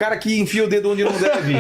cara que enfia o dedo onde não deve.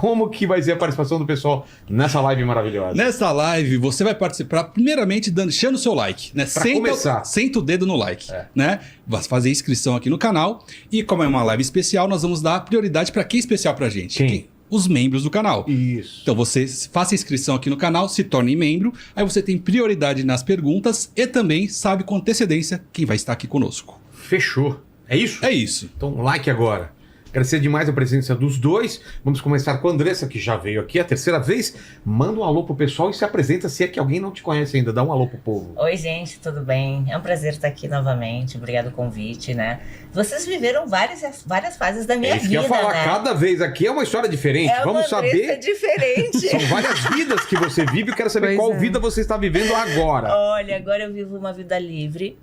Como que vai ser a participação do pessoal nessa live maravilhosa? Nessa live, você vai participar primeiramente deixando o seu like, né? Começar. Senta o dedo no like, né? Vai fazer inscrição aqui no canal. E como é uma live especial, nós vamos dar prioridade para quem é especial pra gente? Quem? Os membros do canal. Isso. Então você faça inscrição aqui no canal, se torne membro, aí você tem prioridade nas perguntas e também sabe com antecedência quem vai estar aqui conosco. Fechou. É isso? É isso. Então, like agora. Agradecer demais a presença dos dois. Vamos começar com a Andressa, que já veio aqui a terceira vez. Manda um alô pro pessoal e se apresenta se é que alguém não te conhece ainda. Dá um alô pro povo. Oi, gente, tudo bem? É um prazer estar aqui novamente. Obrigado pelo convite, né? Vocês viveram várias fases da minha isso vida, que eu ia falar. né? Cada vez aqui é uma história diferente. É uma Vamos saber. diferente. São várias vidas que você vive. Eu quero saber qual vida você está vivendo agora. Olha, agora eu vivo uma vida livre.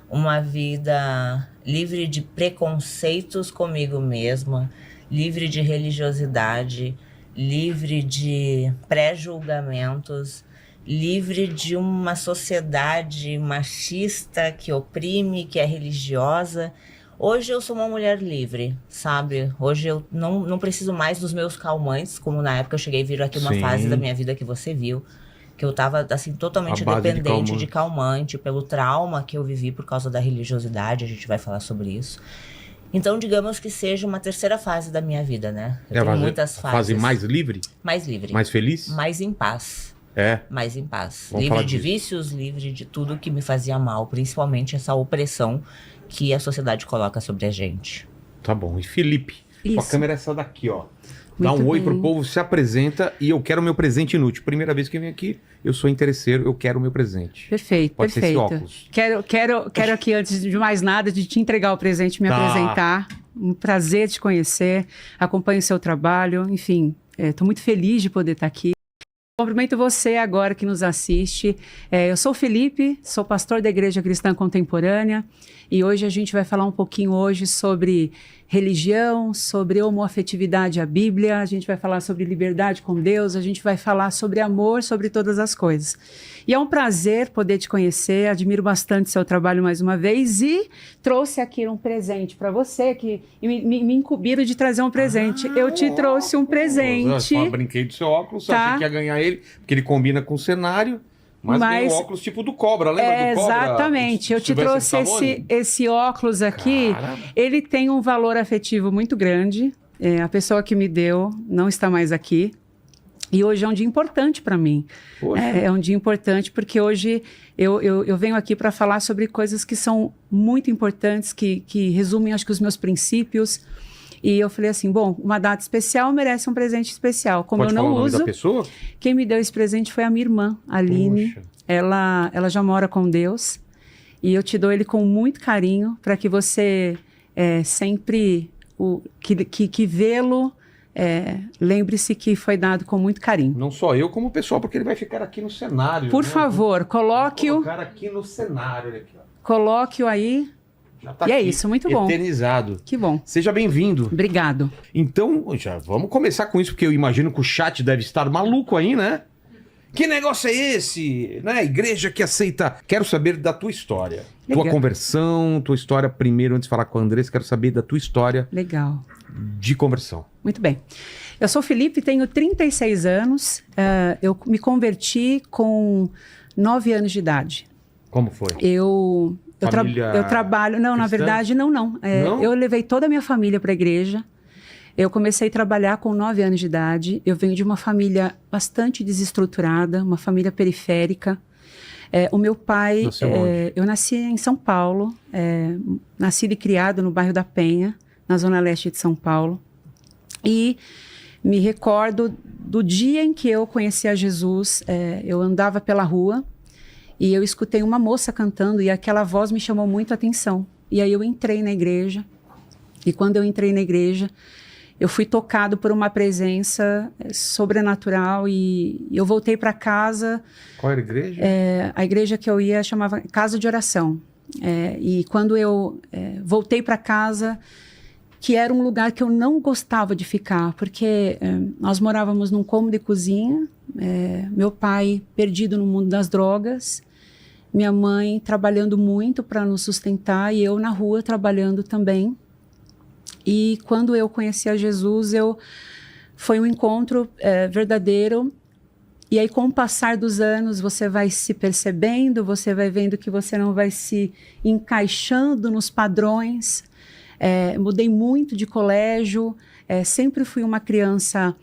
Uma vida livre de preconceitos comigo mesma, livre de religiosidade, livre de pré-julgamentos, livre de uma sociedade machista que oprime, que é religiosa. Hoje eu sou uma mulher livre, sabe? Hoje eu não preciso mais dos meus calmantes, como na época eu cheguei a vir aqui uma fase da minha vida que você viu. Que eu tava, assim, totalmente dependente de calmante, pelo trauma que eu vivi por causa da religiosidade, a gente vai falar sobre isso. Então, digamos que seja uma terceira fase da minha vida, né? Eu tenho muitas fases. Fase mais livre? Mais livre. Mais feliz? Mais em paz. É. Mais em paz. Vamos livre falar de disso. vícios, livre de tudo que me fazia mal, principalmente essa opressão que a sociedade coloca sobre a gente. Tá bom. E Felipe? Isso. A câmera é essa daqui, ó. Dá Muito um oi bem. pro povo, se apresenta e eu quero meu presente inútil. Primeira vez que eu vim aqui, eu sou interesseiro, eu quero o meu presente. Perfeito, Pode ser esse perfeito. óculos. Quero aqui, antes de mais nada, de te entregar o presente, me apresentar. Um prazer te conhecer, acompanho o seu trabalho, enfim, estou muito feliz de poder estar aqui. Cumprimento você agora que nos assiste. Eu sou o Felipe, sou pastor da Igreja Cristã Contemporânea e hoje a gente vai falar um pouquinho hoje sobre religião, sobre homoafetividade à Bíblia, a gente vai falar sobre liberdade com Deus, a gente vai falar sobre amor, sobre todas as coisas. E é um prazer poder te conhecer, admiro bastante seu trabalho mais uma vez e trouxe aqui um presente para você, que me incumbiram de trazer um presente. Eu te trouxe um presente. Eu brinquei do seu óculos, só achei que ia ganhar ele, porque ele combina com o cenário. Mas tem um óculos tipo do Cobra, lembra do Cobra? Exatamente, eu te trouxe esse óculos aqui. Caramba. Ele tem um valor afetivo muito grande. A pessoa que me deu não está mais aqui. E hoje é um dia importante para mim. É um dia importante porque hoje eu venho aqui para falar sobre coisas que são muito importantes, que resumem, acho que, os meus princípios. E eu falei assim, bom, uma data especial merece um presente especial. Como Pode eu não falar o nome uso, da pessoa? quem me deu esse presente foi a minha irmã, Aline. Poxa. Ela já mora com Deus. E eu te dou ele com muito carinho para que você sempre que vê-lo, lembre-se que foi dado com muito carinho. Não só eu, como o pessoal, porque ele vai ficar aqui no cenário. Por né? favor, coloque-o. Vou colocar aqui no cenário. Olha aqui, ó. Coloque-o aí. Já tá E é aqui, isso, muito bom. Eternizado. Que bom. Seja bem-vindo. Obrigado. Então, já vamos começar com isso, porque eu imagino que o chat deve estar maluco aí, né? Que negócio é esse? Né? Igreja que aceita. Quero saber da tua história. Legal. Tua conversão, tua história primeiro, antes de falar com a Andressa, quero saber da tua história Legal. de conversão. Muito bem. Eu sou Felipe, tenho 36 anos. Eu me converti com 9 anos de idade. Como foi? Eu trabalho... Não, na cristã? verdade, não. Não? Eu levei toda a minha família para a igreja. Eu comecei a trabalhar com 9 anos de idade. Eu venho de uma família bastante desestruturada, uma família periférica. O meu pai... Nasceu onde? Eu nasci em São Paulo. Nascido e criado no bairro da Penha, na zona leste de São Paulo. E me recordo do dia em que eu conheci a Jesus. Eu andava pela rua e eu escutei uma moça cantando e aquela voz me chamou muito a atenção. E aí eu entrei na igreja. E quando eu entrei na igreja, eu fui tocado por uma presença sobrenatural e eu voltei para casa. Qual era a igreja? A igreja que eu ia chamava Casa de Oração. E quando eu voltei para casa, que era um lugar que eu não gostava de ficar, porque nós morávamos num cômodo e cozinha, meu pai perdido no mundo das drogas, minha mãe trabalhando muito para nos sustentar e eu na rua trabalhando também. E quando eu conheci a Jesus, foi um encontro verdadeiro. E aí, com o passar dos anos, você vai se percebendo, você vai vendo que você não vai se encaixando nos padrões. Mudei muito de colégio, sempre fui uma criança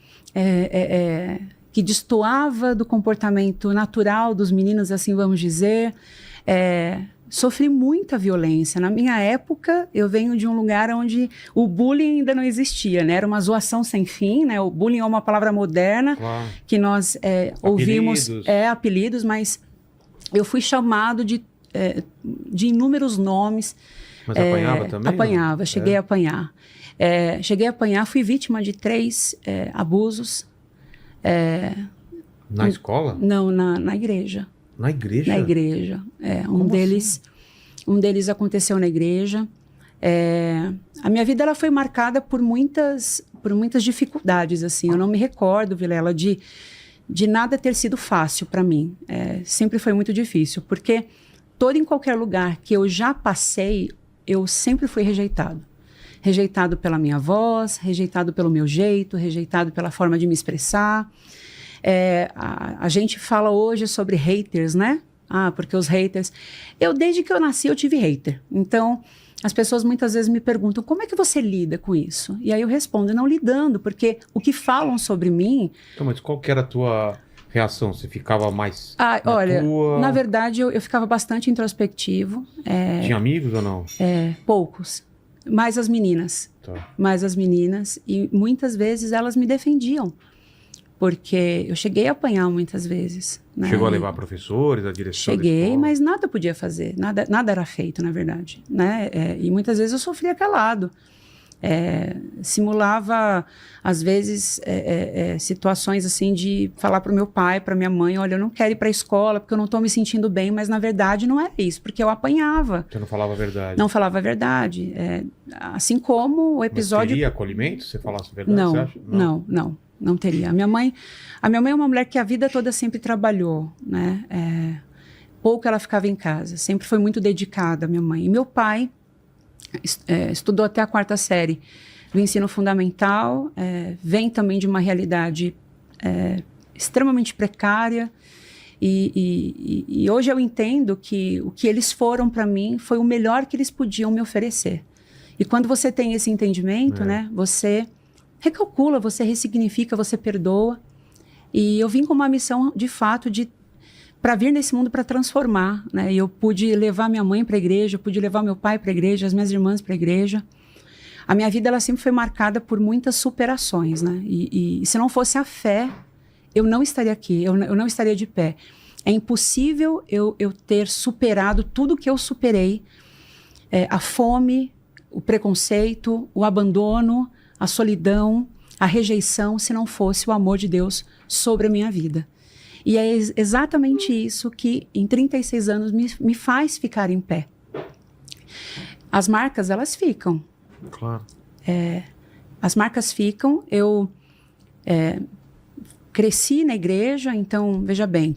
que destoava do comportamento natural dos meninos, assim vamos dizer. Sofri muita violência. Na minha época, eu venho de um lugar onde o bullying ainda não existia, né? Era uma zoação sem fim, né? O bullying é uma palavra moderna, claro, que nós ouvimos, apelidos, mas eu fui chamado de inúmeros nomes. Mas apanhava também? Apanhava, cheguei a apanhar. Cheguei a apanhar, fui vítima de 3 abusos. Na escola? Não, na igreja. Na igreja? Na igreja. Um deles aconteceu na igreja. A minha vida ela foi marcada por muitas dificuldades, assim. Eu não me recordo, Vilela, de nada ter sido fácil para mim. Sempre foi muito difícil, porque todo e qualquer lugar que eu já passei, eu sempre fui rejeitado. Rejeitado pela minha voz, rejeitado pelo meu jeito, rejeitado pela forma de me expressar. A gente fala hoje sobre haters, né? Porque os haters... Desde que eu nasci, eu tive hater. Então, as pessoas muitas vezes me perguntam, como é que você lida com isso? E aí eu respondo, não lidando, porque o que falam sobre mim... Então, mas qual que era a tua reação? Você ficava mais na verdade, eu ficava bastante introspectivo. Tinha amigos ou não? Poucos. Mais as meninas. Tá. Mais as meninas. E muitas vezes elas me defendiam. Porque eu cheguei a apanhar muitas vezes. Né? Chegou a levar professores, a direção da Cheguei, escola? mas nada podia fazer. Nada era feito, na verdade. Né? E muitas vezes eu sofria calado. Simulava, às vezes, situações assim de falar para o meu pai, para minha mãe, olha, eu não quero ir para a escola porque eu não estou me sentindo bem, mas na verdade não era isso, porque eu apanhava. Você não falava a verdade? Não falava a verdade. Assim como o episódio... Mas teria acolhimento se falasse a verdade, não, você acha? Não teria. A minha mãe é uma mulher que a vida toda sempre trabalhou, né? Pouco ela ficava em casa, sempre foi muito dedicada, a minha mãe. E meu pai estudou até a 4ª série do ensino fundamental, vem também de uma realidade extremamente precária. E hoje eu entendo que o que eles foram para mim foi o melhor que eles podiam me oferecer. E quando você tem esse entendimento, né, você recalcula, você ressignifica, você perdoa. E eu vim com uma missão, de fato, para vir nesse mundo para transformar, né? E eu pude levar minha mãe para a igreja, pude levar meu pai para a igreja, as minhas irmãs para a igreja. A minha vida ela sempre foi marcada por muitas superações, né? E se não fosse a fé, eu não estaria aqui, eu não estaria de pé. É impossível eu ter superado tudo que eu superei, a fome, o preconceito, o abandono, a solidão, a rejeição, se não fosse o amor de Deus sobre a minha vida. E é exatamente isso que, em 36 anos, me faz ficar em pé. As marcas, elas ficam. Claro. As marcas ficam. Eu cresci na igreja, então, veja bem,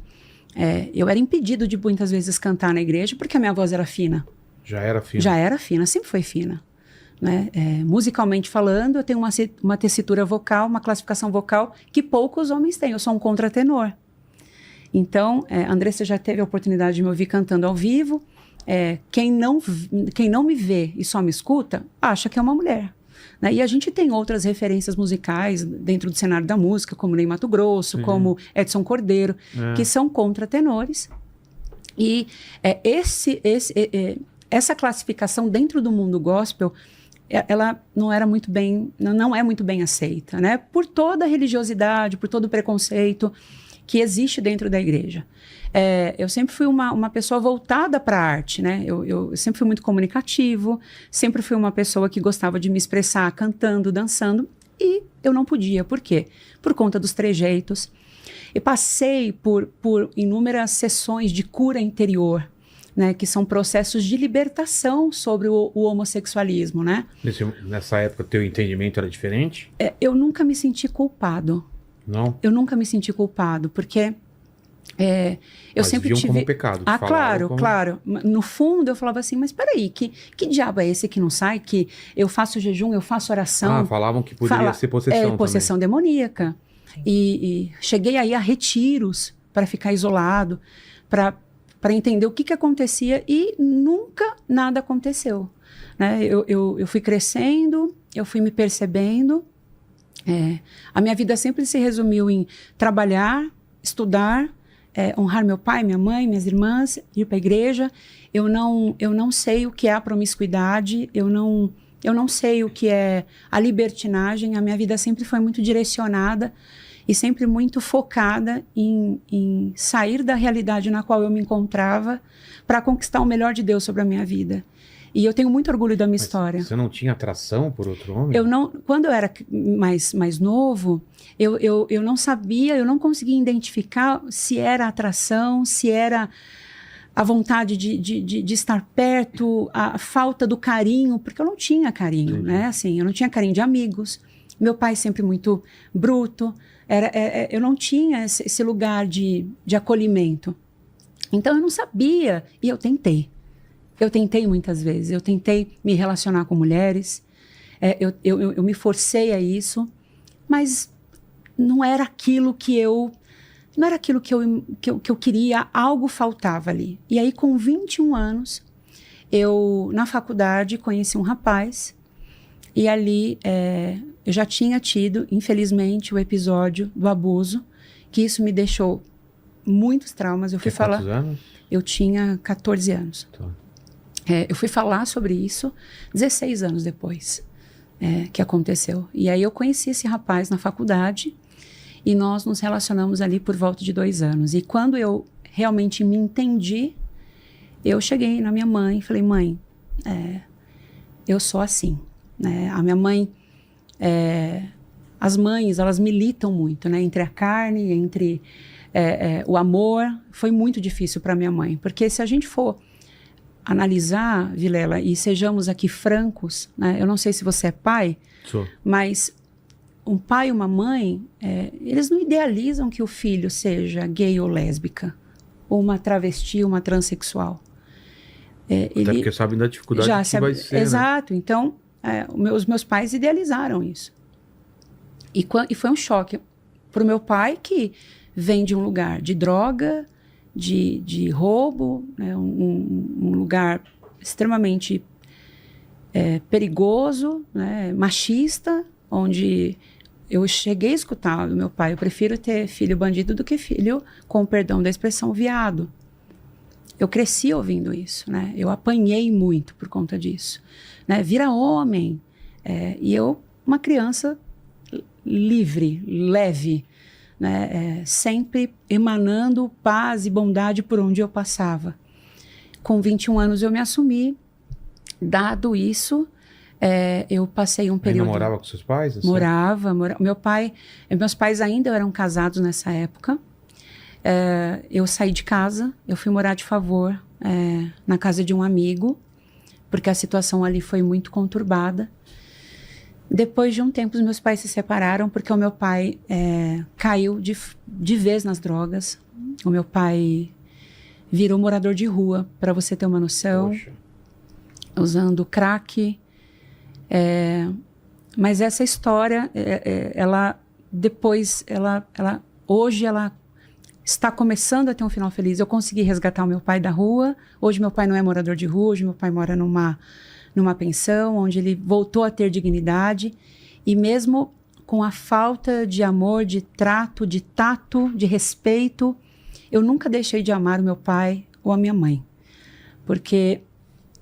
eu era impedido de muitas vezes cantar na igreja porque a minha voz era fina. Já era fina? Já era fina, sempre foi fina. Né? Musicalmente falando, eu tenho uma tessitura vocal, uma classificação vocal que poucos homens têm. Eu sou um contratenor. Então, Andressa já teve a oportunidade de me ouvir cantando ao vivo. Quem não me vê e só me escuta, acha que é uma mulher. Né? E a gente tem outras referências musicais dentro do cenário da música, como Ney Matogrosso, como Edson Cordeiro, que são contratenores. E essa classificação dentro do mundo gospel, ela não é muito bem aceita, né? Por toda a religiosidade, por todo o preconceito que existe dentro da igreja. Eu sempre fui uma pessoa voltada para a arte, né? Eu sempre fui muito comunicativo, sempre fui uma pessoa que gostava de me expressar cantando, dançando, e eu não podia. Por quê? Por conta dos trejeitos. Eu passei por inúmeras sessões de cura interior, né, que são processos de libertação sobre o homossexualismo, né? Nessa época, teu entendimento era diferente? Eu nunca me senti culpado. Não? Eu nunca me senti culpado, porque Eu Mas sempre viam tive... como pecado. Ah, claro, como... claro. No fundo, eu falava assim, mas peraí, que diabo é esse que não sai? Que eu faço jejum, eu faço oração. Falavam que poderia ser possessão possessão demoníaca. E cheguei aí a retiros para ficar isolado, para entender o que acontecia e nunca nada aconteceu. Né? Eu fui crescendo, eu fui me percebendo. A minha vida sempre se resumiu em trabalhar, estudar, honrar meu pai, minha mãe, minhas irmãs, ir para a igreja. Eu não sei o que é a promiscuidade, eu não sei o que é a libertinagem. A minha vida sempre foi muito direcionada e sempre muito focada em sair da realidade na qual eu me encontrava para conquistar o melhor de Deus sobre a minha vida. E eu tenho muito orgulho da minha história. Você não tinha atração por outro homem? Quando eu era mais novo, eu não sabia, eu não conseguia identificar se era atração, se era a vontade de estar perto, a falta do carinho, porque eu não tinha carinho, né? Assim, eu não tinha carinho de amigos. Meu pai sempre muito bruto. Eu não tinha esse lugar de acolhimento. Então, eu não sabia. E eu tentei. Eu tentei muitas vezes. Eu tentei me relacionar com mulheres. Eu me forcei a isso. Mas não era aquilo que eu queria. Algo faltava ali. E aí, com 21 anos, na faculdade, conheci um rapaz. E ali, eu já tinha tido, infelizmente, o episódio do abuso, que isso me deixou muitos traumas. Eu fui falar... Quantos anos? Eu tinha 14 anos. Tá. Eu fui falar sobre isso 16 anos depois que aconteceu. E aí eu conheci esse rapaz na faculdade e nós nos relacionamos ali por volta de 2 anos. E quando eu realmente me entendi, eu cheguei na minha mãe e falei, mãe, eu sou assim. A minha mãe, as mães, elas militam muito, né? Entre a carne, entre o amor. Foi muito difícil para minha mãe, porque se a gente for analisar, Vilela, e sejamos aqui francos, né? Eu não sei se você é pai, Sou. Mas um pai e uma mãe, eles não idealizam que o filho seja gay ou lésbica, ou uma travesti, uma transexual. Até porque sabem da dificuldade que vai ser, exato, né? Então... os meus pais idealizaram isso. E foi um choque para o meu pai, que vem de um lugar de droga, de roubo, né? Um lugar extremamente perigoso, né? Machista, onde eu cheguei a escutar do meu pai, eu prefiro ter filho bandido do que filho, com perdão da expressão, viado. Eu cresci ouvindo isso, né? Eu apanhei muito por conta disso. Né? Vira homem. E eu, uma criança livre, leve, né? Sempre emanando paz e bondade por onde eu passava. Com 21 anos eu me assumi. Dado isso, eu passei um período... Ainda morava com seus pais? Morava. Meus pais ainda eram casados nessa época. Eu saí de casa, eu fui morar de favor na casa de um amigo, porque a situação ali foi muito conturbada. Depois de um tempo, os meus pais se separaram, porque o meu pai caiu de vez nas drogas. O meu pai virou morador de rua, para você ter uma noção. Poxa. Usando crack. Mas essa história, hoje ela está começando a ter um final feliz. Eu consegui resgatar o meu pai da rua. Hoje meu pai não é morador de rua, hoje meu pai mora numa pensão, onde ele voltou a ter dignidade. E mesmo com a falta de amor, de trato, de tato, de respeito, eu nunca deixei de amar o meu pai ou a minha mãe. Porque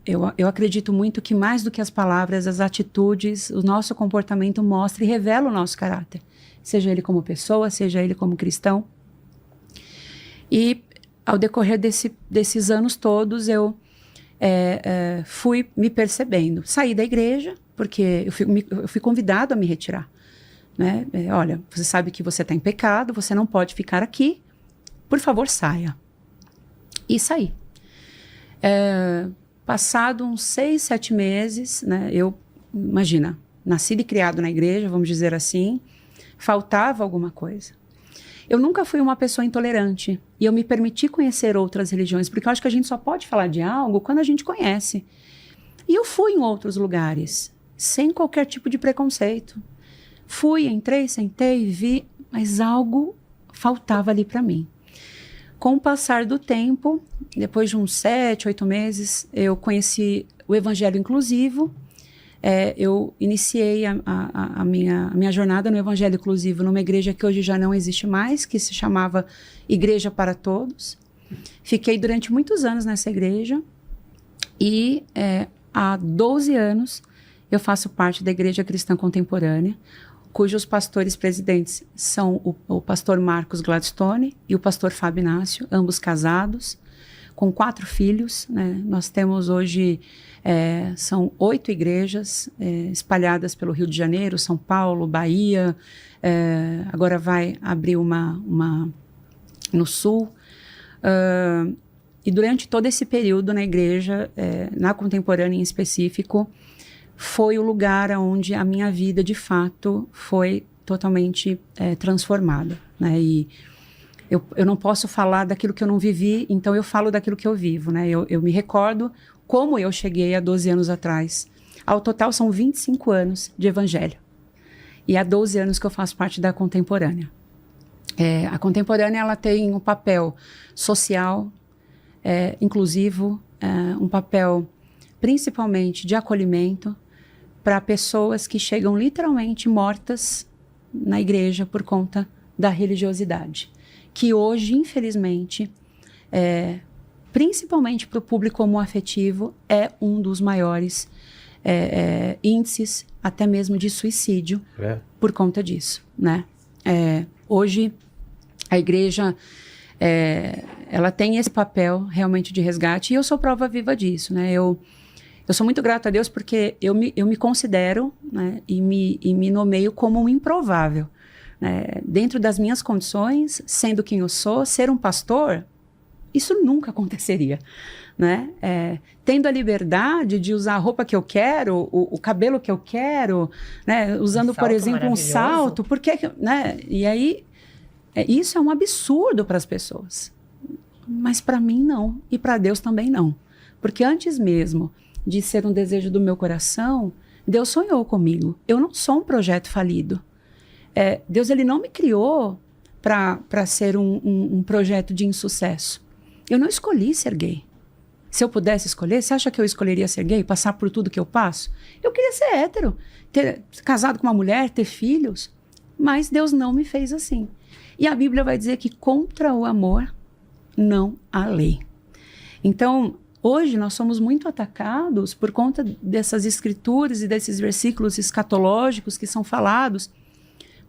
eu acredito muito que mais do que as palavras, as atitudes, o nosso comportamento mostra e revela o nosso caráter. Seja ele como pessoa, seja ele como cristão. E ao decorrer desses anos todos, eu fui me percebendo. Saí da igreja, porque eu fui convidado a me retirar. Né? Olha, você sabe que você está em pecado, você não pode ficar aqui, por favor, saia. E saí. Passado uns 6, 7 meses, né, imagina, nascido e criado na igreja, vamos dizer assim, faltava alguma coisa. Eu nunca fui uma pessoa intolerante e eu me permiti conhecer outras religiões, porque eu acho que a gente só pode falar de algo quando a gente conhece. E eu fui em outros lugares, sem qualquer tipo de preconceito. Fui, entrei, sentei, vi, mas algo faltava ali para mim. Com o passar do tempo, depois de uns 7, 8 meses, eu conheci o Evangelho Inclusivo. Eu iniciei a minha jornada no Evangelho Inclusivo numa igreja que hoje já não existe mais, que se chamava Igreja para Todos. Fiquei durante muitos anos nessa igreja e há 12 anos eu faço parte da Igreja Cristã Contemporânea, cujos pastores presidentes são o pastor Marcos Gladstone e o pastor Fábio Inácio, ambos casados, com 4 filhos, né? Nós temos hoje, são 8 igrejas espalhadas pelo Rio de Janeiro, São Paulo, Bahia, agora vai abrir uma no Sul. E durante todo esse período na igreja, na Contemporânea em específico, foi o lugar onde a minha vida, de fato, foi totalmente transformada, né? E eu não posso falar daquilo que eu não vivi, então eu falo daquilo que eu vivo, né? Eu me recordo como eu cheguei há 12 anos atrás. Ao total, são 25 anos de evangelho. E há 12 anos que eu faço parte da Contemporânea. A Contemporânea, ela tem um papel social, inclusivo, um papel principalmente de acolhimento para pessoas que chegam literalmente mortas na igreja por conta da religiosidade, que hoje, infelizmente, principalmente para o público homoafetivo, é um dos maiores índices, até mesmo de suicídio, por conta disso, né? Hoje, a igreja, ela tem esse papel realmente de resgate, e eu sou prova viva disso, né? Eu sou muito grata a Deus porque eu me considero, né, e me nomeio como um improvável. Dentro das minhas condições, sendo quem eu sou, ser um pastor, isso nunca aconteceria, né? Tendo a liberdade de usar a roupa que eu quero, o cabelo que eu quero, né? Usando, por exemplo, um salto, porque, né? E aí, isso é um absurdo para as pessoas. Mas para mim não, e para Deus também não. Porque antes mesmo de ser um desejo do meu coração, Deus sonhou comigo. Eu não sou um projeto falido. Deus, ele não me criou para ser um projeto de insucesso. Eu não escolhi ser gay. Se eu pudesse escolher, você acha que eu escolheria ser gay, passar por tudo que eu passo? Eu queria ser hétero, ter casado com uma mulher, ter filhos. Mas Deus não me fez assim. E a Bíblia vai dizer que contra o amor não há lei. Então, hoje nós somos muito atacados por conta dessas escrituras e desses versículos escatológicos que são falados,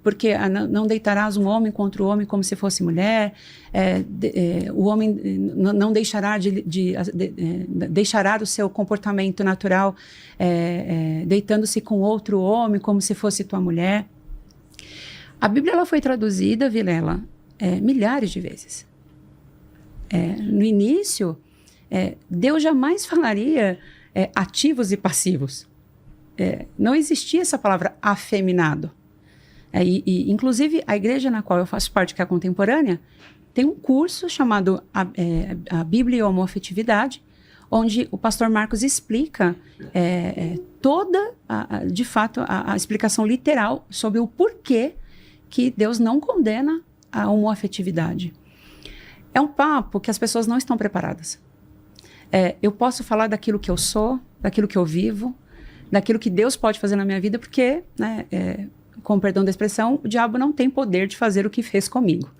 porque não deitarás um homem contra o homem como se fosse mulher, o homem não deixará deixará o seu comportamento natural deitando-se com outro homem como se fosse tua mulher. A Bíblia, ela foi traduzida, Vilela, milhares de vezes. No início, Deus jamais falaria ativos e passivos. Não existia essa palavra afeminado. Inclusive, a igreja na qual eu faço parte, que é a Contemporânea, tem um curso chamado a Bíblia e a Homoafetividade, onde o pastor Marcos explica toda, de fato, a explicação literal sobre o porquê que Deus não condena a homoafetividade. É um papo que as pessoas não estão preparadas. Eu posso falar daquilo que eu sou, daquilo que eu vivo, daquilo que Deus pode fazer na minha vida, porque, né, com perdão da expressão, o diabo não tem poder de fazer o que fez comigo.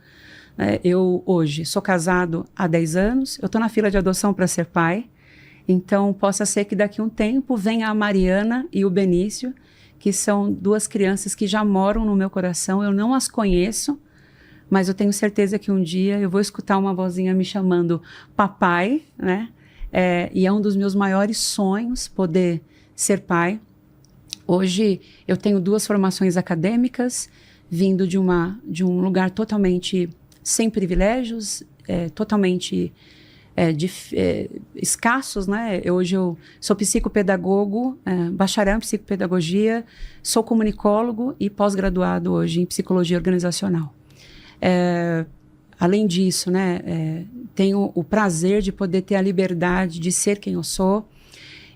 Eu, hoje, sou casado há 10 anos, eu estou na fila de adoção para ser pai, então possa ser que daqui a um tempo venha a Mariana e o Benício, que são 2 crianças que já moram no meu coração, eu não as conheço, mas eu tenho certeza que um dia eu vou escutar uma vozinha me chamando papai, né? E é um dos meus maiores sonhos poder ser pai. Hoje eu tenho 2 formações acadêmicas, vindo de um lugar totalmente sem privilégios, totalmente escassos, né? Hoje eu sou psicopedagogo, bacharel em psicopedagogia, sou comunicólogo e pós-graduado hoje em psicologia organizacional. Além disso, né, tenho o prazer de poder ter a liberdade de ser quem eu sou.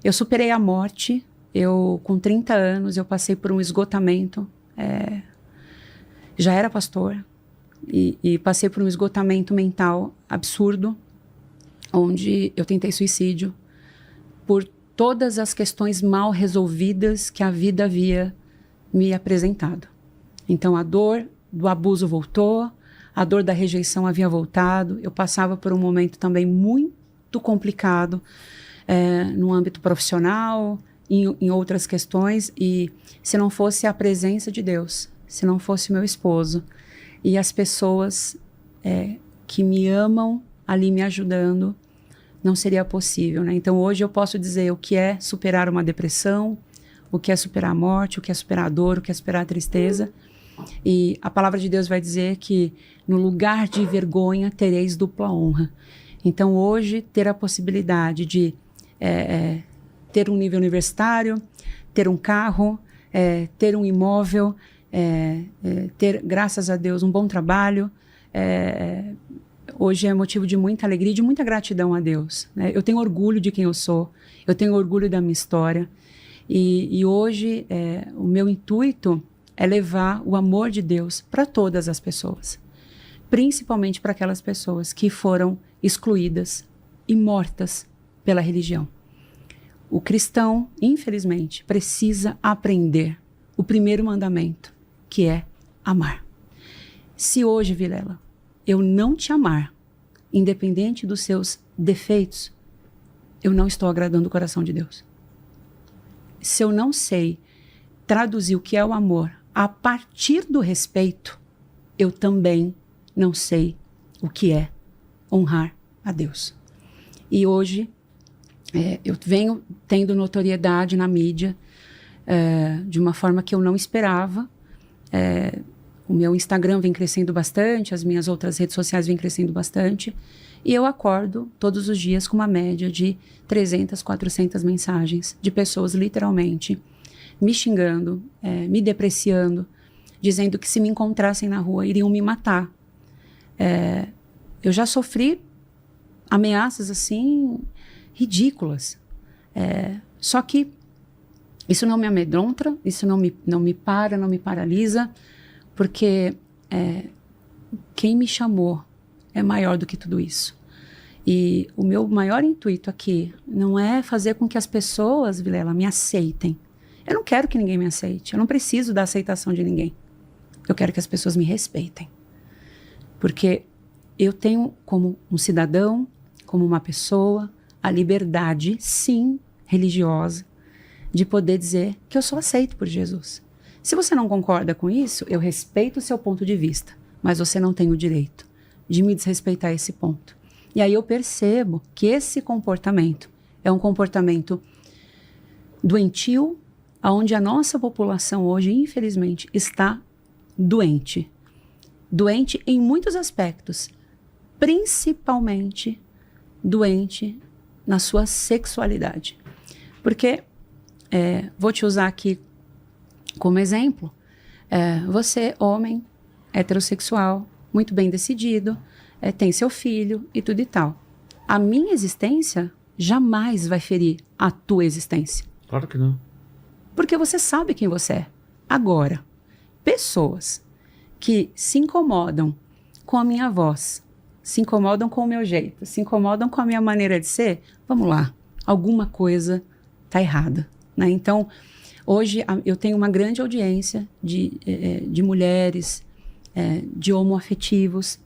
Eu superei a morte. Com 30 anos, eu passei por um esgotamento. Já era pastor e passei por um esgotamento mental absurdo, onde eu tentei suicídio por todas as questões mal resolvidas que a vida havia me apresentado. Então, a dor do abuso voltou, a dor da rejeição havia voltado. Eu passava por um momento também muito complicado no âmbito profissional, em outras questões, e se não fosse a presença de Deus, se não fosse meu esposo e as pessoas que me amam ali me ajudando, não seria possível, né? Então hoje eu posso dizer o que é superar uma depressão, o que é superar a morte, o que é superar a dor, o que é superar a tristeza. E a palavra de Deus vai dizer que no lugar de vergonha tereis dupla honra. Então hoje ter a possibilidade de ter um nível universitário, ter um carro, ter um imóvel, ter, graças a Deus, um bom trabalho, hoje é motivo de muita alegria e de muita gratidão a Deus, né? Eu tenho orgulho de quem eu sou, eu tenho orgulho da minha história, e hoje o meu intuito é levar o amor de Deus para todas as pessoas, principalmente para aquelas pessoas que foram excluídas e mortas pela religião. O cristão, infelizmente, precisa aprender o primeiro mandamento, que é amar. Se hoje, Vilela, eu não te amar, independente dos seus defeitos, eu não estou agradando o coração de Deus. Se eu não sei traduzir o que é o amor a partir do respeito, eu também não sei o que é honrar a Deus. E hoje, eu venho tendo notoriedade na mídia de uma forma que eu não esperava. O meu Instagram vem crescendo bastante, as minhas outras redes sociais vêm crescendo bastante, e eu acordo todos os dias com uma média de 300, 400 mensagens de pessoas literalmente me xingando, me depreciando, dizendo que se me encontrassem na rua iriam me matar. Eu já sofri ameaças assim ridículas. Só que isso não me amedronta, isso não me paralisa, porque quem me chamou é maior do que tudo isso. E o meu maior intuito aqui não é fazer com que as pessoas, Vilela, me aceitem. Eu não quero que ninguém me aceite, eu não preciso da aceitação de ninguém. Eu quero que as pessoas me respeitem. Porque eu tenho, como um cidadão, como uma pessoa, a liberdade, sim, religiosa, de poder dizer que eu sou aceito por Jesus. Se você não concorda com isso, eu respeito o seu ponto de vista, mas você não tem o direito de me desrespeitar a esse ponto. E aí eu percebo que esse comportamento é um comportamento doentio, onde a nossa população hoje, infelizmente, está doente. Doente em muitos aspectos, principalmente doente na sua sexualidade. Porque, vou te usar aqui como exemplo, você, homem, heterossexual, muito bem decidido, tem seu filho e tudo e tal. A minha existência jamais vai ferir a tua existência. Claro que não. Porque você sabe quem você é. Agora, pessoas que se incomodam com a minha voz, se incomodam com o meu jeito, se incomodam com a minha maneira de ser, vamos lá, alguma coisa está errada, né? Então, hoje eu tenho uma grande audiência de mulheres, de homoafetivos,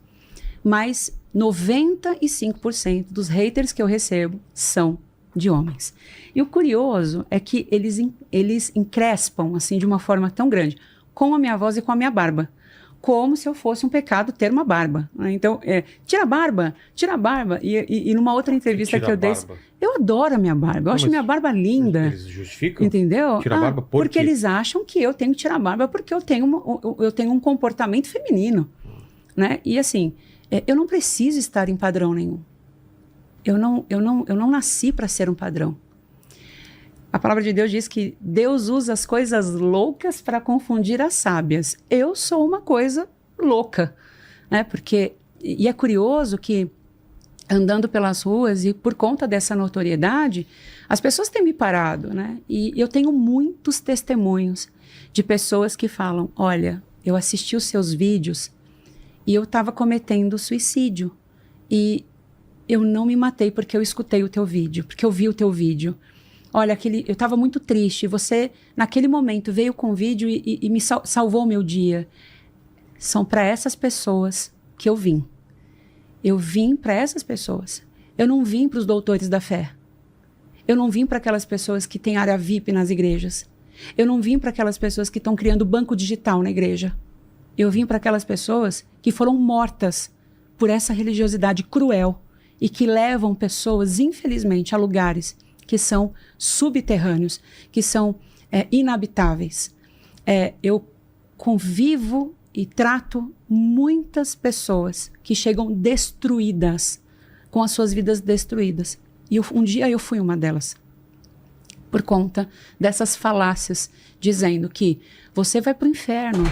mas 95% dos haters que eu recebo são de homens. E o curioso é que eles encrespam assim de uma forma tão grande com a minha voz e com a minha barba, como se eu fosse um pecado ter uma barba, né? Então, tira a barba. E numa outra entrevista que eu dei, eu adoro a minha barba, eu acho minha barba linda. Eles justificam? Entendeu? Tira a barba por porque quê? eles acham que eu tenho que tirar a barba porque eu tenho um comportamento feminino, né? E assim, eu não preciso estar em padrão nenhum. Eu não nasci para ser um padrão. A palavra de Deus diz que Deus usa as coisas loucas para confundir as sábias. Eu sou uma coisa louca, né? Porque, e é curioso que, andando pelas ruas e por conta dessa notoriedade, as pessoas têm me parado, né? E eu tenho muitos testemunhos de pessoas que falam, olha, eu assisti os seus vídeos e eu estava cometendo suicídio. E eu não me matei porque eu escutei o teu vídeo, porque eu vi o teu vídeo. Olha, eu estava muito triste, você, naquele momento, veio com o vídeo e me salvou o meu dia. São para essas pessoas que eu vim. Eu vim para essas pessoas. Eu não vim para os doutores da fé. Eu não vim para aquelas pessoas que têm área VIP nas igrejas. Eu não vim para aquelas pessoas que estão criando banco digital na igreja. Eu vim para aquelas pessoas que foram mortas por essa religiosidade cruel e que levam pessoas, infelizmente, a lugares que são subterrâneos, que são inabitáveis. Eu convivo e trato muitas pessoas que chegam destruídas, com as suas vidas destruídas. E um dia eu fui uma delas, por conta dessas falácias, dizendo que você vai para o inferno,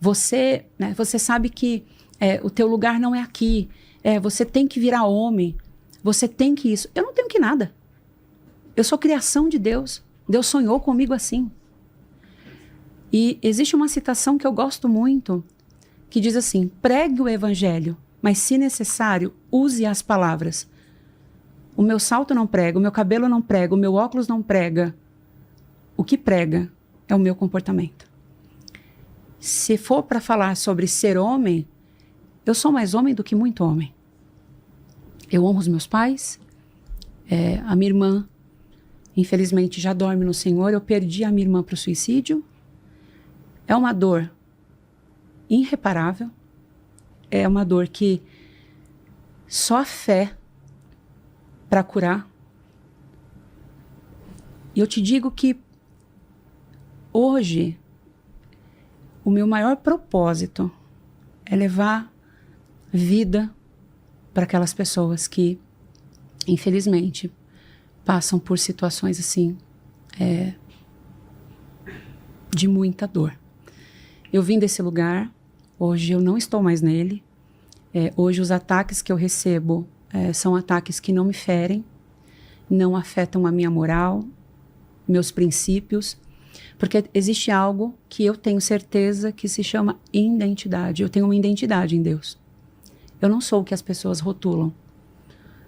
você sabe que o teu lugar não é aqui, você tem que virar homem, você tem que isso. Eu não tenho que nada. Eu sou criação de Deus. Deus sonhou comigo assim. E existe uma citação que eu gosto muito, que diz assim, pregue o evangelho, mas se necessário, use as palavras. O meu salto não prega, o meu cabelo não prega, o meu óculos não prega. O que prega é o meu comportamento. Se for para falar sobre ser homem, eu sou mais homem do que muito homem. Eu honro os meus pais, a minha irmã, infelizmente, já dorme no Senhor. Eu perdi a minha irmã para o suicídio. É uma dor irreparável. É uma dor que só a fé para curar. E eu te digo que hoje o meu maior propósito é levar vida para aquelas pessoas que, infelizmente, passam por situações assim, de muita dor. Eu vim desse lugar, hoje eu não estou mais nele. Hoje os ataques que eu recebo são ataques que não me ferem, não afetam a minha moral, meus princípios, porque existe algo que eu tenho certeza que se chama identidade. Eu tenho uma identidade em Deus. Eu não sou o que as pessoas rotulam.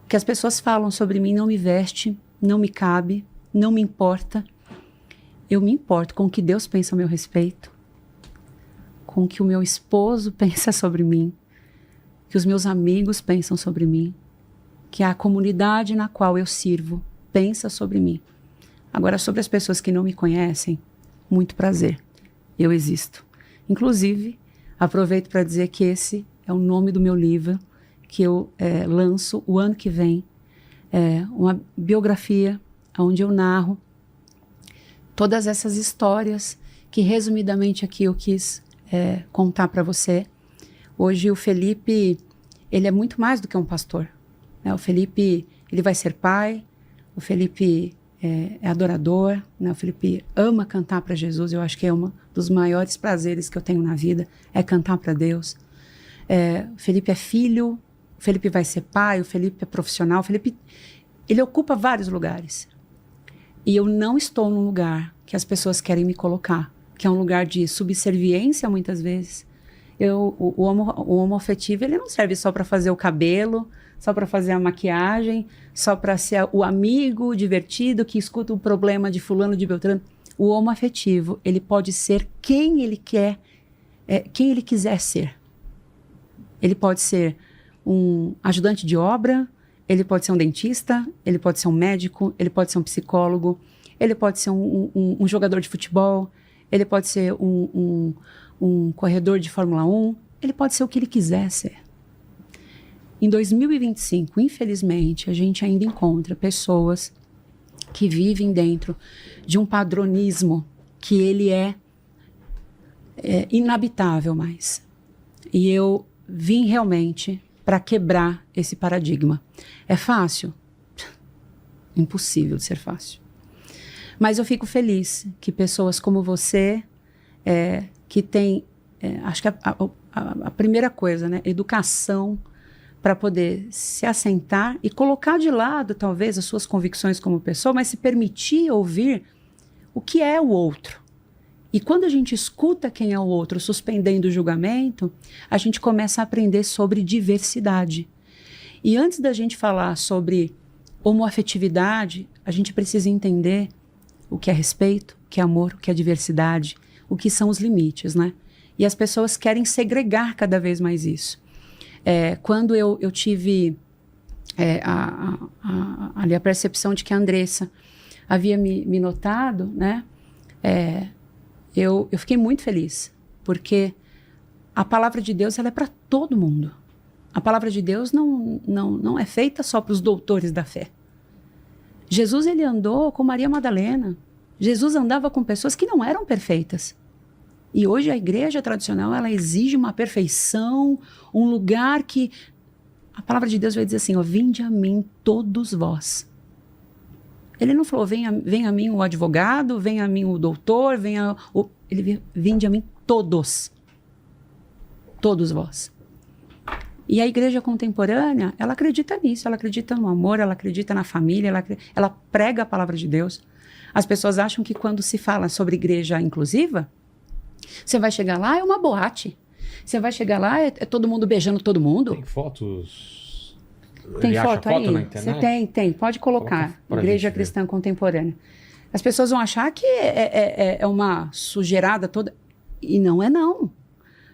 O que as pessoas falam sobre mim não me veste, não me cabe, não me importa. Eu me importo com o que Deus pensa a meu respeito, com o que o meu esposo pensa sobre mim, que os meus amigos pensam sobre mim, que a comunidade na qual eu sirvo pensa sobre mim. Agora, sobre as pessoas que não me conhecem, muito prazer, eu existo. Inclusive, aproveito para dizer que esse é o nome do meu livro, que eu lanço o ano que vem, uma biografia onde eu narro todas essas histórias que, resumidamente, aqui eu quis contar para você. Hoje o Felipe, ele é muito mais do que um pastor, né? O Felipe, ele vai ser pai, o Felipe é adorador, né? O Felipe ama cantar para Jesus. Eu acho que é um dos maiores prazeres que eu tenho na vida, é cantar para Deus. O Felipe é filho, o Felipe vai ser pai, o Felipe é profissional, o Felipe, ele ocupa vários lugares. E eu não estou num lugar que as pessoas querem me colocar, que é um lugar de subserviência muitas vezes. O homoafetivo, ele não serve só para fazer o cabelo, só para fazer a maquiagem, só para ser o amigo divertido que escuta o problema de fulano, de beltrano. O homoafetivo, ele pode ser quem ele quer, quem ele quiser ser. Ele pode ser um ajudante de obra, ele pode ser um dentista, ele pode ser um médico, ele pode ser um psicólogo, ele pode ser um jogador de futebol, ele pode ser um corredor de Fórmula 1, ele pode ser o que ele quiser ser. Em 2025, infelizmente, a gente ainda encontra pessoas que vivem dentro de um padronismo que ele é inabitável mais. E eu vim realmente para quebrar esse paradigma. É fácil? Impossível de ser fácil. Mas eu fico feliz que pessoas como você, que têm acho que a primeira coisa, né? Educação para poder se assentar e colocar de lado, talvez, as suas convicções como pessoa, mas se permitir ouvir o que é o outro. E quando a gente escuta quem é o outro, suspendendo o julgamento, a gente começa a aprender sobre diversidade. E antes da gente falar sobre homoafetividade, a gente precisa entender o que é respeito, o que é amor, o que é diversidade, o que são os limites, né? E as pessoas querem segregar cada vez mais isso. Quando eu tive ali a percepção de que a Andressa havia me notado, né? Eu fiquei muito feliz, porque a palavra de Deus ela é para todo mundo. A palavra de Deus não é feita só para os doutores da fé. Jesus ele andou com Maria Madalena. Jesus andava com pessoas que não eram perfeitas. E hoje a igreja tradicional ela exige uma perfeição, um lugar que a palavra de Deus vai dizer assim, ó, vinde a mim todos vós. Ele não falou, venha a mim o advogado, venha a mim o doutor, ele vinde a mim todos. Todos vós. E a igreja contemporânea, ela acredita nisso, ela acredita no amor, ela acredita na família, ela prega a palavra de Deus. As pessoas acham que quando se fala sobre igreja inclusiva, você vai chegar lá, é uma boate. Você vai chegar lá, é todo mundo beijando todo mundo. Tem fotos? Tem Ele foto acha aí? foto na internet? Você tem, pode colocar. Igreja Cristã Contemporânea. As pessoas vão achar que é uma sujeirada toda. E não é não.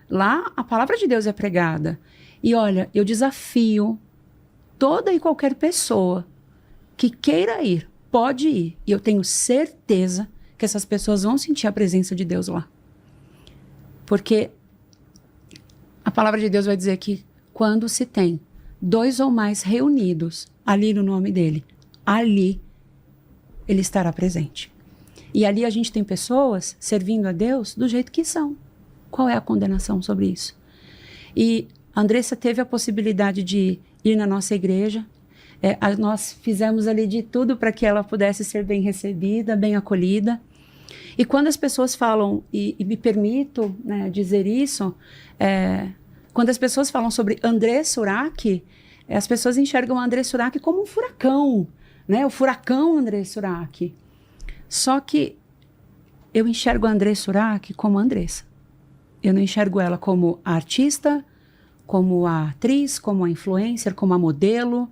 Lá a palavra de Deus é pregada. E olha, eu desafio toda e qualquer pessoa que queira ir, pode ir. E eu tenho certeza que essas pessoas vão sentir a presença de Deus lá. Porque a palavra de Deus vai dizer que quando se tem 2 ou mais reunidos ali no nome dele, ali ele estará presente. E ali a gente tem pessoas servindo a Deus do jeito que são. Qual é a condenação sobre isso? E a Andressa teve a possibilidade de ir na nossa igreja. Nós fizemos ali de tudo para que ela pudesse ser bem recebida, bem acolhida. E quando as pessoas falam, e me permito, né, dizer isso, quando as pessoas falam sobre André Surak, as pessoas enxergam André Surak como um furacão, né? O furacão André Surak. Só que eu enxergo a André Surak como Andressa. Eu não enxergo ela como a artista, como a atriz, como a influencer, como a modelo.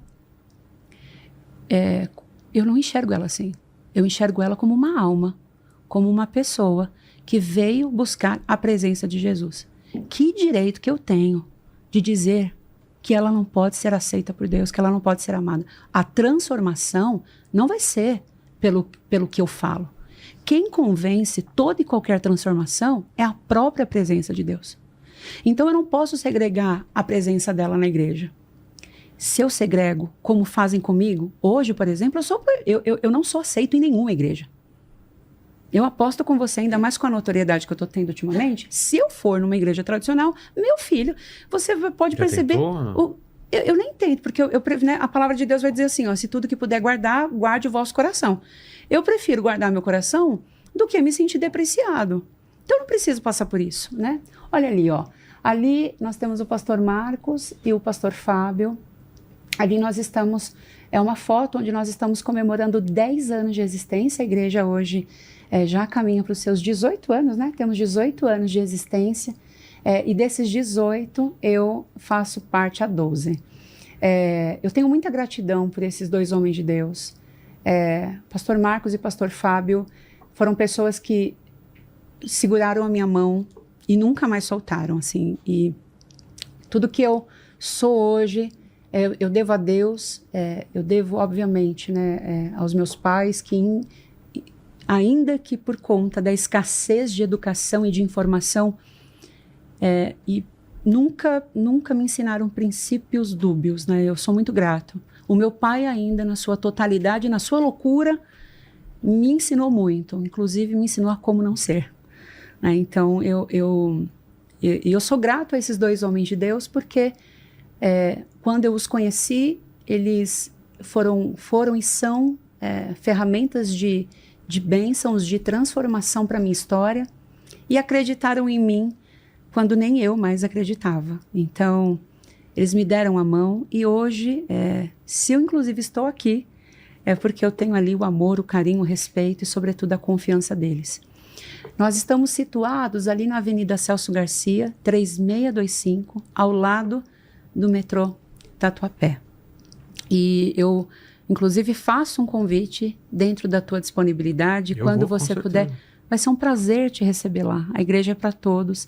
Eu não enxergo ela assim. Eu enxergo ela como uma alma, como uma pessoa que veio buscar a presença de Jesus. Que direito que eu tenho de dizer que ela não pode ser aceita por Deus, que ela não pode ser amada? A transformação não vai ser pelo que eu falo. Quem convence toda e qualquer transformação é a própria presença de Deus. Então eu não posso segregar a presença dela na igreja. Se eu segrego, como fazem comigo, hoje, por exemplo, eu não sou aceito em nenhuma igreja. Eu aposto com você, ainda mais com a notoriedade que eu estou tendo ultimamente, se eu for numa igreja tradicional, meu filho, você pode perceber... Eu nem tento, porque né, a palavra de Deus vai dizer assim, ó, se tudo que puder guardar, guarde o vosso coração. Eu prefiro guardar meu coração do que me sentir depreciado. Então eu não preciso passar por isso, né? Olha ali, ó. Ali nós temos o pastor Marcos e o pastor Fábio. Ali nós estamos... É uma foto onde nós estamos comemorando 10 anos de existência. A igreja hoje já caminha para os seus 18 anos, né? Temos 18 anos de existência. E desses 18, eu faço parte há 12. Eu tenho muita gratidão por esses 2 homens de Deus. Pastor Marcos e pastor Fábio foram pessoas que seguraram a minha mão e nunca mais soltaram, assim. E tudo que eu sou hoje, eu devo a Deus, eu devo, obviamente, né, aos meus pais, que ainda que por conta da escassez de educação e de informação, e nunca me ensinaram princípios dúbios, né? Eu sou muito grato. O meu pai ainda, na sua totalidade, na sua loucura, me ensinou muito. Inclusive, me ensinou a como não ser. Né? Então, eu sou grato a esses 2 homens de Deus, porque quando eu os conheci, eles foram e são ferramentas de bênçãos, de transformação para a minha história, e acreditaram em mim quando nem eu mais acreditava. Então, eles me deram a mão e hoje, se eu inclusive estou aqui, é porque eu tenho ali o amor, o carinho, o respeito e, sobretudo, a confiança deles. Nós estamos situados ali na Avenida Celso Garcia, 3625, ao lado do metrô Tatuapé. E eu, inclusive, faço um convite dentro da tua disponibilidade, quando você puder. Vai ser um prazer te receber lá. A igreja é para todos.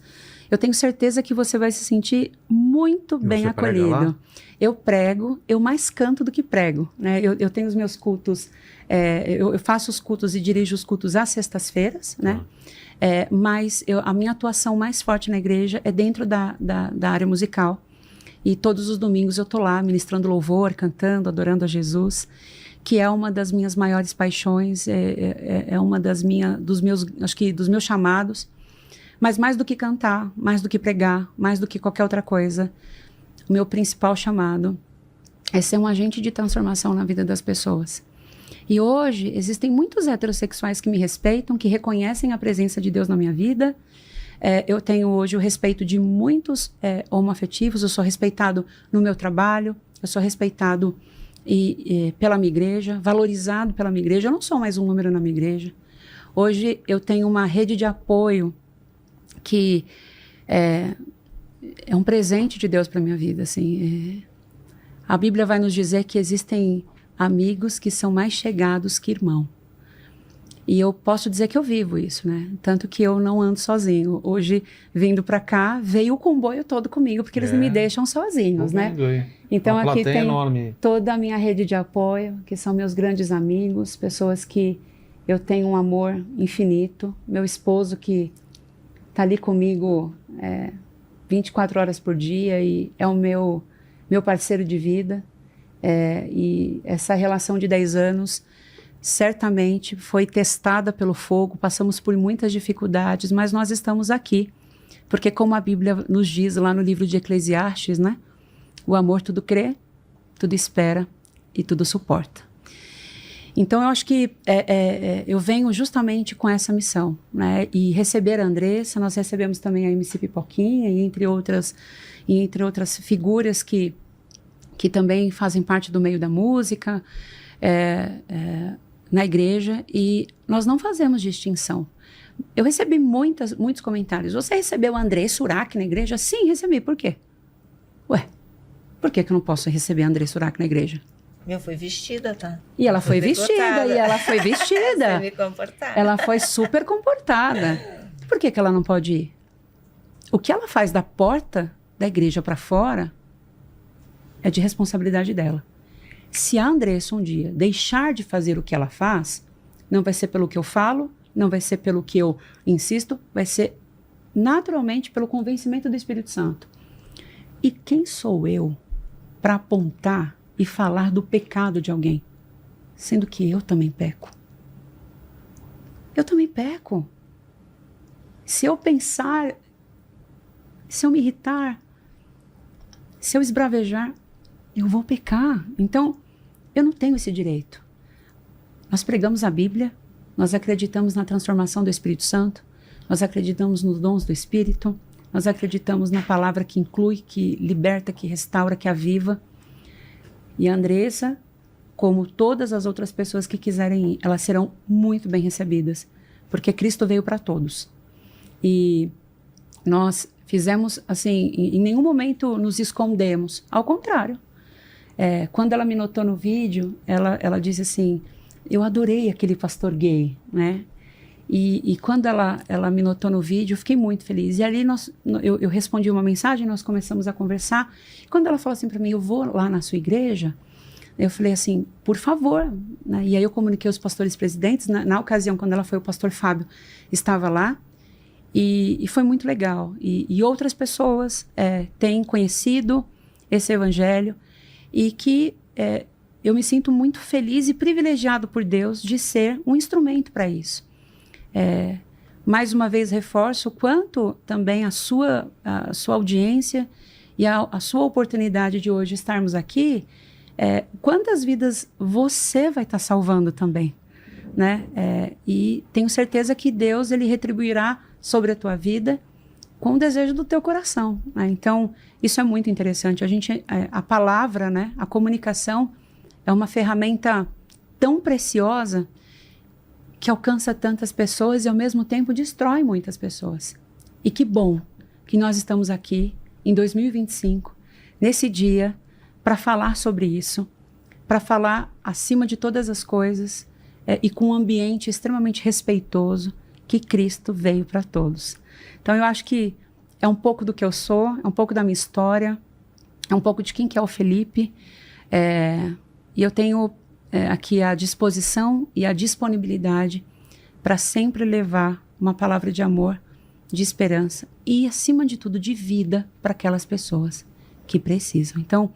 Eu tenho certeza que você vai se sentir muito bem acolhido. Eu prego, eu mais canto do que prego, né? Eu tenho os meus cultos, eu faço os cultos e dirijo os cultos às sextas-feiras, né? Mas a minha atuação mais forte na igreja é dentro da área musical. E todos os domingos eu estou lá ministrando louvor, cantando, adorando a Jesus, que é uma das minhas maiores paixões, é uma dos meus chamados. Mas mais do que cantar, mais do que pregar, mais do que qualquer outra coisa, o meu principal chamado é ser um agente de transformação na vida das pessoas. E hoje existem muitos heterossexuais que me respeitam, que reconhecem a presença de Deus na minha vida. Eu tenho hoje o respeito de muitos homoafetivos, eu sou respeitado no meu trabalho, eu sou respeitado pela minha igreja, valorizado pela minha igreja. Eu não sou mais um número na minha igreja. Hoje eu tenho uma rede de apoio que é um presente de Deus para a minha vida. Assim, a Bíblia vai nos dizer que existem amigos que são mais chegados que irmão. E eu posso dizer que eu vivo isso, né? Tanto que eu não ando sozinho. Hoje, vindo para cá, veio o comboio todo comigo, porque eles não me deixam sozinhos, né? Então aqui tem enorme. Toda a minha rede de apoio, que são meus grandes amigos, pessoas que eu tenho um amor infinito. Meu esposo que está ali comigo 24 horas por dia e é o meu parceiro de vida. E essa relação de 10 anos certamente foi testada pelo fogo, passamos por muitas dificuldades, mas nós estamos aqui, porque como a Bíblia nos diz lá no livro de Eclesiastes, né? O amor tudo crê, tudo espera e tudo suporta. Então eu acho que eu venho justamente com essa missão, né? E receber a Andressa, nós recebemos também a MC Pipoquinha e entre outras figuras que também fazem parte do meio da música, na igreja, e nós não fazemos distinção. Eu recebi muitos comentários. Você recebeu a Andressa Urach na igreja? Sim, recebi. Por quê? Ué, por que eu não posso receber a Andressa Urach na igreja? Eu fui vestida, tá? E ela foi vestida, e ela foi vestida. Me comportada. Ela foi super comportada. Por que ela não pode ir? O que ela faz da porta da igreja para fora é de responsabilidade dela. Se a Andressa um dia deixar de fazer o que ela faz, não vai ser pelo que eu falo, não vai ser pelo que eu insisto, vai ser naturalmente pelo convencimento do Espírito Santo. E quem sou eu para apontar e falar do pecado de alguém, sendo que eu também peco? Eu também peco. Se eu pensar, se eu me irritar, se eu esbravejar, eu vou pecar. Então, eu não tenho esse direito. Nós pregamos a Bíblia, nós acreditamos na transformação do Espírito Santo, nós acreditamos nos dons do Espírito, nós acreditamos na palavra que inclui, que liberta, que restaura, que aviva. E a Andressa, como todas as outras pessoas que quiserem ir, elas serão muito bem recebidas, porque Cristo veio para todos. E nós fizemos assim, em nenhum momento nos escondemos, ao contrário. Quando ela me notou no vídeo, ela disse assim, eu adorei aquele pastor gay, né? E quando ela me notou no vídeo, eu fiquei muito feliz. E ali eu respondi uma mensagem, nós começamos a conversar. E quando ela falou assim para mim, eu vou lá na sua igreja, eu falei assim, por favor. Né? E aí eu comuniquei os pastores presidentes. Na ocasião, quando ela foi, o pastor Fábio estava lá. E foi muito legal. E outras pessoas têm conhecido esse evangelho. E que eu me sinto muito feliz e privilegiado por Deus de ser um instrumento para isso. Mais uma vez reforço o quanto também a sua audiência e a sua oportunidade de hoje estarmos aqui, quantas vidas você vai estar salvando também, né? E tenho certeza que Deus ele retribuirá sobre a tua vida com o desejo do teu coração, né? Então, isso é muito interessante. A palavra, né, a comunicação é uma ferramenta tão preciosa que alcança tantas pessoas e, ao mesmo tempo, destrói muitas pessoas. E que bom que nós estamos aqui, em 2025, nesse dia, para falar sobre isso, para falar, acima de todas as coisas, e com um ambiente extremamente respeitoso, que Cristo veio para todos. Então, eu acho que é um pouco do que eu sou, é um pouco da minha história, é um pouco de quem que é o Felipe, e eu tenho aqui a disposição e a disponibilidade para sempre levar uma palavra de amor, de esperança e, acima de tudo, de vida para aquelas pessoas que precisam. Então,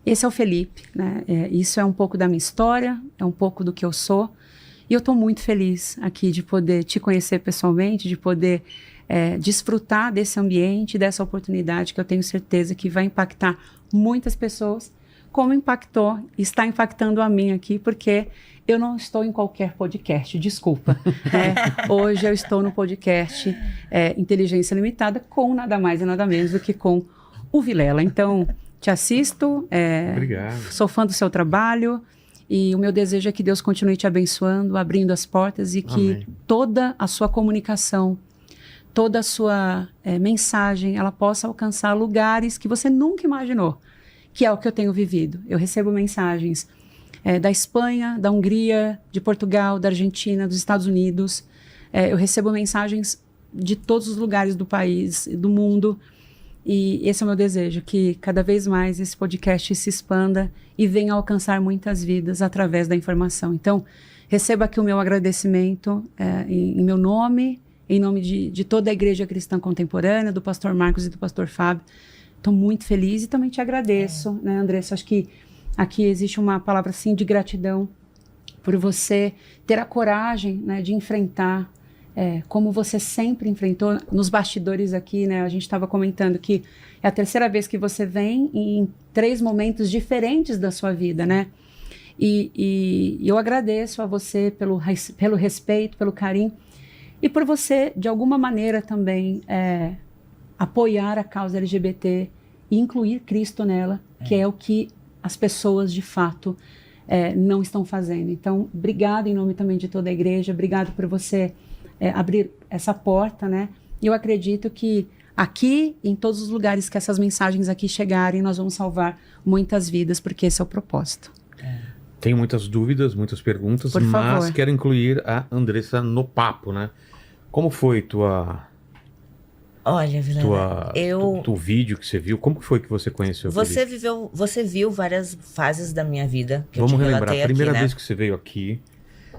esse é o Felipe, né? Isso é um pouco da minha história, é um pouco do que eu sou. E eu estou muito feliz aqui de poder te conhecer pessoalmente, de poder desfrutar desse ambiente, dessa oportunidade que eu tenho certeza que vai impactar muitas pessoas, como impactou, está impactando a mim aqui, porque eu não estou em qualquer podcast, desculpa. Hoje eu estou no podcast Inteligência Limitada, com nada mais e nada menos do que com o Vilela. Então, te assisto, Obrigado. Sou fã do seu trabalho e o meu desejo é que Deus continue te abençoando, abrindo as portas e que Amém. toda a sua comunicação, toda a sua mensagem, ela possa alcançar lugares que você nunca imaginou, que é o que eu tenho vivido. Eu recebo mensagens da Espanha, da Hungria, de Portugal, da Argentina, dos Estados Unidos. Eu recebo mensagens de todos os lugares do país, do mundo. E esse é o meu desejo, que cada vez mais esse podcast se expanda e venha alcançar muitas vidas através da informação. Então, receba aqui o meu agradecimento em meu nome, em nome de toda a Igreja Cristã Contemporânea, do pastor Marcos e do pastor Fábio. Estou muito feliz e também te agradeço, né, Andressa? Acho que aqui existe uma palavra, assim, de gratidão por você ter a coragem, né, de enfrentar como você sempre enfrentou nos bastidores aqui, né? A gente estava comentando que é a terceira vez que você vem em 3 momentos diferentes da sua vida, né? E eu agradeço a você pelo respeito, pelo carinho e por você, de alguma maneira, também apoiar a causa LGBT e incluir Cristo nela, que é o que as pessoas, de fato, não estão fazendo. Então, obrigado em nome também de toda a igreja, obrigado por você abrir essa porta, né? E eu acredito que aqui, em todos os lugares que essas mensagens aqui chegarem, nós vamos salvar muitas vidas, porque esse é o propósito. Tenho muitas dúvidas, muitas perguntas, Por mas favor. quero incluir a Andressa no papo, né? Como foi Olha, Vilela, tu vídeo que você viu? Como que foi que você conheceu o Felipe? Você viu várias fases da minha vida que Vamos eu te relembrar, relatei a primeira aqui, né? vez que você veio aqui,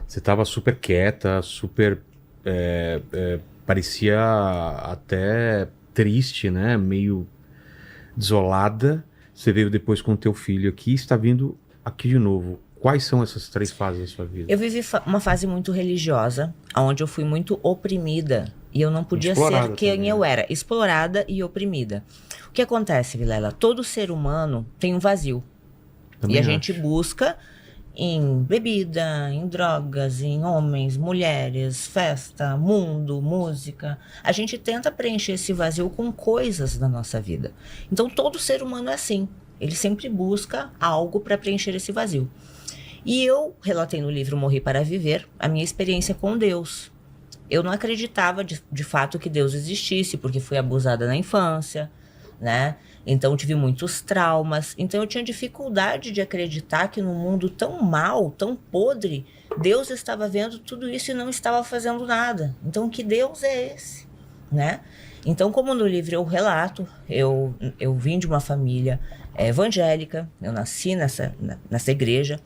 você estava super quieta, super... parecia até triste, né? Meio desolada. Você veio depois com o teu filho aqui e está vindo aqui de novo. Quais são essas 3 fases da sua vida? Eu vivi uma fase muito religiosa, onde eu fui muito oprimida. E eu não podia Explorada ser quem também, eu né? era, explorada e oprimida. O que acontece, Vilela? Todo ser humano tem um vazio. Também e a acho. gente busca em bebida, em drogas, em homens, mulheres, festa, mundo, música. A gente tenta preencher esse vazio com coisas da nossa vida. Então, todo ser humano é assim. Ele sempre busca algo para preencher esse vazio. E eu relatei no livro Morri para Viver a minha experiência com Deus. Eu não acreditava de fato que Deus existisse, porque fui abusada na infância, né? Então tive muitos traumas. Então eu tinha dificuldade de acreditar que num mundo tão mau, tão podre, Deus estava vendo tudo isso e não estava fazendo nada. Então que Deus é esse, né? Então, como no livro eu relato, eu vim de uma família evangélica, eu nasci nessa igreja.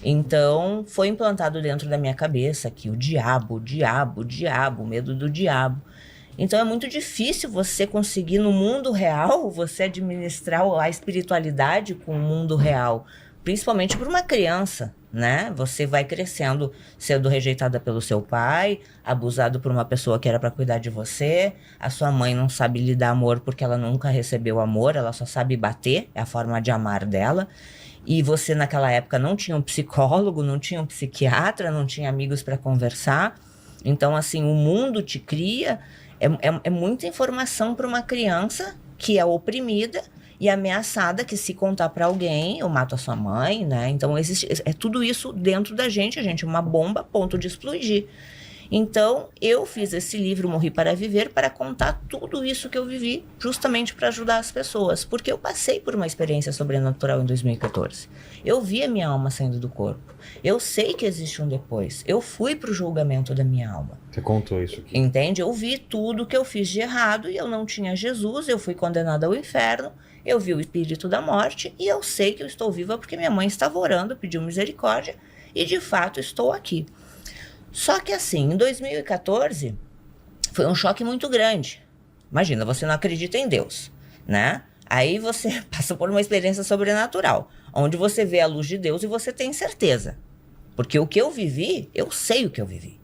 Então foi implantado dentro da minha cabeça que o diabo, o medo do diabo. Então é muito difícil você conseguir no mundo real, você administrar a espiritualidade com o mundo real, principalmente para uma criança, né? Você vai crescendo sendo rejeitada pelo seu pai, abusado por uma pessoa que era para cuidar de você, a sua mãe não sabe lhe dar amor porque ela nunca recebeu amor, ela só sabe bater, é a forma de amar dela. E você naquela época não tinha um psicólogo, não tinha um psiquiatra, não tinha amigos para conversar. Então, assim, o mundo te cria É muita informação para uma criança que é oprimida e ameaçada, que se contar para alguém, eu mato a sua mãe, né? Então, é tudo isso dentro da gente. A gente é uma bomba a ponto de explodir. Então, eu fiz esse livro, Morri para Viver, para contar tudo isso que eu vivi, justamente para ajudar as pessoas. Porque eu passei por uma experiência sobrenatural em 2014. Eu vi a minha alma saindo do corpo. Eu sei que existe um depois. Eu fui para o julgamento da minha alma. Você contou isso aqui. Entende? Eu vi tudo que eu fiz de errado e eu não tinha Jesus, eu fui condenada ao inferno, eu vi o espírito da morte e eu sei que eu estou viva porque minha mãe estava orando, pediu misericórdia e de fato estou aqui. Só que assim, em 2014, foi um choque muito grande. Imagina, você não acredita em Deus, né? Aí você passa por uma experiência sobrenatural, onde você vê a luz de Deus e você tem certeza. Porque o que eu vivi, eu sei o que eu vivi.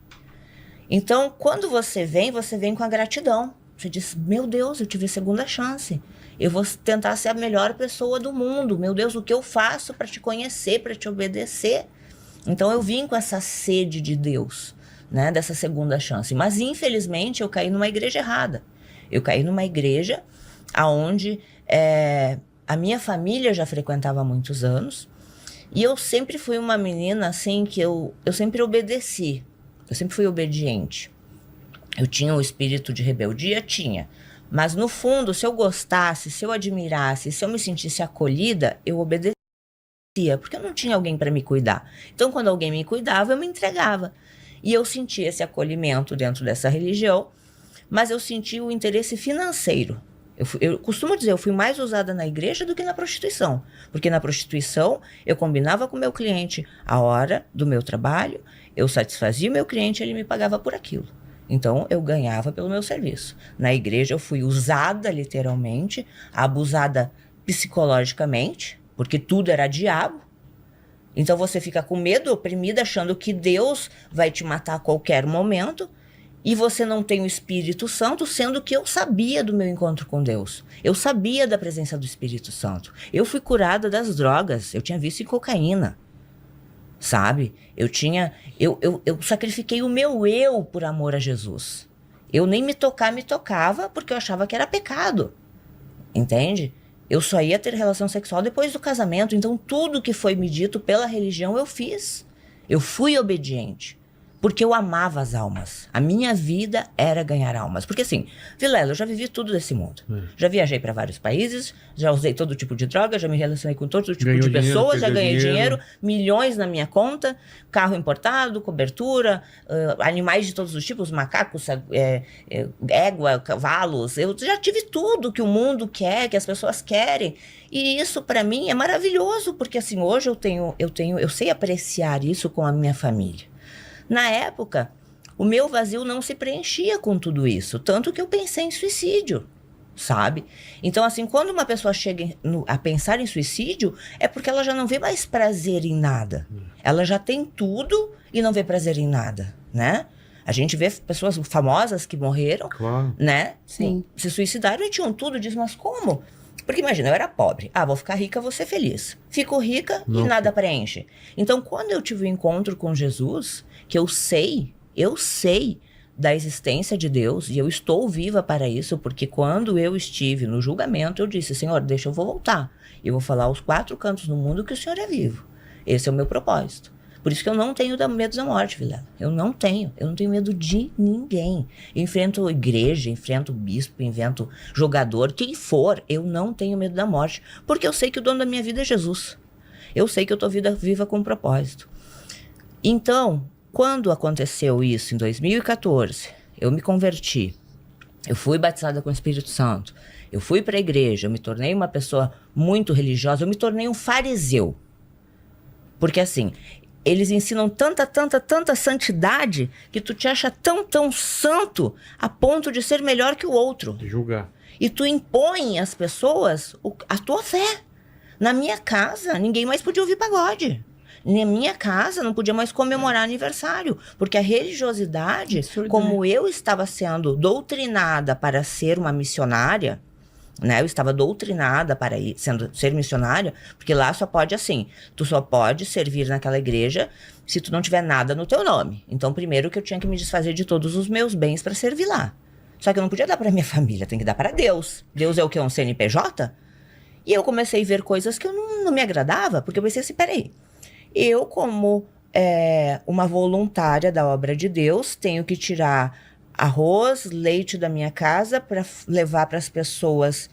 Então, quando você vem com a gratidão. Você diz, meu Deus, eu tive a segunda chance. Eu vou tentar ser a melhor pessoa do mundo. Meu Deus, o que eu faço para te conhecer, para te obedecer? Então eu vim com essa sede de Deus, né, dessa segunda chance. Mas infelizmente eu caí numa igreja errada. Eu caí numa igreja onde a minha família já frequentava há muitos anos. E eu sempre fui uma menina assim que eu sempre obedeci. Eu sempre fui obediente. Eu tinha um espírito de rebeldia? Tinha. Mas no fundo, se eu gostasse, se eu admirasse, se eu me sentisse acolhida, eu obedecia. Porque eu não tinha alguém para me cuidar. Então, quando alguém me cuidava, eu me entregava. E eu sentia esse acolhimento dentro dessa religião, mas eu sentia o interesse financeiro. Eu costumo dizer, eu fui mais usada na igreja do que na prostituição. Porque na prostituição, eu combinava com o meu cliente a hora do meu trabalho, eu satisfazia o meu cliente e ele me pagava por aquilo. Então, eu ganhava pelo meu serviço. Na igreja, eu fui usada literalmente, abusada psicologicamente, porque tudo era diabo. Então você fica com medo, oprimida, achando que Deus vai te matar a qualquer momento. E você não tem o Espírito Santo, sendo que eu sabia do meu encontro com Deus. Eu sabia da presença do Espírito Santo. Eu fui curada das drogas. Eu tinha vício em cocaína. Sabe? Eu sacrifiquei o meu eu por amor a Jesus. Eu nem me tocava porque eu achava que era pecado. Entende? Eu só ia ter relação sexual depois do casamento. Então, tudo que foi me dito pela religião, eu fiz. Eu fui obediente. Porque eu amava as almas. A minha vida era ganhar almas. Porque assim, Vilela, eu já vivi tudo desse mundo. Já viajei para vários países, já usei todo tipo de droga, já me relacionei com todo tipo de pessoas, já ganhei dinheiro, milhões na minha conta, carro importado, cobertura, animais de todos os tipos, macacos, égua, cavalos. Eu já tive tudo que o mundo quer, que as pessoas querem. E isso para mim é maravilhoso, porque assim, hoje eu sei apreciar isso com a minha família. Na época, o meu vazio não se preenchia com tudo isso, tanto que eu pensei em suicídio, sabe? Então, assim, quando uma pessoa chega a pensar em suicídio, é porque ela já não vê mais prazer em nada. Ela já tem tudo e não vê prazer em nada, né? A gente vê pessoas famosas que morreram, claro, né? Sim. Se suicidaram e tinham tudo, diz, mas como? Porque imagina, eu era pobre. Vou ficar rica, vou ser feliz. Fico rica e nada preenche. Então, quando eu tive o encontro com Jesus, que eu sei da existência de Deus, e eu estou viva para isso, porque quando eu estive no julgamento, eu disse, Senhor, deixa eu voltar. Eu vou falar aos 4 cantos do mundo que o Senhor é vivo. Esse é o meu propósito. Por isso que eu não tenho medo da morte, Vilela. Eu não tenho medo de ninguém. Eu enfrento igreja, enfrento bispo, enfrento jogador, quem for, eu não tenho medo da morte. Porque eu sei que o dono da minha vida é Jesus. Eu sei que eu estou viva com um propósito. Então, quando aconteceu isso em 2014, eu me converti. Eu fui batizada com o Espírito Santo. Eu fui para a igreja, eu me tornei uma pessoa muito religiosa, eu me tornei um fariseu. Porque assim, eles ensinam tanta santidade que tu te acha tão santo a ponto de ser melhor que o outro. De julgar. E tu impõe às pessoas a tua fé. Na minha casa, ninguém mais podia ouvir pagode. Na minha casa, não podia mais comemorar aniversário. Porque a religiosidade, absurdo, como eu estava sendo doutrinada para ser uma missionária, né? Eu estava doutrinada para ser missionária, porque lá só pode assim, tu só pode servir naquela igreja se tu não tiver nada no teu nome. Então, primeiro que eu tinha que me desfazer de todos os meus bens para servir lá. Só que eu não podia dar pra minha família, tem que dar pra Deus. Deus é o quê? Um CNPJ? E eu comecei a ver coisas que eu não me agradava, porque eu pensei assim, peraí, eu como uma voluntária da obra de Deus, tenho que tirar arroz, leite da minha casa para levar para as pessoas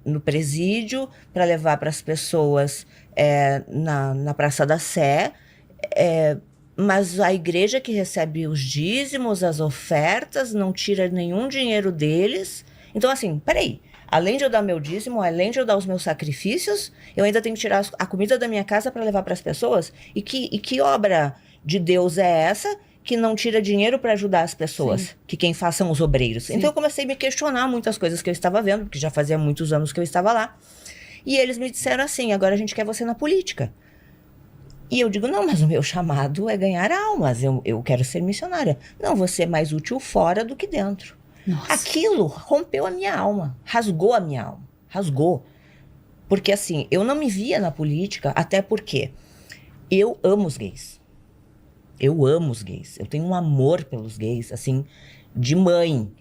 no presídio, para levar para as pessoas na Praça da Sé, mas a igreja que recebe os dízimos, as ofertas, não tira nenhum dinheiro deles. Então assim, peraí, além de eu dar meu dízimo, além de eu dar os meus sacrifícios, eu ainda tenho que tirar a comida da minha casa para levar para as pessoas? E que obra de Deus é essa que não tira dinheiro para ajudar as pessoas? Sim. Que quem faz são os obreiros. Sim. Então eu comecei a me questionar muitas coisas que eu estava vendo, porque já fazia muitos anos que eu estava lá. E eles me disseram assim, agora a gente quer você na política. E eu digo, não, mas o meu chamado é ganhar almas, eu quero ser missionária. Não, você é mais útil fora do que dentro. Nossa. Aquilo rompeu a minha alma, rasgou a minha alma, rasgou. Porque assim, eu não me via na política, até porque eu amo os gays. Eu amo os gays, eu tenho um amor pelos gays, assim, de mãe.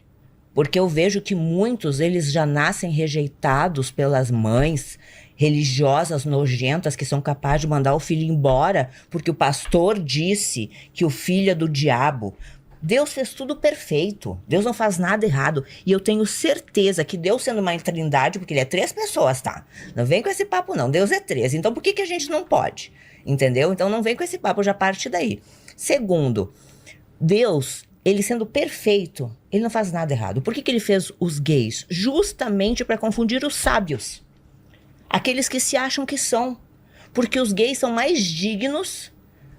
Porque eu vejo que muitos, eles já nascem rejeitados pelas mães religiosas nojentas que são capazes de mandar o filho embora porque o pastor disse que o filho é do diabo. Deus fez tudo perfeito. Deus não faz nada errado. E eu tenho certeza que Deus sendo uma trindade, porque ele é 3 pessoas, tá? Não vem com esse papo não, Deus é 3. Então por que a gente não pode? Entendeu? Então não vem com esse papo, já parte daí. Segundo, Deus, ele sendo perfeito, ele não faz nada errado. Por que ele fez os gays? Justamente para confundir os sábios. Aqueles que se acham que são. Porque os gays são mais dignos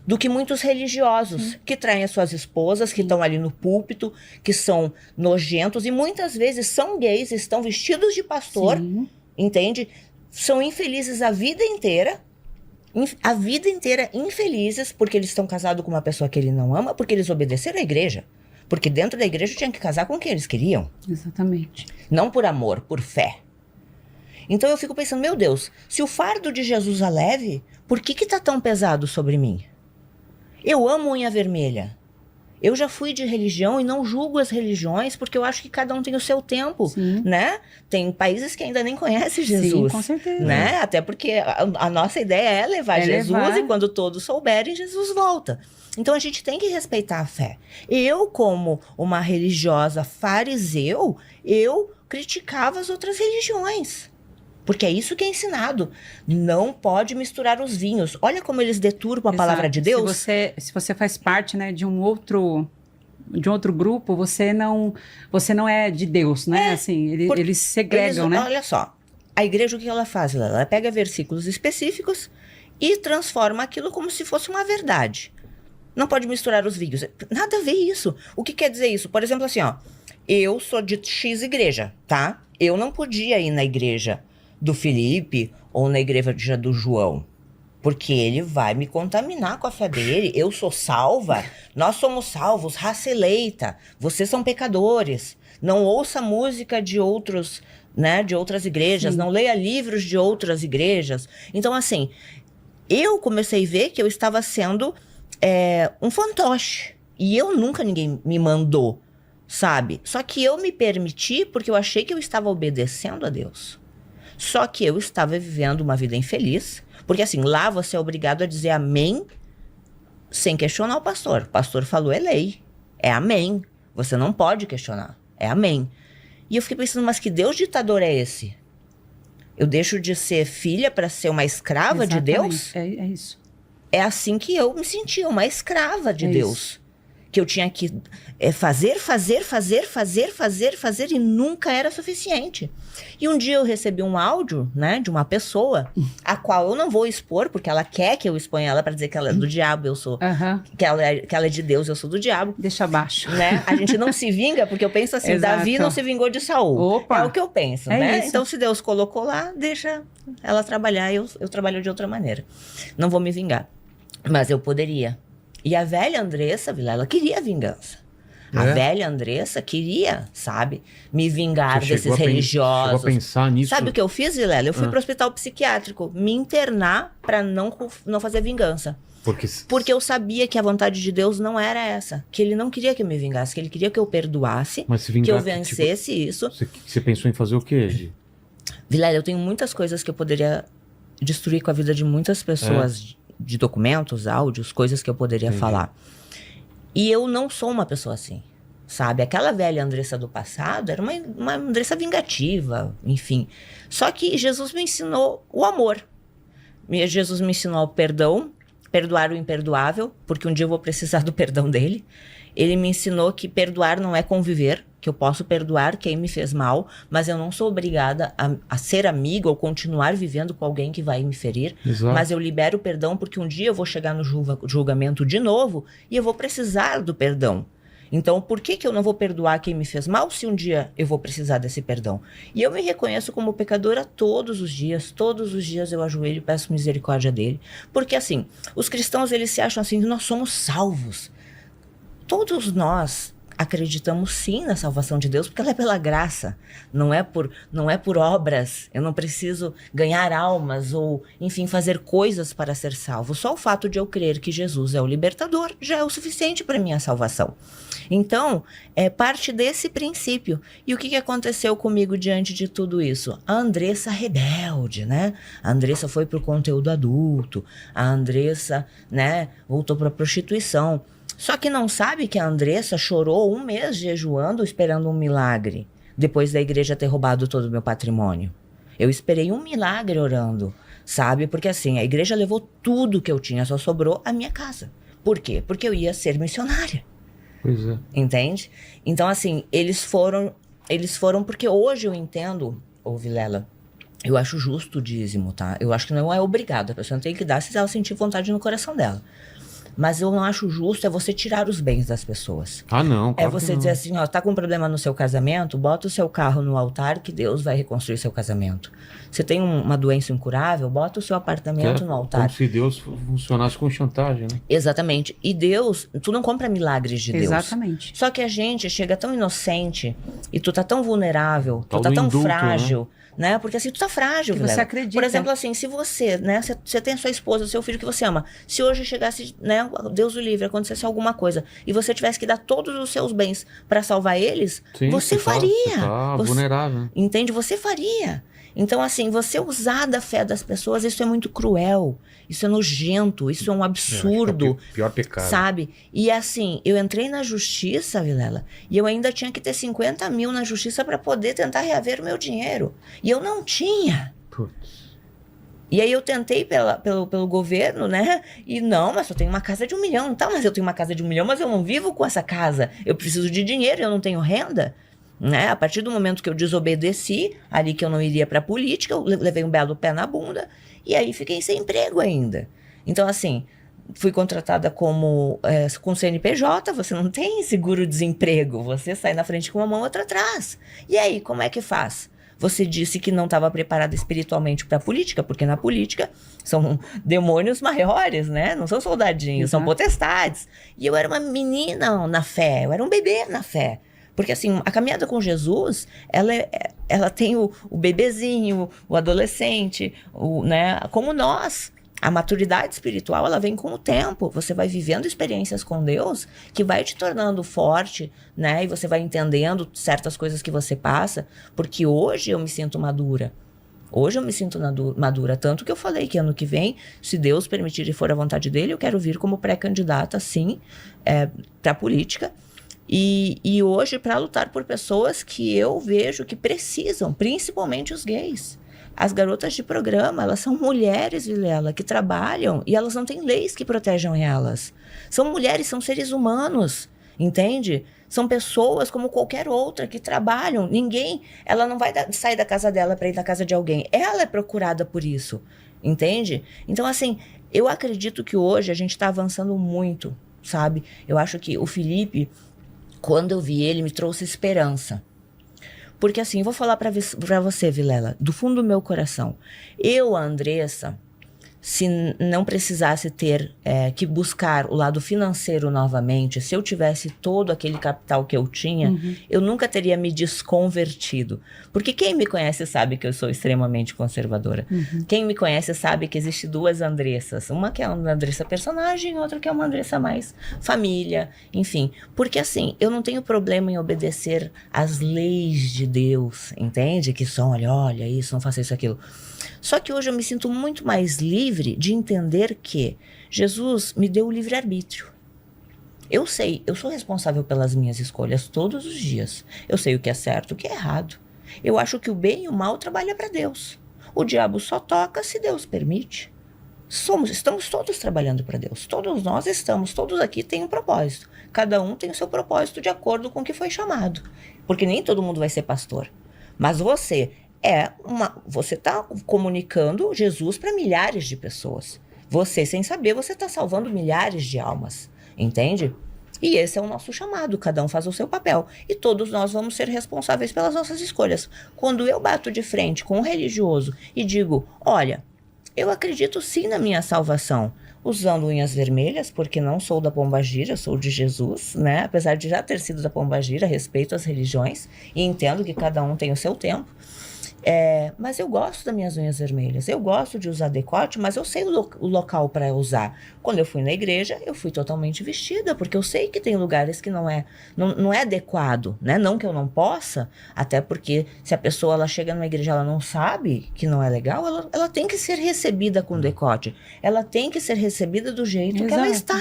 do que muitos religiosos, que traem as suas esposas, que estão ali no púlpito, que são nojentos, e muitas vezes são gays, estão vestidos de pastor, entende? São infelizes a vida inteira infelizes, porque eles estão casados com uma pessoa que ele não ama, porque eles obedeceram à igreja. Porque dentro da igreja tinha que casar com quem eles queriam. Exatamente. Não por amor, por fé. Então eu fico pensando, meu Deus, se o fardo de Jesus é leve, por que tá tão pesado sobre mim? Eu amo unha vermelha. Eu já fui de religião e não julgo as religiões, porque eu acho que cada um tem o seu tempo, né? Tem países que ainda nem conhecem Jesus. Sim, com certeza. Né? Até porque a nossa ideia é levar Jesus e quando todos souberem, Jesus volta. Então a gente tem que respeitar a fé. Eu, como uma religiosa fariseu, eu criticava as outras religiões. Porque é isso que é ensinado. Não pode misturar os vinhos. Olha como eles deturpam a palavra de Deus. Se você faz parte, né, de um outro grupo, você não é de Deus, né? Assim, eles segregam, né? Olha só, a igreja, o que ela faz? Ela pega versículos específicos e transforma aquilo como se fosse uma verdade. Não pode misturar os vinhos. Nada a ver isso. O que quer dizer isso? Por exemplo, assim, ó, eu sou de X igreja, tá? Eu não podia ir na igreja do Felipe ou na igreja do João, porque ele vai me contaminar com a fé dele. Eu sou salva, nós somos salvos, raça eleita, vocês são pecadores. Não ouça música de outros, né, de outras igrejas, não leia livros de outras igrejas. Então, assim, eu comecei a ver que eu estava sendo um fantoche, e ninguém me mandou, sabe? Só que eu me permiti porque eu achei que eu estava obedecendo a Deus. Só que eu estava vivendo uma vida infeliz, porque assim, lá você é obrigado a dizer amém sem questionar o pastor. O pastor falou, é lei, é amém. Você não pode questionar, é amém. E eu fiquei pensando, mas que Deus ditador é esse? Eu deixo de ser filha para ser uma escrava de Deus? É isso. É assim que eu me sentia, uma escrava de Deus. Isso. Que eu tinha que fazer, e nunca era suficiente. E um dia eu recebi um áudio, né, de uma pessoa, a qual eu não vou expor, porque ela quer que eu exponha ela para dizer que ela é do diabo, eu sou. Que ela é de Deus, eu sou do diabo. Deixa abaixo. Né? A gente não se vinga, porque eu penso assim, Davi não se vingou de Saul. Opa. É o que eu penso, né? Isso. Então, se Deus colocou lá, deixa ela trabalhar, eu trabalho de outra maneira. Não vou me vingar. Mas eu poderia. E a velha Andressa, ela queria vingança. A velha Andressa queria, sabe, me vingar desses religiosos. Chegou a pensar nisso. Sabe o que eu fiz, Vilela? Eu fui pro hospital psiquiátrico me internar para não fazer vingança. Porque eu sabia que a vontade de Deus não era essa. Que ele não queria que eu me vingasse, que ele queria que eu perdoasse, Mas se vingar, que eu vencesse isso. Você pensou em fazer o quê, Gi? Vilela, eu tenho muitas coisas que eu poderia destruir com a vida de muitas pessoas, de documentos, áudios, coisas que eu poderia falar. E eu não sou uma pessoa assim, sabe? Aquela velha Andressa do passado era uma Andressa vingativa, enfim. Só que Jesus me ensinou o amor. Jesus me ensinou o perdão, perdoar o imperdoável, porque um dia eu vou precisar do perdão dele. Ele me ensinou que perdoar não é conviver, que eu posso perdoar quem me fez mal, mas eu não sou obrigada a ser amiga ou continuar vivendo com alguém que vai me ferir. Exato. Mas eu libero o perdão porque um dia eu vou chegar no julgamento de novo e eu vou precisar do perdão. Então, por que eu não vou perdoar quem me fez mal se um dia eu vou precisar desse perdão? E eu me reconheço como pecadora todos os dias eu ajoelho e peço misericórdia dele. Porque assim, os cristãos eles se acham assim, nós somos salvos. Todos nós acreditamos sim na salvação de Deus, porque ela é pela graça, não é por obras. Eu não preciso ganhar almas ou, enfim, fazer coisas para ser salvo. Só o fato de eu crer que Jesus é o libertador já é o suficiente para minha salvação. Então, é parte desse princípio. E o que aconteceu comigo diante de tudo isso? A Andressa rebelde, né? A Andressa foi pro conteúdo adulto, a Andressa, né, voltou para prostituição. Só que não sabe que a Andressa chorou 1 mês jejuando, esperando um milagre, depois da igreja ter roubado todo o meu patrimônio. Eu esperei um milagre orando, sabe? Porque assim, a igreja levou tudo que eu tinha, só sobrou a minha casa. Por quê? Porque eu ia ser missionária. Pois é. Entende? Então assim, eles foram porque hoje eu entendo, ô Vilela, eu acho justo o dízimo, tá? Eu acho que não é obrigado, a pessoa não tem que dar se ela sentir vontade no coração dela. Mas eu não acho justo é você tirar os bens das pessoas. Ah, não. É você dizer assim, ó, tá com um problema no seu casamento, bota o seu carro no altar que Deus vai reconstruir seu casamento. Você tem uma doença incurável, bota o seu apartamento no altar. Como se Deus funcionasse com chantagem, né? Exatamente. E Deus, tu não compra milagres de Deus. Exatamente. Só que a gente chega tão inocente e tu tá tão vulnerável, Tal tu tá do tão indulto, frágil, né? Porque assim, tu tá frágil, Que Vilela. você acredita. Por exemplo, assim, se você, né, você tem a sua esposa, o seu filho que você ama, se hoje chegasse, né, Deus o livre, acontecesse alguma coisa, e você tivesse que dar todos os seus bens pra salvar eles, Sim, você faria. Você tá vulnerável. Entende? Você faria. Então, assim, você usar da fé das pessoas, isso é muito cruel, isso é nojento, isso é um absurdo. É o pior pecado. Sabe? E assim, eu entrei na justiça, Vilela, e eu ainda tinha que ter 50 mil na justiça para poder tentar reaver o meu dinheiro. E eu não tinha. Putz. E aí eu tentei pelo governo, né? E não, mas eu tenho uma casa de 1 milhão. Tá, mas eu tenho uma casa de 1 milhão, mas eu não vivo com essa casa. Eu preciso de dinheiro, eu não tenho renda. Né? A partir do momento que eu desobedeci, ali que eu não iria pra política, eu levei um belo pé na bunda. E aí fiquei sem emprego ainda. Então, assim, fui contratada com CNPJ, você não tem seguro-desemprego. Você sai na frente com uma mão, outra atrás. E aí, como é que faz? Você disse que não estava preparada espiritualmente para a política, porque na política são demônios maiores, né? Não são soldadinhos, são potestades. E eu era uma menina na fé, eu era um bebê na fé. Porque assim, a caminhada com Jesus, ela tem o bebezinho, o adolescente, né? Como nós. A maturidade espiritual, ela vem com o tempo. Você vai vivendo experiências com Deus que vai te tornando forte, né? E você vai entendendo certas coisas que você passa. Porque hoje eu me sinto madura. Hoje eu me sinto madura. Tanto que eu falei que ano que vem, se Deus permitir e for a vontade dele, eu quero vir como pré-candidata, sim, para a política. E hoje para lutar por pessoas que eu vejo que precisam, principalmente os gays. As garotas de programa, elas são mulheres, Vilela, que trabalham e elas não têm leis que protejam elas. São mulheres, são seres humanos, entende? São pessoas como qualquer outra que trabalham. Ela não vai sair da casa dela para ir na casa de alguém. Ela é procurada por isso, entende? Então, assim, eu acredito que hoje a gente está avançando muito, sabe? Eu acho que o Felipe, quando eu vi ele, me trouxe esperança. Porque assim, eu vou falar pra você, Vilela, do fundo do meu coração. Eu, a Andressa, se não precisasse ter que buscar o lado financeiro novamente, se eu tivesse todo aquele capital que eu tinha, eu nunca teria me desconvertido. Porque quem me conhece sabe que eu sou extremamente conservadora. Quem me conhece sabe que existe duas Andressas. Uma que é uma Andressa personagem, outra que é uma Andressa mais família, enfim. Porque assim, eu não tenho problema em obedecer às leis de Deus, entende? Que são, olha isso, não faça isso, aquilo. Só que hoje eu me sinto muito mais livre de entender que Jesus me deu o livre-arbítrio. Eu sei, eu sou responsável pelas minhas escolhas todos os dias. Eu sei o que é certo e o que é errado. Eu acho que o bem e o mal trabalham para Deus. O diabo só toca se Deus permite. Estamos todos trabalhando para Deus. Todos nós estamos, todos aqui têm um propósito. Cada um tem o seu propósito de acordo com o que foi chamado. Porque nem todo mundo vai ser pastor. Mas você está comunicando Jesus para milhares de pessoas. Você, sem saber, você está salvando milhares de almas, entende? E esse é o nosso chamado, cada um faz o seu papel. E todos nós vamos ser responsáveis pelas nossas escolhas. Quando eu bato de frente com um religioso e digo, olha, eu acredito sim na minha salvação, usando unhas vermelhas, porque não sou da Pombagira, sou de Jesus, né? Apesar de já ter sido da Pombagira, respeito as religiões e entendo que cada um tem o seu tempo. Mas eu gosto das minhas unhas vermelhas, eu gosto de usar decote, mas eu sei o local para usar. Quando eu fui na igreja, eu fui totalmente vestida, porque eu sei que tem lugares que não é adequado, né? Não que eu não possa, até porque se a pessoa ela chega numa igreja, ela não sabe que não é legal, ela tem que ser recebida com decote, ela tem que ser recebida do jeito que ela está.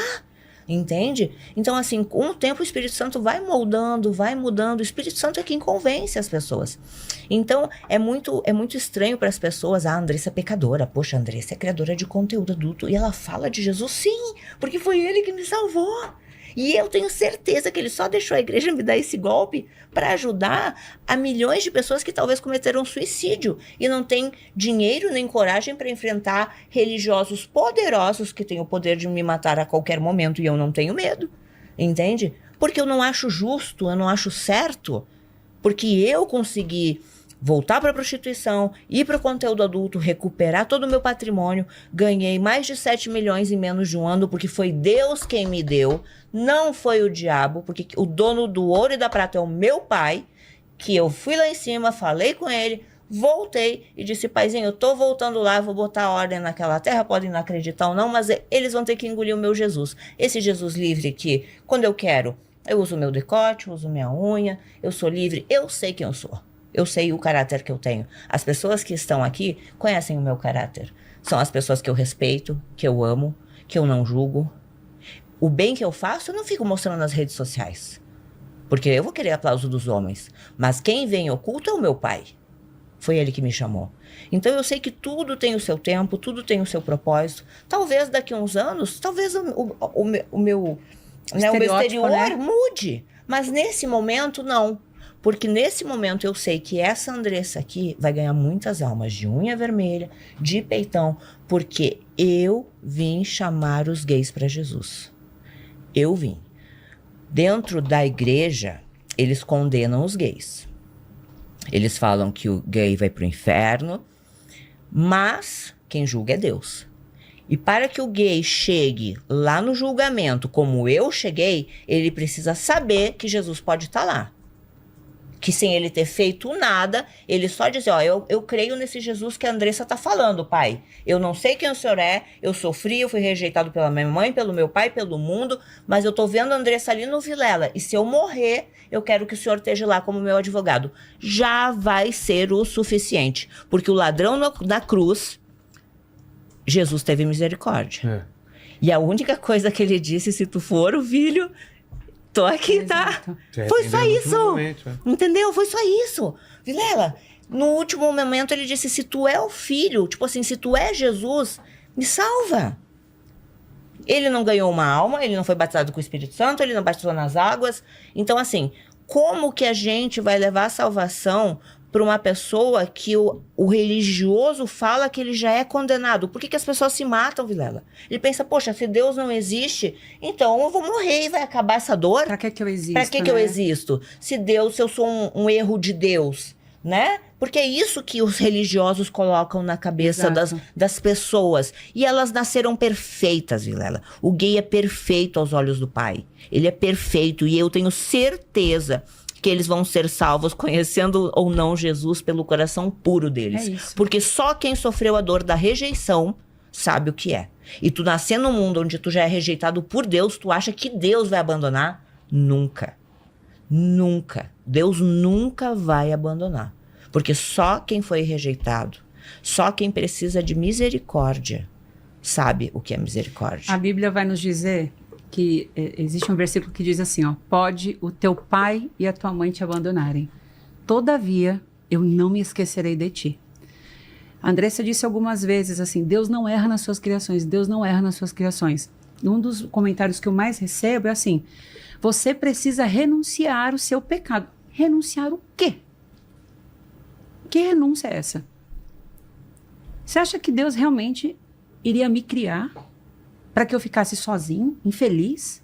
Entende? Então, assim, com o tempo o Espírito Santo vai moldando, vai mudando. O Espírito Santo é quem convence as pessoas. Então, é muito estranho para as pessoas. A Andressa é pecadora. Poxa, a Andressa é criadora de conteúdo adulto. E ela fala de Jesus, sim, porque foi ele que me salvou. E eu tenho certeza que ele só deixou a igreja me dar esse golpe para ajudar a milhões de pessoas que talvez cometeram suicídio e não têm dinheiro nem coragem para enfrentar religiosos poderosos que têm o poder de me matar a qualquer momento e eu não tenho medo, entende? Porque eu não acho justo, eu não acho certo, porque eu consegui voltar para a prostituição, ir para o conteúdo adulto, recuperar todo o meu patrimônio, ganhei mais de 7 milhões em menos de um ano, porque foi Deus quem me deu, não foi o diabo, porque o dono do ouro e da prata é o meu pai, que eu fui lá em cima, falei com ele, voltei e disse, paizinho, eu tô voltando lá, vou botar ordem naquela terra, podem não acreditar ou não, mas eles vão ter que engolir o meu Jesus. Esse Jesus livre que, quando eu quero, eu uso meu decote, eu uso minha unha, eu sou livre, eu sei quem eu sou. Eu sei o caráter que eu tenho. As pessoas que estão aqui conhecem o meu caráter. São as pessoas que eu respeito, que eu amo, que eu não julgo. O bem que eu faço, eu não fico mostrando nas redes sociais. Porque eu vou querer aplauso dos homens. Mas quem vem oculto é o meu pai. Foi ele que me chamou. Então eu sei que tudo tem o seu tempo, tudo tem o seu propósito. Talvez daqui a uns anos, talvez o meu exterior, né, mude. Mas nesse momento, não. Porque nesse momento eu sei que essa Andressa aqui vai ganhar muitas almas de unha vermelha, de peitão, porque eu vim chamar os gays para Jesus. Eu vim. Dentro da igreja, eles condenam os gays. Eles falam que o gay vai para o inferno, mas quem julga é Deus. E para que o gay chegue lá no julgamento, como eu cheguei, ele precisa saber que Jesus pode estar lá. Que sem ele ter feito nada, ele só dizer, eu creio nesse Jesus que a Andressa tá falando, pai. Eu não sei quem o senhor é, eu sofri, eu fui rejeitado pela minha mãe, pelo meu pai, pelo mundo, mas eu tô vendo a Andressa ali no Vilela, e se eu morrer, eu quero que o senhor esteja lá como meu advogado. Já vai ser o suficiente, porque o ladrão na cruz, Jesus teve misericórdia. E a única coisa que ele disse, se tu for o filho... Tô aqui, tá? Foi só isso. Entendeu? Foi só isso. Vilela, no último momento ele disse, se tu é o filho, tipo assim, se tu é Jesus, me salva. Ele não ganhou uma alma, ele não foi batizado com o Espírito Santo, ele não batizou nas águas. Então, assim, como que a gente vai levar a salvação para uma pessoa que o religioso fala que ele já é condenado? Por que as pessoas se matam, Vilela? Ele pensa, poxa, se Deus não existe, então eu vou morrer e vai acabar essa dor. Pra que eu existo? Pra que eu existo? Se eu sou um erro de Deus, né? Porque é isso que os religiosos colocam na cabeça Exato. das pessoas. E elas nasceram perfeitas, Vilela. O gay é perfeito aos olhos do Pai. Ele é perfeito e eu tenho certeza que eles vão ser salvos conhecendo ou não Jesus pelo coração puro deles. É isso. Porque só quem sofreu a dor da rejeição sabe o que é. E tu nascer num mundo onde tu já é rejeitado por Deus, tu acha que Deus vai abandonar? Nunca. Nunca. Deus nunca vai abandonar. Porque só quem foi rejeitado, só quem precisa de misericórdia, sabe o que é misericórdia. A Bíblia vai nos dizer que existe um versículo que diz assim, ó, pode o teu pai e a tua mãe te abandonarem. Todavia, eu não me esquecerei de ti. A Andressa disse algumas vezes assim, Deus não erra nas suas criações, Deus não erra nas suas criações. Um dos comentários que eu mais recebo é assim, você precisa renunciar o seu pecado. Renunciar o quê? Que renúncia é essa? Você acha que Deus realmente iria me criar para que eu ficasse sozinho, infeliz?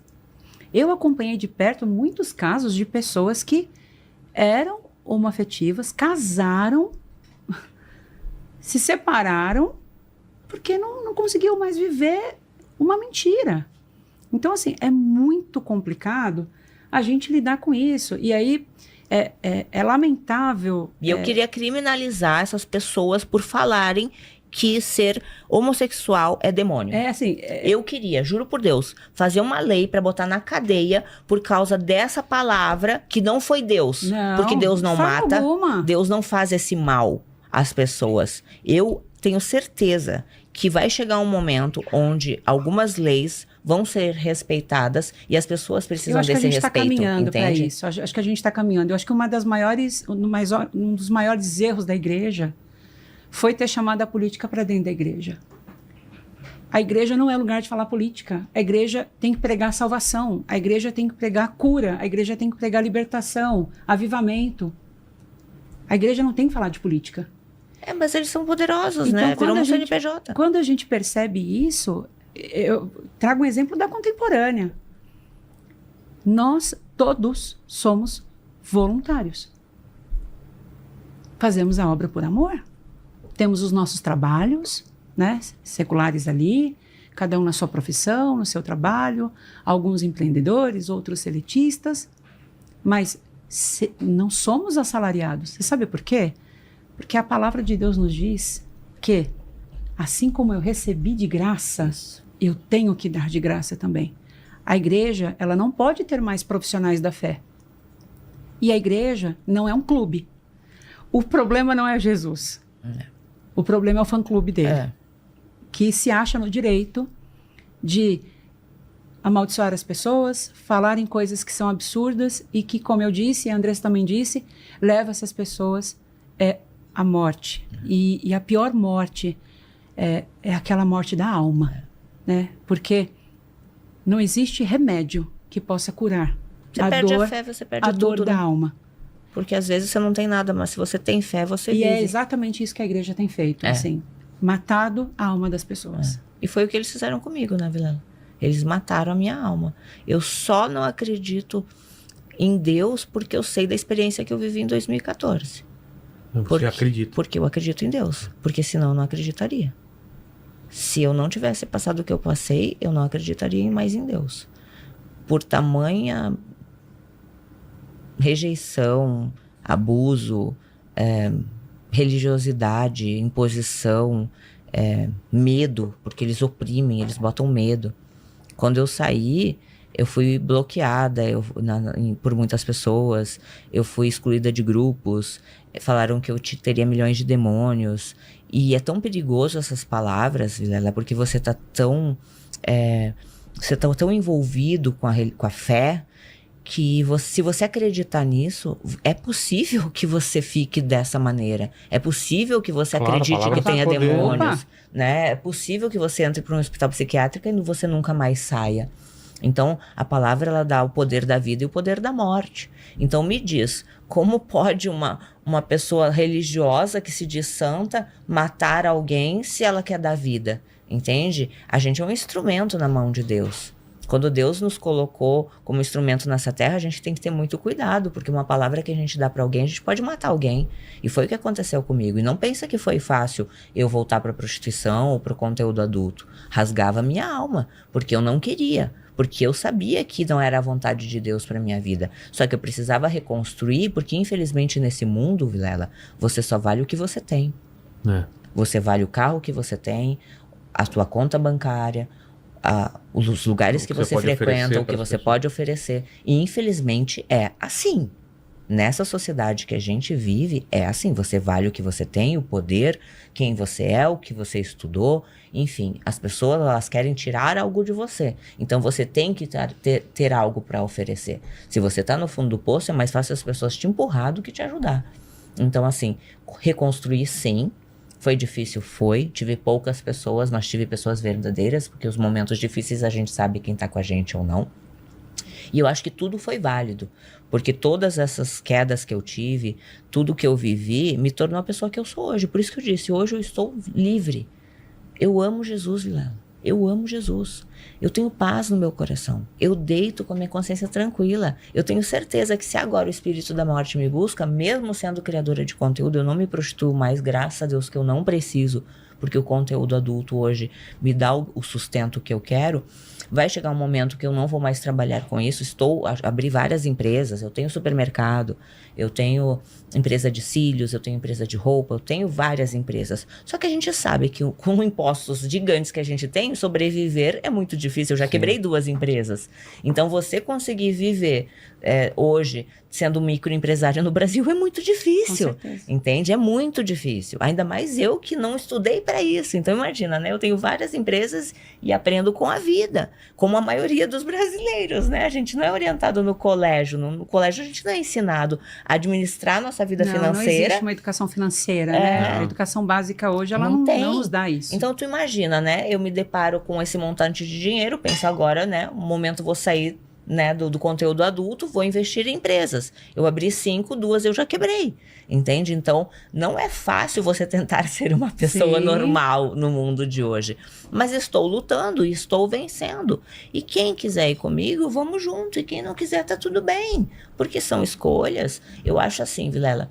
Eu acompanhei de perto muitos casos de pessoas que eram homoafetivas, casaram, se separaram, porque não conseguiam mais viver uma mentira. Então, assim, é muito complicado a gente lidar com isso. E aí, é lamentável... E eu queria criminalizar essas pessoas por falarem que ser homossexual é demônio. Eu queria, juro por Deus, fazer uma lei para botar na cadeia por causa dessa palavra que não foi Deus. Não, porque Deus não de forma mata, alguma. Deus não faz esse mal às pessoas. Eu tenho certeza que vai chegar um momento onde algumas leis vão ser respeitadas e as pessoas precisam desse respeito, Eu acho que a gente está caminhando para entende? isso. Acho que a gente está caminhando. Eu acho que um dos maiores erros da igreja foi ter chamado a política para dentro da igreja. A igreja não é lugar de falar política. A igreja tem que pregar salvação. A igreja tem que pregar cura. A igreja tem que pregar libertação, avivamento. A igreja não tem que falar de política. Mas eles são poderosos, Então, né? Virou um quando CNPJ. Quando a gente percebe isso, eu trago um exemplo da contemporânea. Nós todos somos voluntários. Fazemos a obra por amor. Temos os nossos trabalhos, né, seculares ali, cada um na sua profissão, no seu trabalho, alguns empreendedores, outros seletistas, mas não somos assalariados. Você sabe por quê? Porque a palavra de Deus nos diz que, assim como eu recebi de graça, eu tenho que dar de graça também. A igreja, ela não pode ter mais profissionais da fé. E a igreja não é um clube. O problema não é Jesus. O problema é o fã-clube dele. Que se acha no direito de amaldiçoar as pessoas, falarem coisas que são absurdas e que, como eu disse, e a Andressa também disse, leva essas pessoas à morte. E a pior morte é aquela morte da alma. Né? Porque não existe remédio que possa curar Você perde a fé, você perde a dor tudo, da né? alma. Porque às vezes você não tem nada, mas se você tem fé, você E vive. é exatamente isso que a igreja tem feito, assim. Matado a alma das pessoas. E foi o que eles fizeram comigo, né, Vilela? Eles mataram a minha alma. Eu só não acredito em Deus porque eu sei da experiência que eu vivi em 2014. Você acredita? Porque eu acredito em Deus. Porque senão eu não acreditaria. Se eu não tivesse passado o que eu passei, eu não acreditaria mais em Deus. Por tamanha rejeição, abuso, religiosidade, imposição, medo, porque eles oprimem, eles botam medo. Quando eu saí, eu fui bloqueada por muitas pessoas, eu fui excluída de grupos, falaram que eu teria milhões de demônios. E é tão perigoso essas palavras, Vilela, porque você tá tão envolvido com a fé, que se você acreditar nisso, é possível que você fique dessa maneira. É possível que você acredite que tenha demônios. Né? É possível que você entre para um hospital psiquiátrico e você nunca mais saia. Então, a palavra, ela dá o poder da vida e o poder da morte. Então, me diz, como pode uma pessoa religiosa que se diz santa matar alguém se ela quer dar vida? Entende? A gente é um instrumento na mão de Deus. Quando Deus nos colocou como instrumento nessa terra, a gente tem que ter muito cuidado, porque uma palavra que a gente dá para alguém, a gente pode matar alguém. E foi o que aconteceu comigo. E não pensa que foi fácil eu voltar para a prostituição ou para o conteúdo adulto. Rasgava minha alma, porque eu não queria. Porque eu sabia que não era a vontade de Deus para minha vida. Só que eu precisava reconstruir, porque infelizmente nesse mundo, Vilela, você só vale o que você tem. Você vale o carro que você tem, a sua conta bancária, os lugares que você frequenta, o que você pode oferecer. E infelizmente é assim. Nessa sociedade que a gente vive, é assim. Você vale o que você tem, o poder, quem você é, o que você estudou. Enfim, as pessoas, elas querem tirar algo de você. Então você tem que ter algo para oferecer. Se você está no fundo do poço, é mais fácil as pessoas te empurrar do que te ajudar. Então assim, reconstruir sim. Foi difícil? Foi. Tive poucas pessoas, mas tive pessoas verdadeiras, porque os momentos difíceis a gente sabe quem tá com a gente ou não. E eu acho que tudo foi válido, porque todas essas quedas que eu tive, tudo que eu vivi, me tornou a pessoa que eu sou hoje. Por isso que eu disse, hoje eu estou livre. Eu amo Jesus, Vilela. Eu amo Jesus. Eu tenho paz no meu coração. Eu deito com a minha consciência tranquila. Eu tenho certeza que se agora o espírito da morte me busca, mesmo sendo criadora de conteúdo, eu não me prostituo mais, graças a Deus que eu não preciso, porque o conteúdo adulto hoje me dá o sustento que eu quero. Vai chegar um momento que eu não vou mais trabalhar com isso. Abri várias empresas, eu tenho supermercado, eu tenho empresa de cílios, eu tenho empresa de roupa, eu tenho várias empresas. Só que a gente sabe que com impostos gigantes que a gente tem, sobreviver é muito difícil. Eu já quebrei 2 empresas. Então você conseguir viver hoje sendo microempresário no Brasil é muito difícil, entende? É muito difícil. Ainda mais eu que não estudei para isso. Então imagina, né? Eu tenho várias empresas e aprendo com a vida, como a maioria dos brasileiros, né? A gente não é orientado no colégio. No colégio a gente não é ensinado a administrar nossa vida financeira. Não existe uma educação financeira, né? A educação básica hoje, ela não nos dá isso. Então tu imagina, né? Eu me deparo com esse montante de dinheiro, penso agora, né? Um momento vou sair, né, do conteúdo adulto, vou investir em empresas. Eu abri 5, 2 eu já quebrei, entende? Então, não é fácil você tentar ser uma pessoa normal no mundo de hoje. Mas estou lutando e estou vencendo. E quem quiser ir comigo, vamos junto. E quem não quiser, tá tudo bem. Porque são escolhas. Eu acho assim, Vilela,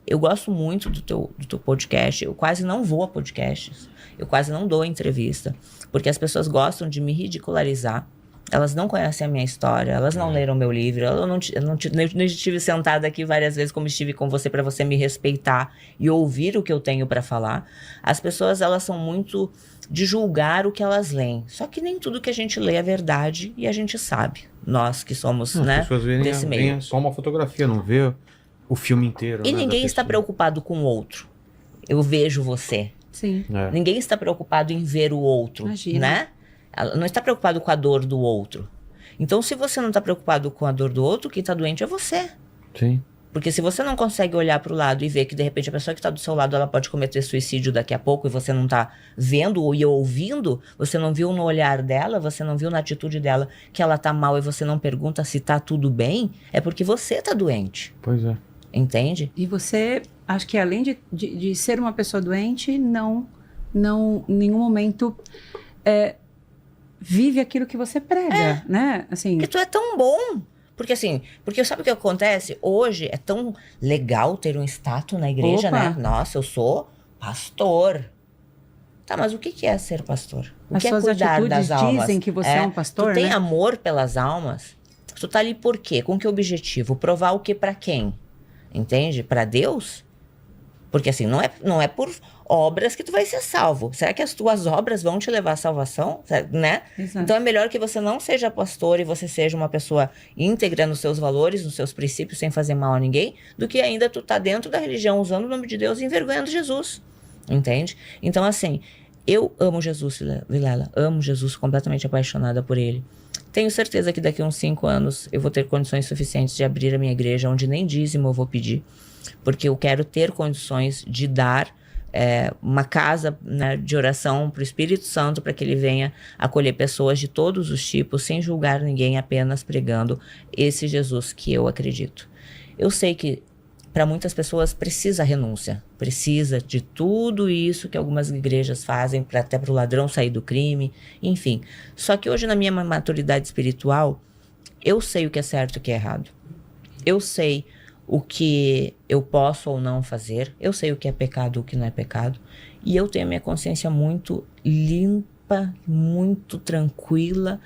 eu gosto muito do teu podcast. Eu quase não vou a podcasts. Eu quase não dou entrevista. Porque as pessoas gostam de me ridicularizar. Elas não conhecem a minha história, elas não leram meu livro, eu não estive sentada aqui várias vezes como estive com você para você me respeitar e ouvir o que eu tenho para falar. As pessoas, elas são muito de julgar o que elas leem. Só que nem tudo que a gente lê é verdade e a gente sabe. Nós que somos, né, as pessoas desse meio. Veem só uma fotografia, não vê o filme inteiro. E né, ninguém está preocupado com o outro. Eu vejo você. Sim. Ninguém está preocupado em ver o outro, né? Ela não está preocupado com a dor do outro. Então, se você não está preocupado com a dor do outro, quem está doente é você. Sim. Porque se você não consegue olhar para o lado e ver que, de repente, a pessoa que está do seu lado, ela pode cometer suicídio daqui a pouco e você não está vendo ou ouvindo, você não viu no olhar dela, você não viu na atitude dela que ela está mal e você não pergunta se está tudo bem, é porque você está doente. Pois é. Entende? E você, acho que além de ser uma pessoa doente, não em nenhum momento... vive aquilo que você prega, né? Assim, porque tu é tão bom. Porque sabe o que acontece? Hoje é tão legal ter um status na igreja, né? Nossa, eu sou pastor. Tá, mas o que é ser pastor? O que é cuidar das almas? Dizem que você é um pastor, Tu tem né? amor pelas almas? Tu tá ali por quê? Com que objetivo? Provar o que pra quem? Entende? Pra Deus? Porque assim, não é por obras que tu vai ser salvo. Será que as tuas obras vão te levar à salvação? Né? Exato. Então é melhor que você não seja pastor e você seja uma pessoa íntegra nos seus valores, nos seus princípios, sem fazer mal a ninguém, do que ainda tu tá dentro da religião usando o nome de Deus e envergonhando Jesus. Entende? Então assim, eu amo Jesus, Vilela. Amo Jesus, completamente apaixonada por ele. Tenho certeza que daqui a uns 5 anos eu vou ter condições suficientes de abrir a minha igreja, onde nem dízimo eu vou pedir. Porque eu quero ter condições de dar uma casa, né, de oração para o Espírito Santo, para que ele venha acolher pessoas de todos os tipos, sem julgar ninguém, apenas pregando esse Jesus que eu acredito. Eu sei que para muitas pessoas precisa renúncia, precisa de tudo isso que algumas igrejas fazem até para o ladrão sair do crime, enfim. Só que hoje, na minha maturidade espiritual, eu sei o que é certo e o que é errado. Eu sei o que eu posso ou não fazer, eu sei o que é pecado e o que não é pecado, e eu tenho a minha consciência muito limpa, muito tranquila,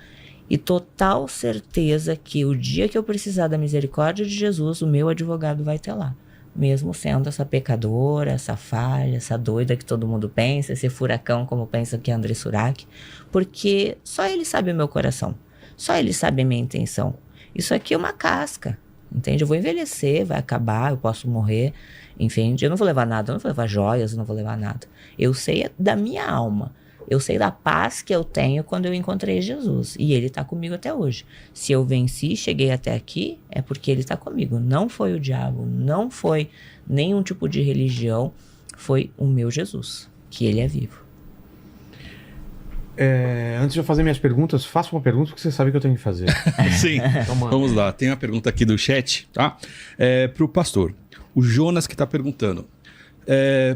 e total certeza que o dia que eu precisar da misericórdia de Jesus, o meu advogado vai ter lá. Mesmo sendo essa pecadora, essa falha, essa doida que todo mundo pensa, esse furacão como pensa que é André Surak. Porque só ele sabe o meu coração. Só ele sabe a minha intenção. Isso aqui é uma casca, entende? Eu vou envelhecer, vai acabar, eu posso morrer. Enfim, eu não vou levar nada, eu não vou levar joias, eu não vou levar nada. Eu sei da minha alma. Eu sei da paz que eu tenho quando eu encontrei Jesus. E ele está comigo até hoje. Se eu venci, cheguei até aqui, é porque ele está comigo. Não foi o diabo, não foi nenhum tipo de religião. Foi o meu Jesus, que ele é vivo. Antes de eu fazer minhas perguntas, faça uma pergunta que você sabe que eu tenho que fazer. Sim, Então, manda. vamos lá. Tem uma pergunta aqui do chat, tá? Para o pastor. O Jonas que está perguntando.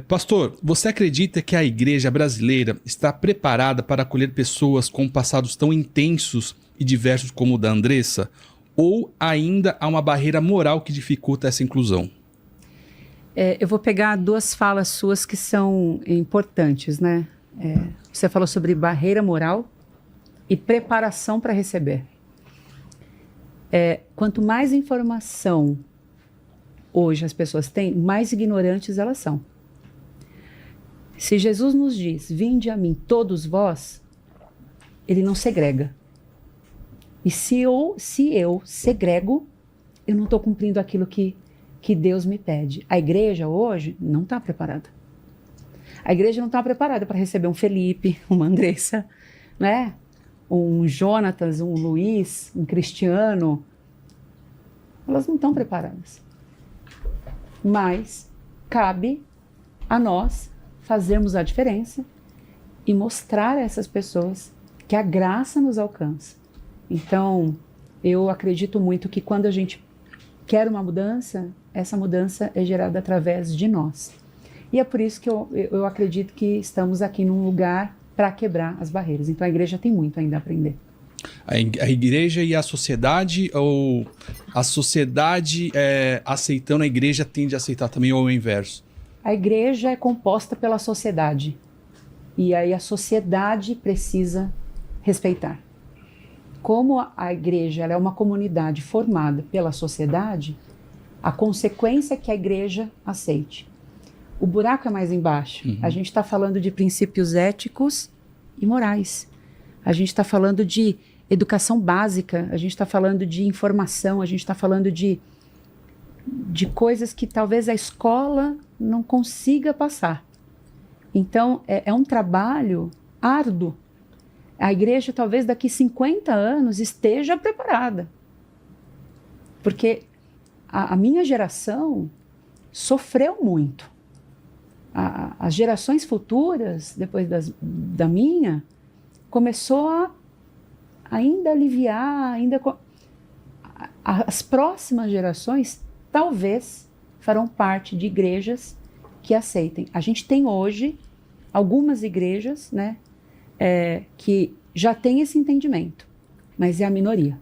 Pastor, você acredita que a igreja brasileira está preparada para acolher pessoas com passados tão intensos e diversos como o da Andressa? Ou ainda há uma barreira moral que dificulta essa inclusão? Eu vou pegar duas falas suas que são importantes, né? Você falou sobre barreira moral e preparação para receber. Quanto mais informação hoje as pessoas têm, mais ignorantes elas são. Se Jesus nos diz, vinde a mim todos vós, ele não segrega. E se eu segrego, eu não estou cumprindo aquilo que Deus me pede. A igreja hoje não está preparada. A igreja não está preparada para receber um Felipe, uma Andressa, né? Um Jonatas, um Luiz, um Cristiano. Elas não estão preparadas. Mas cabe a nós fazermos a diferença e mostrar a essas pessoas que a graça nos alcança. Então, eu acredito muito que quando a gente quer uma mudança, essa mudança é gerada através de nós. E é por isso que eu acredito que estamos aqui num lugar para quebrar as barreiras. Então, a igreja tem muito ainda a aprender. A igreja e a sociedade, ou a sociedade aceitando a igreja tende a aceitar também, ou o inverso? A igreja é composta pela sociedade. E aí a sociedade precisa respeitar. Como a igreja ela é uma comunidade formada pela sociedade, a consequência é que a igreja aceite. O buraco é mais embaixo. Uhum. A gente está falando de princípios éticos e morais. A gente está falando de educação básica, a gente está falando de informação, a gente está falando de coisas que talvez a escola não consiga passar. Então, é um trabalho árduo. A igreja, talvez daqui 50 anos, esteja preparada. Porque a minha geração sofreu muito. As gerações futuras, depois da minha, começou a ainda aliviar, as próximas gerações talvez farão parte de igrejas que aceitem. A gente tem hoje algumas igrejas, né, que já têm esse entendimento, mas é a minoria.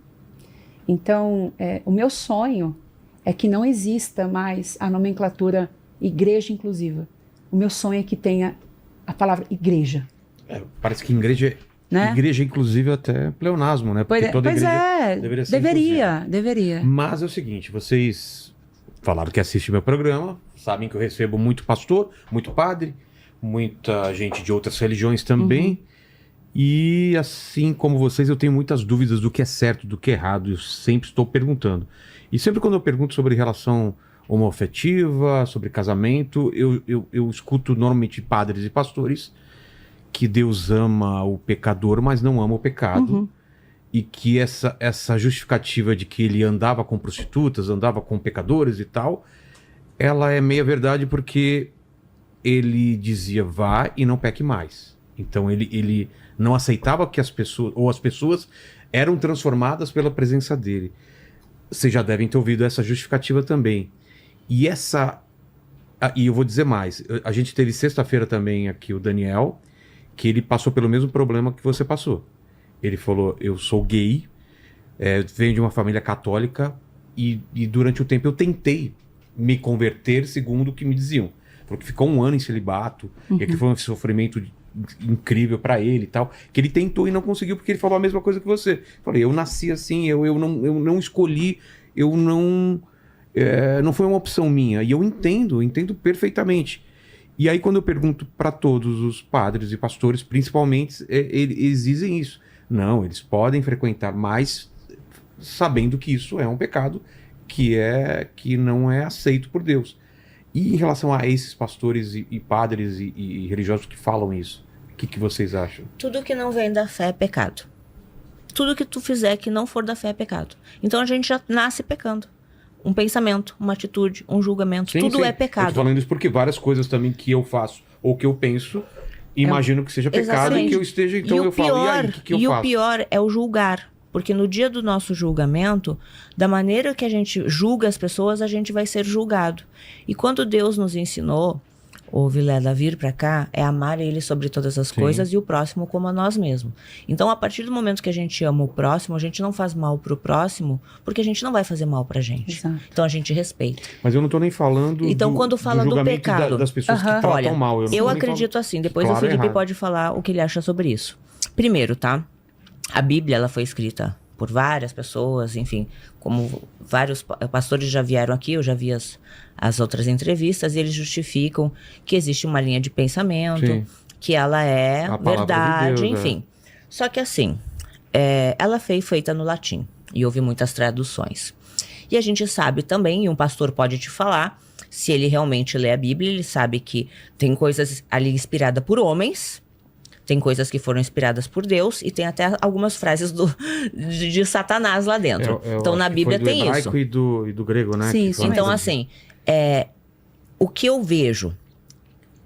Então, o meu sonho é que não exista mais a nomenclatura igreja inclusiva. O meu sonho é que tenha a palavra igreja. Parece que igreja, né? Igreja inclusive até pleonasmo, né? Porque toda igreja deveria ser deveria. Mas é o seguinte, vocês falaram que assistem meu programa, sabem que eu recebo muito pastor, muito padre, muita gente de outras religiões também. Uhum. E assim como vocês, eu tenho muitas dúvidas do que é certo, do que é errado. Eu sempre estou perguntando. E sempre quando eu pergunto sobre relação homoafetiva, sobre casamento, eu escuto normalmente padres e pastores que Deus ama o pecador, mas não ama o pecado. Uhum. E que essa justificativa de que ele andava com prostitutas, andava com pecadores e tal, ela é meia verdade porque ele dizia vá e não peque mais. Então ele não aceitava que as pessoas eram transformadas pela presença dele. Vocês já devem ter ouvido essa justificativa também. E e eu vou dizer mais. A gente teve sexta-feira também aqui o Daniel, que ele passou pelo mesmo problema que você passou. Ele falou, eu sou gay, venho de uma família católica e durante o tempo eu tentei me converter segundo o que me diziam. Falou que ficou 1 ano em celibato, e aquilo foi um sofrimento incrível pra ele e tal, que ele tentou e não conseguiu porque ele falou a mesma coisa que você. Eu falei, eu nasci assim, eu não escolhi, não foi uma opção minha. E eu entendo perfeitamente. E aí quando eu pergunto pra todos os padres e pastores, principalmente, eles dizem isso. Não, eles podem frequentar mais sabendo que isso é um pecado que não é aceito por Deus. E em relação a esses pastores e padres e religiosos que falam isso, o que vocês acham? Tudo que não vem da fé é pecado. Tudo que tu fizer que não for da fé é pecado. Então a gente já nasce pecando. Um pensamento, uma atitude, um julgamento, tudo é pecado. Eu tô falando isso porque várias coisas também que eu faço ou que eu penso, imagino que seja pecado. Exatamente. E que eu esteja, então eu falo, e aí, o que eu faço? E o pior é o julgar. Porque no dia do nosso julgamento, da maneira que a gente julga as pessoas, a gente vai ser julgado. E quando Deus nos ensinou, o Vilela, vir para cá, é amar Ele sobre todas as coisas e o próximo como a nós mesmos. Então, a partir do momento que a gente ama o próximo, a gente não faz mal pro próximo, porque a gente não vai fazer mal pra gente. Exato. Então, a gente respeita. Mas eu não tô nem falando quando fala do pecado das pessoas que tratam mal. Eu acredito assim, depois o Felipe pode falar o que ele acha sobre isso. Primeiro, tá? A Bíblia, ela foi escrita por várias pessoas, enfim, como vários pastores já vieram aqui, eu já vi as outras entrevistas, e eles justificam que existe uma linha de pensamento, que ela é verdade, de Deus, enfim. Só que assim, ela foi feita no latim, e houve muitas traduções. E a gente sabe também, e um pastor pode te falar, se ele realmente lê a Bíblia, ele sabe que tem coisas ali inspiradas por homens, tem coisas que foram inspiradas por Deus e tem até algumas frases de Satanás lá dentro. Então, na Bíblia tem isso. Do hebraico e do grego, né? Sim, sim. Então, assim, o que eu vejo,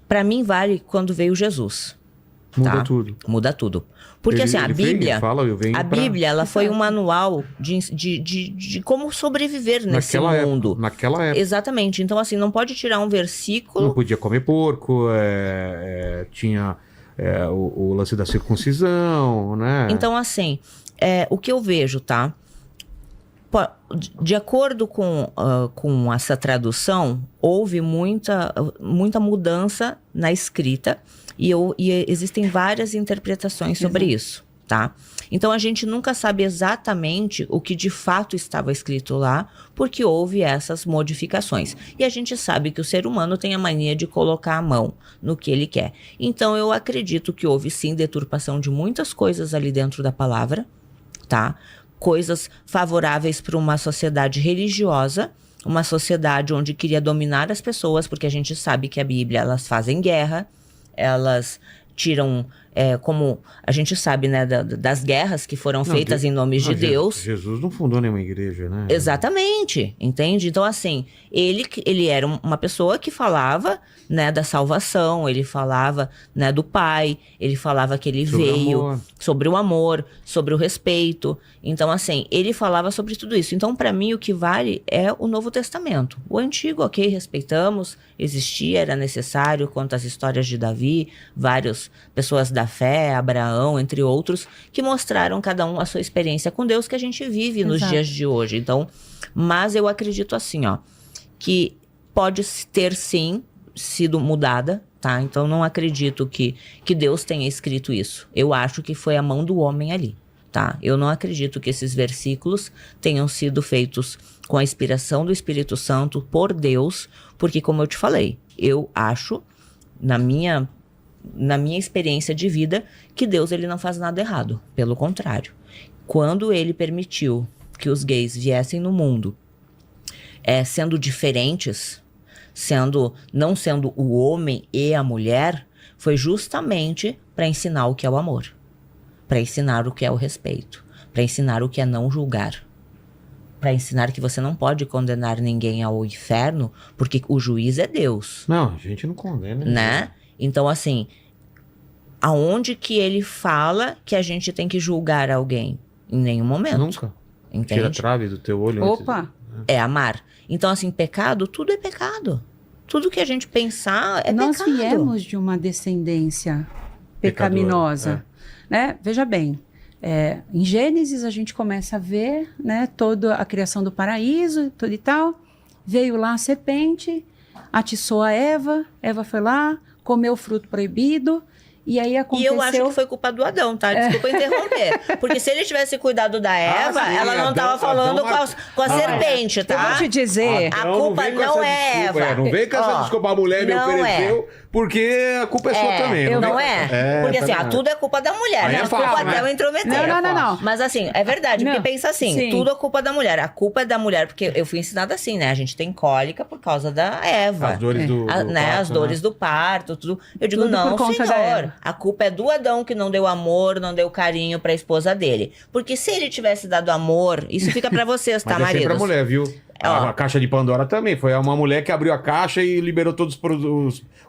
pra mim vale quando veio Jesus. Muda tudo. Muda tudo. Porque, assim, a Bíblia, ela foi um manual de como sobreviver nesse mundo. Naquela época. Exatamente. Então, assim, não pode tirar um versículo... Não podia comer porco, tinha... o lance da circuncisão, né? Então, assim, o que eu vejo, tá? De acordo com essa tradução, houve muita mudança na escrita e existem várias interpretações sobre isso, tá? Então, a gente nunca sabe exatamente o que de fato estava escrito lá, porque houve essas modificações. E a gente sabe que o ser humano tem a mania de colocar a mão no que ele quer. Então, eu acredito que houve, sim, deturpação de muitas coisas ali dentro da palavra, tá? Coisas favoráveis para uma sociedade religiosa, uma sociedade onde queria dominar as pessoas, porque a gente sabe que a Bíblia, elas fazem guerra, elas tiram... como a gente sabe, né, das guerras que foram feitas em nome de Deus. Jesus não fundou nenhuma igreja, né? Exatamente, entende? Então, assim, ele era uma pessoa que falava, né, da salvação, ele falava, né, do Pai, ele falava que ele veio sobre o amor, sobre o respeito. Então, assim, ele falava sobre tudo isso. Então, para mim, o que vale é o Novo Testamento. O Antigo, ok, respeitamos, existia, era necessário, quanto às histórias de Davi, várias pessoas da fé, Abraão, entre outros, que mostraram cada um a sua experiência com Deus que a gente vive nos dias de hoje. Então, mas eu acredito assim, ó, que pode ter sim sido mudada, tá? Então, não acredito que Deus tenha escrito isso. Eu acho que foi a mão do homem ali, tá? Eu não acredito que esses versículos tenham sido feitos com a inspiração do Espírito Santo por Deus, porque, como eu te falei, eu acho, na minha experiência de vida, que Deus, ele não faz nada errado. Pelo contrário. Quando ele permitiu que os gays viessem no mundo, sendo diferentes, não sendo o homem e a mulher, foi justamente para ensinar o que é o amor, para ensinar o que é o respeito, para ensinar o que é não julgar, para ensinar que você não pode condenar ninguém ao inferno, porque o juiz é Deus. Não, a gente não condena. Né? Então, assim, aonde que ele fala que a gente tem que julgar alguém? Em nenhum momento. Nunca. Entende? Tira a trave do teu olho. Opa! é amar. Então, assim, pecado, tudo é pecado. Tudo que a gente pensar é Nós pecado. viemos de uma descendência pecaminosa, né? Veja bem, em Gênesis a gente começa a ver, né, toda a criação do paraíso, tudo e tal. Veio lá a serpente, atiçou a Eva foi lá, comeu o fruto proibido. E aí aconteceu... E eu acho que foi culpa do Adão, tá? Desculpa interromper. Porque se ele tivesse cuidado da Eva, sim, ela não tava falando com a serpente, Eu vou tá? te dizer... A culpa vem com não essa é desculpa, Eva. não vem com essa Ó, desculpa, a mulher me não ofereceu, porque a culpa é sua também. Não vem- é? Porque assim, também tudo é culpa da mulher. Aí Não é é culpa fácil, né? dela intrometer. Não. Mas assim, é verdade. Não. Porque pensa assim, Sim. tudo é culpa da mulher. A culpa é da mulher, porque eu fui ensinada assim, né? A gente tem cólica por causa da Eva. As dores do Né? parto, As dores do parto, tudo. Eu digo, Tudo não, por conta da senhor. Eva. A culpa é do Adão que não deu amor, não deu carinho pra esposa dele. Porque se ele tivesse dado amor, isso fica pra vocês, tá, Mas é sempre a maridos? mulher, viu? Ó. A caixa de Pandora também. Foi uma mulher que abriu a caixa e liberou todos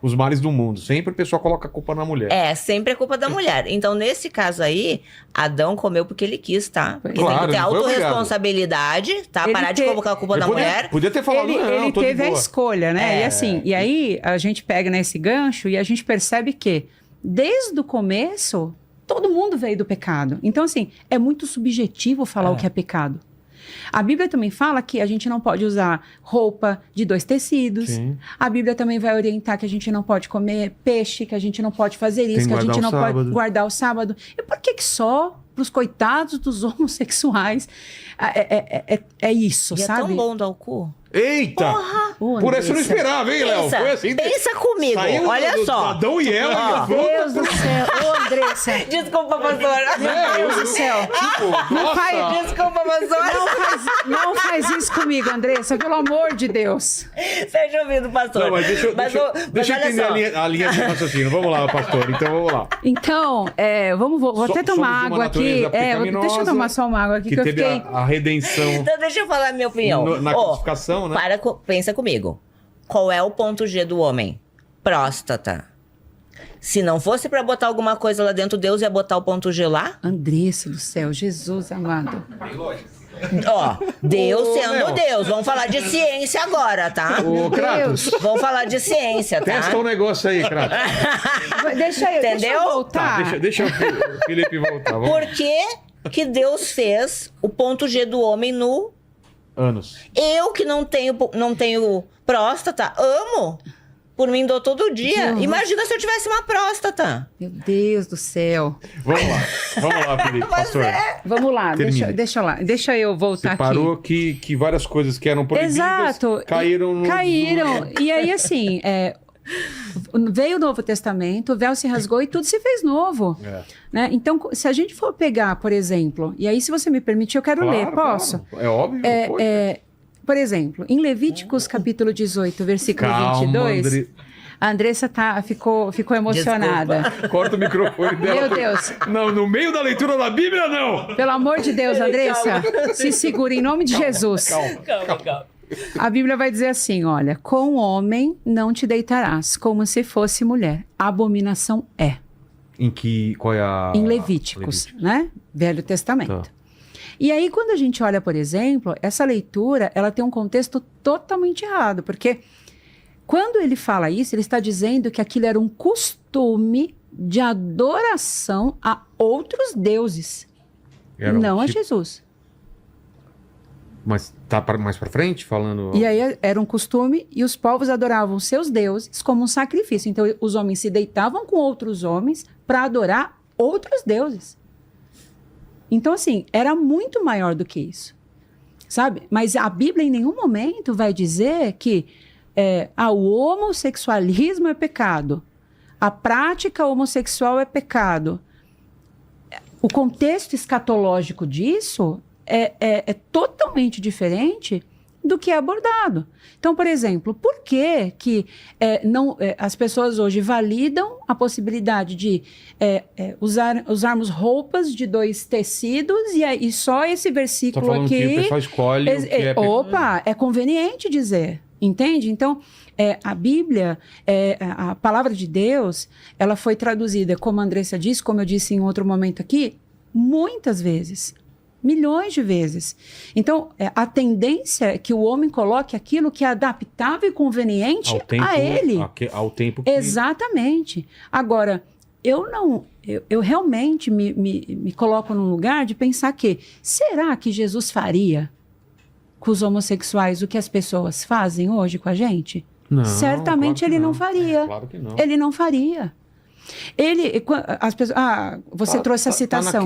os males do mundo. Sempre a pessoa coloca a culpa na mulher. Sempre é culpa da mulher. Então, nesse caso aí, Adão comeu porque ele quis, tá? Porque Claro, tem que ter não foi autorresponsabilidade, tá? Ele Parar de te- colocar a culpa Ele na mulher. Podia ter falado, Ele, não, ele tô de teve a boa. escolha, né? E assim, e aí a gente pega nesse gancho e a gente percebe que, desde o começo, todo mundo veio do pecado. Então, assim, é muito subjetivo falar o que é pecado. A Bíblia também fala que a gente não pode usar roupa de 2 tecidos. Sim. A Bíblia também vai orientar que a gente não pode comer peixe, que a gente não pode fazer isso, que a gente não pode guardar o sábado. E por que só para os coitados dos homossexuais é isso, E é sabe? tão bom dar o cu. Eita! Ô, Por essa eu não Andressa. esperava, hein, Léo? Pensa, Foi assim. pensa comigo, Saiu olha do só. Adão e Eva. Meu Deus do céu, ô Andressa. Desculpa, pastora. Meu Deus do céu. Tipo, Não nossa. faz, Desculpa, pastora. não faz isso comigo, Andressa, pelo amor de Deus. Seja ouvido, pastor. Não, mas deixa eu olha entender só. a linha de raciocínio. Vamos lá, pastor. Então, vamos lá. Então, vou até Somos tomar de uma água aqui. natureza Deixa eu pecaminosa, tomar só uma água aqui Que que eu teve fiquei. a redenção Então, deixa eu falar a minha opinião. na crucificação, né? Pensa comigo. Qual é o ponto G do homem? Próstata. Se não fosse pra botar alguma coisa lá dentro, Deus ia botar o ponto G lá? Andressa do céu, Jesus amado. Ó, Deus Ô, sendo Léo. Deus. Vamos falar de ciência agora, tá? Ô, Kratos, Vamos falar de ciência, tá? testa um negócio aí, Kratos. Deixa eu Entendeu? voltar. Tá, deixa o Felipe voltar. Vamos. Por que Deus fez o ponto G do homem no... Anos. Eu que não tenho próstata, amo. Por mim, dou todo dia. Deus. Imagina se eu tivesse uma próstata. Meu Deus do céu. Vamos lá, Felipe, pastor. Vamos lá, Termine. deixa eu voltar Você aqui. parou que várias coisas que eram proibidas Exato. caíram no... Caíram. E aí, assim, veio o Novo Testamento, o véu se rasgou e tudo se fez novo. Né? Então, se a gente for pegar, por exemplo, e aí, se você me permitir, eu quero ler, posso? Claro. É óbvio. pode. Por exemplo, em Levíticos capítulo 18, versículo Calma, 22, André. a Andressa ficou emocionada. Corta o microfone dela. Meu Deus. Não, no meio da leitura da Bíblia, não. Pelo amor de Deus, Andressa, se segura em nome de Jesus. Calma. A Bíblia vai dizer assim, olha, com homem não te deitarás, como se fosse mulher. Abominação é. Qual é a... Em Levíticos, né? Velho Testamento. Tá. E aí, quando a gente olha, por exemplo, essa leitura, ela tem um contexto totalmente errado, porque quando ele fala isso, ele está dizendo que aquilo era um costume de adoração a outros deuses, Era um não a tipo- Jesus. Mas tá mais pra frente, falando... E aí era um costume e os povos adoravam seus deuses como um sacrifício. Então os homens se deitavam com outros homens para adorar outros deuses. Então assim, era muito maior do que isso. Sabe? Mas a Bíblia em nenhum momento vai dizer que o homossexualismo é pecado. A prática homossexual é pecado. O contexto escatológico disso é totalmente diferente do que é abordado. Então, por exemplo, por que as pessoas hoje validam a possibilidade de usarmos roupas de 2 tecidos e só esse Tá versículo falando que o aqui... pessoal escolhe o que é... é conveniente dizer, entende? Então, a Bíblia, a palavra de Deus, ela foi traduzida, como a Andressa disse, como eu disse em outro momento aqui, muitas vezes. Milhões de vezes. Então, a tendência é que o homem coloque aquilo que é adaptável e conveniente a ele. Ao tempo que... Exatamente. Agora, eu realmente me coloco num lugar de pensar que, será que Jesus faria com os homossexuais o que as pessoas fazem hoje com a gente? Não, certamente claro que ele não faria. Claro que não. Ele não faria. As pessoas, você trouxe a citação.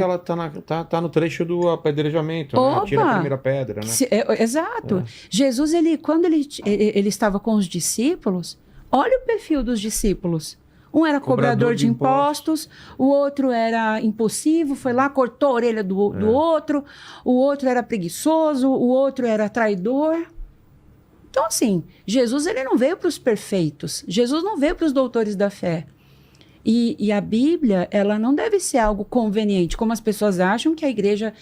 Tá no trecho do apedrejamento, né? Tira a primeira pedra, né? Exato. Jesus, quando ele estava com os discípulos, olha o perfil dos discípulos. Um era cobrador de impostos, o outro era impulsivo, foi lá, cortou a orelha do outro, o outro era preguiçoso, o outro era traidor. Então, assim, Jesus ele não veio para os perfeitos, Jesus não veio para os doutores da fé. E a Bíblia, ela não deve ser algo conveniente, como as pessoas acham que a igreja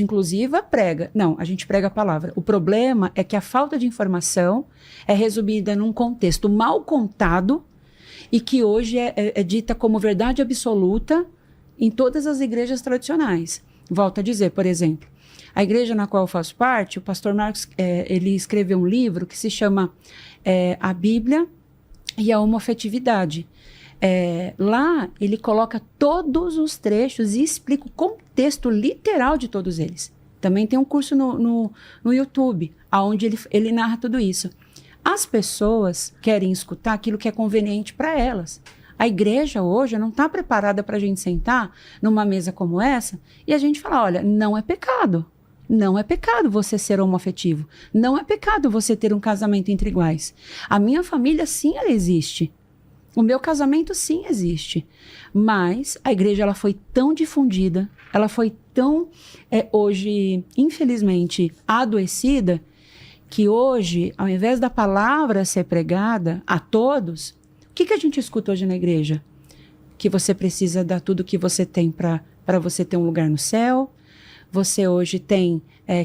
inclusiva prega. Não, a gente prega a palavra. O problema é que a falta de informação é resumida num contexto mal contado e que hoje é dita como verdade absoluta em todas as igrejas tradicionais. Volto a dizer, por exemplo, a igreja na qual eu faço parte, o pastor Marcos, ele escreveu um livro que se chama A Bíblia e a Homoafetividade. Lá ele coloca todos os trechos e explica o contexto literal de todos eles. Também tem um curso no YouTube, onde ele narra tudo isso. As pessoas querem escutar aquilo que é conveniente para elas. A igreja hoje não está preparada para a gente sentar numa mesa como essa e a gente falar, olha, não é pecado. Não é pecado você ser homoafetivo. Não é pecado você ter um casamento entre iguais. A minha família, sim, ela existe. O meu casamento, sim, existe. Mas a igreja ela foi tão difundida, ela foi tão, hoje, infelizmente, adoecida, que hoje, ao invés da palavra ser pregada a todos, o que a gente escuta hoje na igreja? Que você precisa dar tudo que você tem para você ter um lugar no céu. Você hoje tem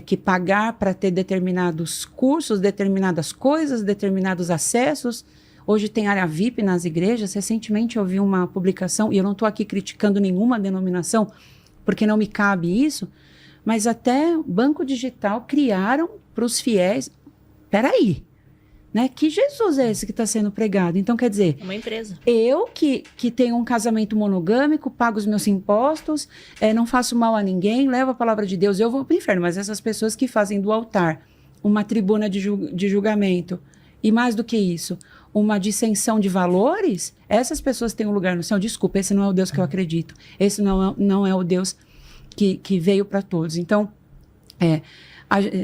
que pagar para ter determinados cursos, determinadas coisas, determinados acessos. Hoje tem área VIP nas igrejas. Recentemente eu vi uma publicação, e eu não estou aqui criticando nenhuma denominação, porque não me cabe isso, mas até banco digital criaram para os fiéis. Peraí, né? Que Jesus é esse que está sendo pregado? Então, quer dizer... Uma empresa. Eu que tenho um casamento monogâmico, pago os meus impostos, não faço mal a ninguém, levo a palavra de Deus, eu vou para o inferno. Mas essas pessoas que fazem do altar uma tribuna de julgamento, e mais do que isso, uma dissensão de valores, essas pessoas têm um lugar no céu. Desculpa, esse não é o Deus que eu acredito. Esse não é o Deus que veio para todos. Então,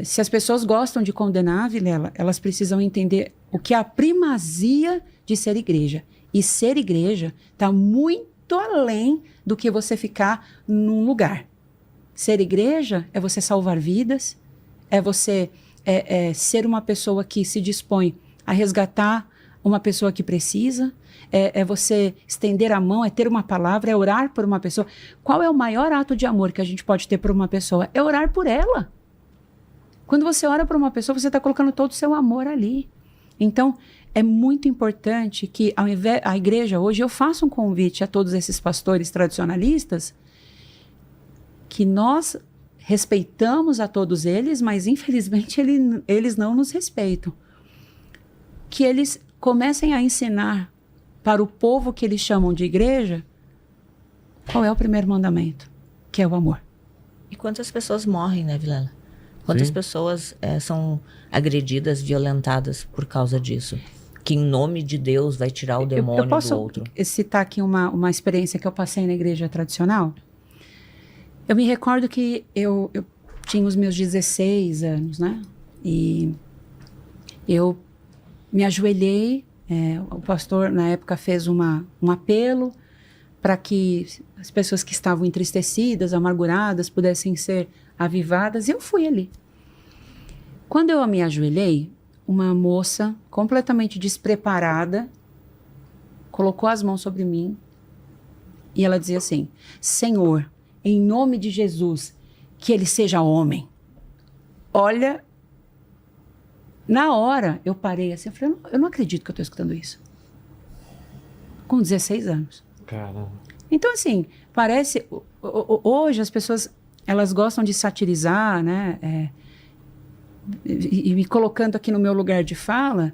se as pessoas gostam de condenar, Vilela, elas precisam entender o que é a primazia de ser igreja. E ser igreja está muito além do que você ficar num lugar. Ser igreja é você salvar vidas, é você ser uma pessoa que se dispõe a resgatar uma pessoa que precisa, é você estender a mão, é ter uma palavra, é orar por uma pessoa. Qual é o maior ato de amor que a gente pode ter por uma pessoa? É orar por ela. Quando você ora por uma pessoa, você está colocando todo o seu amor ali. Então, é muito importante que a igreja hoje, eu faço um convite a todos esses pastores tradicionalistas, que nós respeitamos a todos eles, mas infelizmente eles não nos respeitam. Que eles comecem a ensinar para o povo que eles chamam de igreja qual é o primeiro mandamento, que é o amor. E quantas pessoas morrem, né, Vilela? Quantas pessoas são agredidas, violentadas por causa disso? Que em nome de Deus vai tirar o demônio do outro. Eu posso citar aqui uma experiência que eu passei na igreja tradicional? Eu me recordo que eu tinha os meus 16 anos, né? E eu me ajoelhei, o pastor na época fez um apelo para que as pessoas que estavam entristecidas, amarguradas, pudessem ser avivadas, e eu fui ali. Quando eu me ajoelhei, uma moça completamente despreparada colocou as mãos sobre mim e ela dizia assim: Senhor, em nome de Jesus, que ele seja homem. Olha, na hora eu parei assim, eu falei, eu não acredito que eu estou escutando isso. Com 16 anos. Caramba. Então, assim, parece... Hoje as pessoas elas gostam de satirizar, né? E me colocando aqui no meu lugar de fala,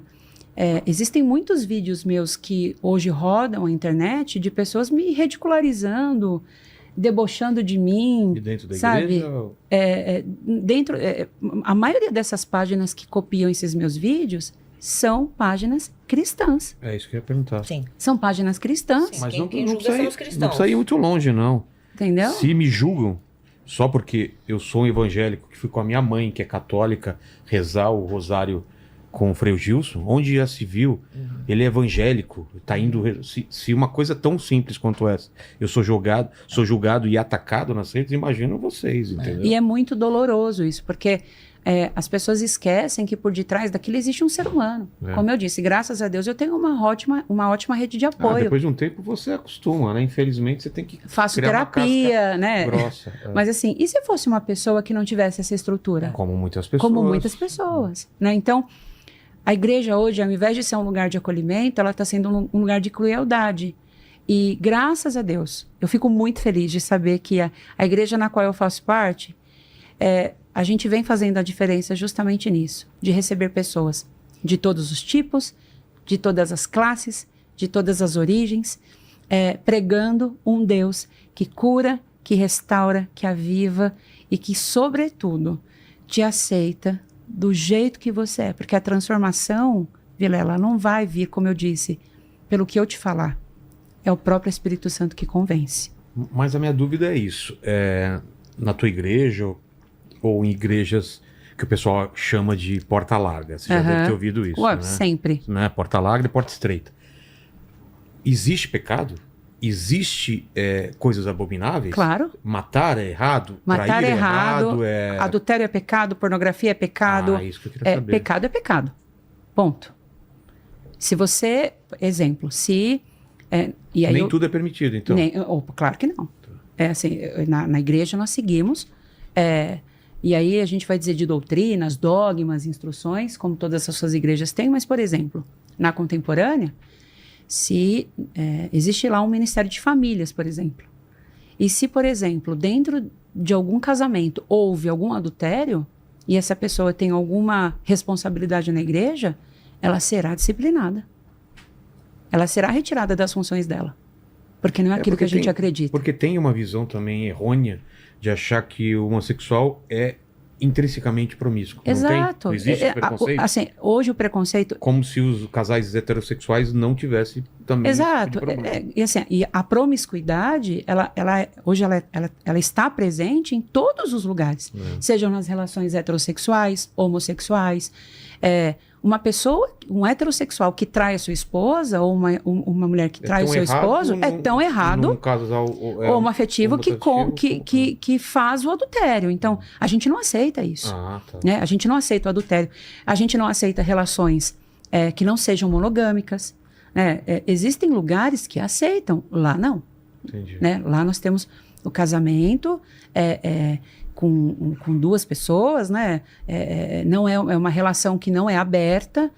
existem muitos vídeos meus que hoje rodam a internet de pessoas me ridicularizando, debochando de mim. E dentro da sabe? igreja? A maioria dessas páginas que copiam esses meus vídeos são páginas cristãs. É isso que eu ia perguntar. Sim. São páginas cristãs, Sim. Mas Quem não julga precisa são ir, os cristãos. não precisa ir muito longe, não. entendeu? Se me julgam, só porque eu sou um evangélico que fui com a minha mãe, que é católica, rezar o rosário com o Frei Gilson, onde já se viu, ele é evangélico, tá indo... Se uma coisa tão simples quanto essa, eu sou julgado e atacado nas redes, imagino vocês, entendeu? E é muito doloroso isso, porque as pessoas esquecem que por detrás daquilo existe um ser humano. É. Como eu disse, graças a Deus eu tenho uma ótima rede de apoio. Depois de um tempo você acostuma, né? Infelizmente você tem que Faço criar uma terapia, né? grossa. Mas assim, e se fosse uma pessoa que não tivesse essa estrutura? Como muitas pessoas. Como muitas pessoas, né? Então, a igreja hoje, ao invés de ser um lugar de acolhimento, ela está sendo um lugar de crueldade. E graças a Deus, eu fico muito feliz de saber que a igreja na qual eu faço parte, a gente vem fazendo a diferença justamente nisso, de receber pessoas de todos os tipos, de todas as classes, de todas as origens, pregando um Deus que cura, que restaura, que aviva e que, sobretudo, te aceita do jeito que você é. Porque a transformação, Vilela, não vai vir, como eu disse, pelo que eu te falar. É o próprio Espírito Santo que convence. Mas a minha dúvida é isso. Na tua igreja ou em igrejas que o pessoal chama de porta larga. Você já deve ter ouvido isso, Ué, né? sempre. Né? Porta larga e porta estreita. Existe pecado? Existe coisas abomináveis? Claro. Matar é errado? Matar Trair é errado. Adultério é pecado, pornografia é pecado. Isso que eu queria saber. Pecado é pecado. Ponto. Se você... Exemplo, se... e aí Nem tudo é permitido, então. Claro que não. Assim, na igreja nós seguimos... e aí a gente vai dizer de doutrinas, dogmas, instruções, como todas as suas igrejas têm, mas, por exemplo, na contemporânea, se existe lá um ministério de famílias, por exemplo, e se, por exemplo, dentro de algum casamento houve algum adultério, e essa pessoa tem alguma responsabilidade na igreja, ela será disciplinada. Ela será retirada das funções dela. Porque não é aquilo que a gente acredita. Porque tem uma visão também errônea de achar que o homossexual é intrinsecamente promíscuo. Exato. Não existe esse preconceito? Assim, hoje o preconceito... Como se os casais heterossexuais não tivessem também... Exato. E a promiscuidade, hoje ela está presente em todos os lugares. Sejam nas relações heterossexuais, homossexuais. Uma pessoa, um heterossexual que trai a sua esposa, ou uma mulher que trai o seu esposo, é tão errado. Num casal homoafetivo que faz o adultério. Então, a gente não aceita isso. Tá. Né? A gente não aceita o adultério. A gente não aceita relações que não sejam monogâmicas. Né? Existem lugares que aceitam, lá não. Entendi. Né? Lá nós temos o casamento com duas pessoas, né? Não é uma relação que não é aberta.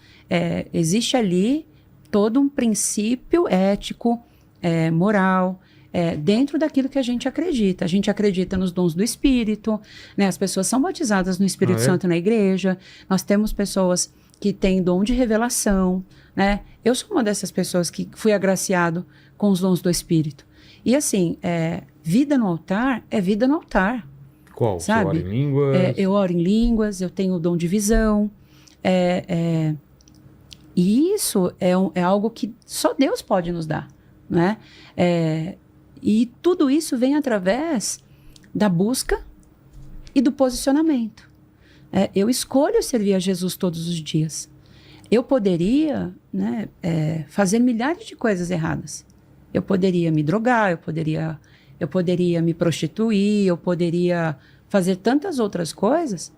Existe ali todo um princípio ético, moral, dentro daquilo que a gente acredita. A gente acredita nos dons do Espírito, né? As pessoas são batizadas no Espírito Santo na igreja. Nós temos pessoas que têm dom de revelação, né? Eu sou uma dessas pessoas que fui agraciado com os dons do Espírito. E assim, vida no altar é vida no altar. Qual? Sabe? Você ora em línguas? Eu oro em línguas, eu tenho o dom de visão. E isso é algo que só Deus pode nos dar, né? E tudo isso vem através da busca e do posicionamento. Eu escolho servir a Jesus todos os dias. Eu poderia, né, fazer milhares de coisas erradas. Eu poderia me drogar, eu poderia me prostituir, eu poderia fazer tantas outras coisas,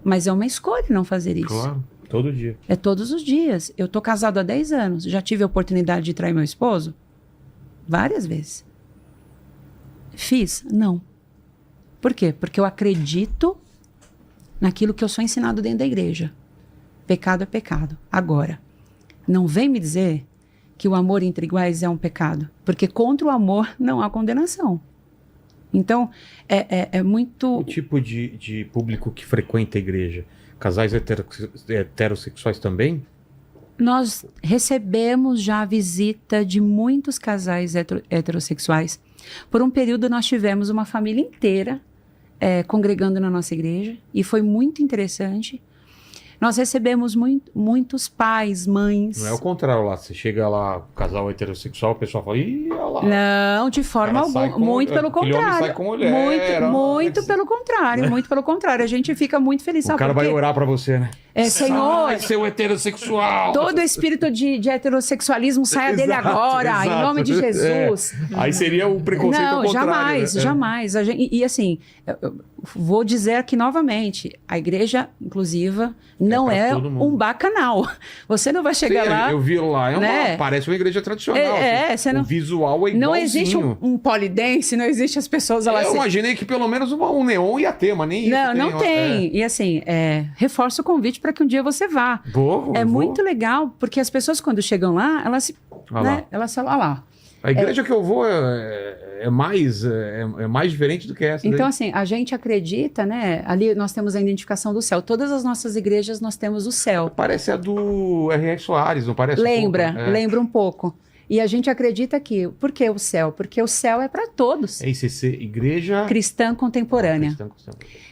mas é uma escolha não fazer isso. Claro, todo dia. É todos os dias. Eu tô casado há 10 anos. Já tive a oportunidade de trair meu esposo? Várias vezes. Fiz? Não. Por quê? Porque eu acredito naquilo que eu sou ensinado dentro da igreja. Pecado é pecado. Agora, não vem me dizer que o amor entre iguais é um pecado. Porque contra o amor não há condenação. Então, é muito... O tipo de público que frequenta a igreja? Casais heterossexuais também? Nós recebemos já a visita de muitos casais heterossexuais. Por um período, nós tivemos uma família inteira congregando na nossa igreja e foi muito interessante. Nós recebemos muitos pais, mães. Não é o contrário lá. Você chega lá, casal heterossexual, o pessoal fala, ih, olha lá. Não, de forma alguma. Muito pelo contrário. Sai com mulher, muito pelo contrário. Muito pelo contrário. A gente fica muito feliz. O cara vai orar pra você, né? Senhor, sai, seu heterossexual. todo espírito de heterossexualismo saia dele agora, em nome de Jesus. Aí seria o preconceito ao contrário. Jamais, né? jamais. E assim, eu vou dizer aqui novamente, a igreja inclusiva não é um bacanal. Você não vai chegar lá... Eu vi lá, né? Parece uma igreja tradicional. Você não, o visual é igualzinho. Não existe um polidense, não existe as pessoas lá... Eu imaginei que pelo menos um neon ia ter, mas nem isso. Não tem. E assim, reforço o convite para que um dia você vá. Vou. Muito legal, porque as pessoas quando chegam lá, elas falam, lá. A igreja que eu vou é mais diferente do que essa. Então, assim, a gente acredita, né? Ali nós temos a identificação do céu. Todas as nossas igrejas nós temos o céu. Parece a do R.R. Soares, não parece? Lembra um pouco. E a gente acredita que... Por que o céu? Porque o céu é para todos. É ICC, Igreja... Cristã Contemporânea.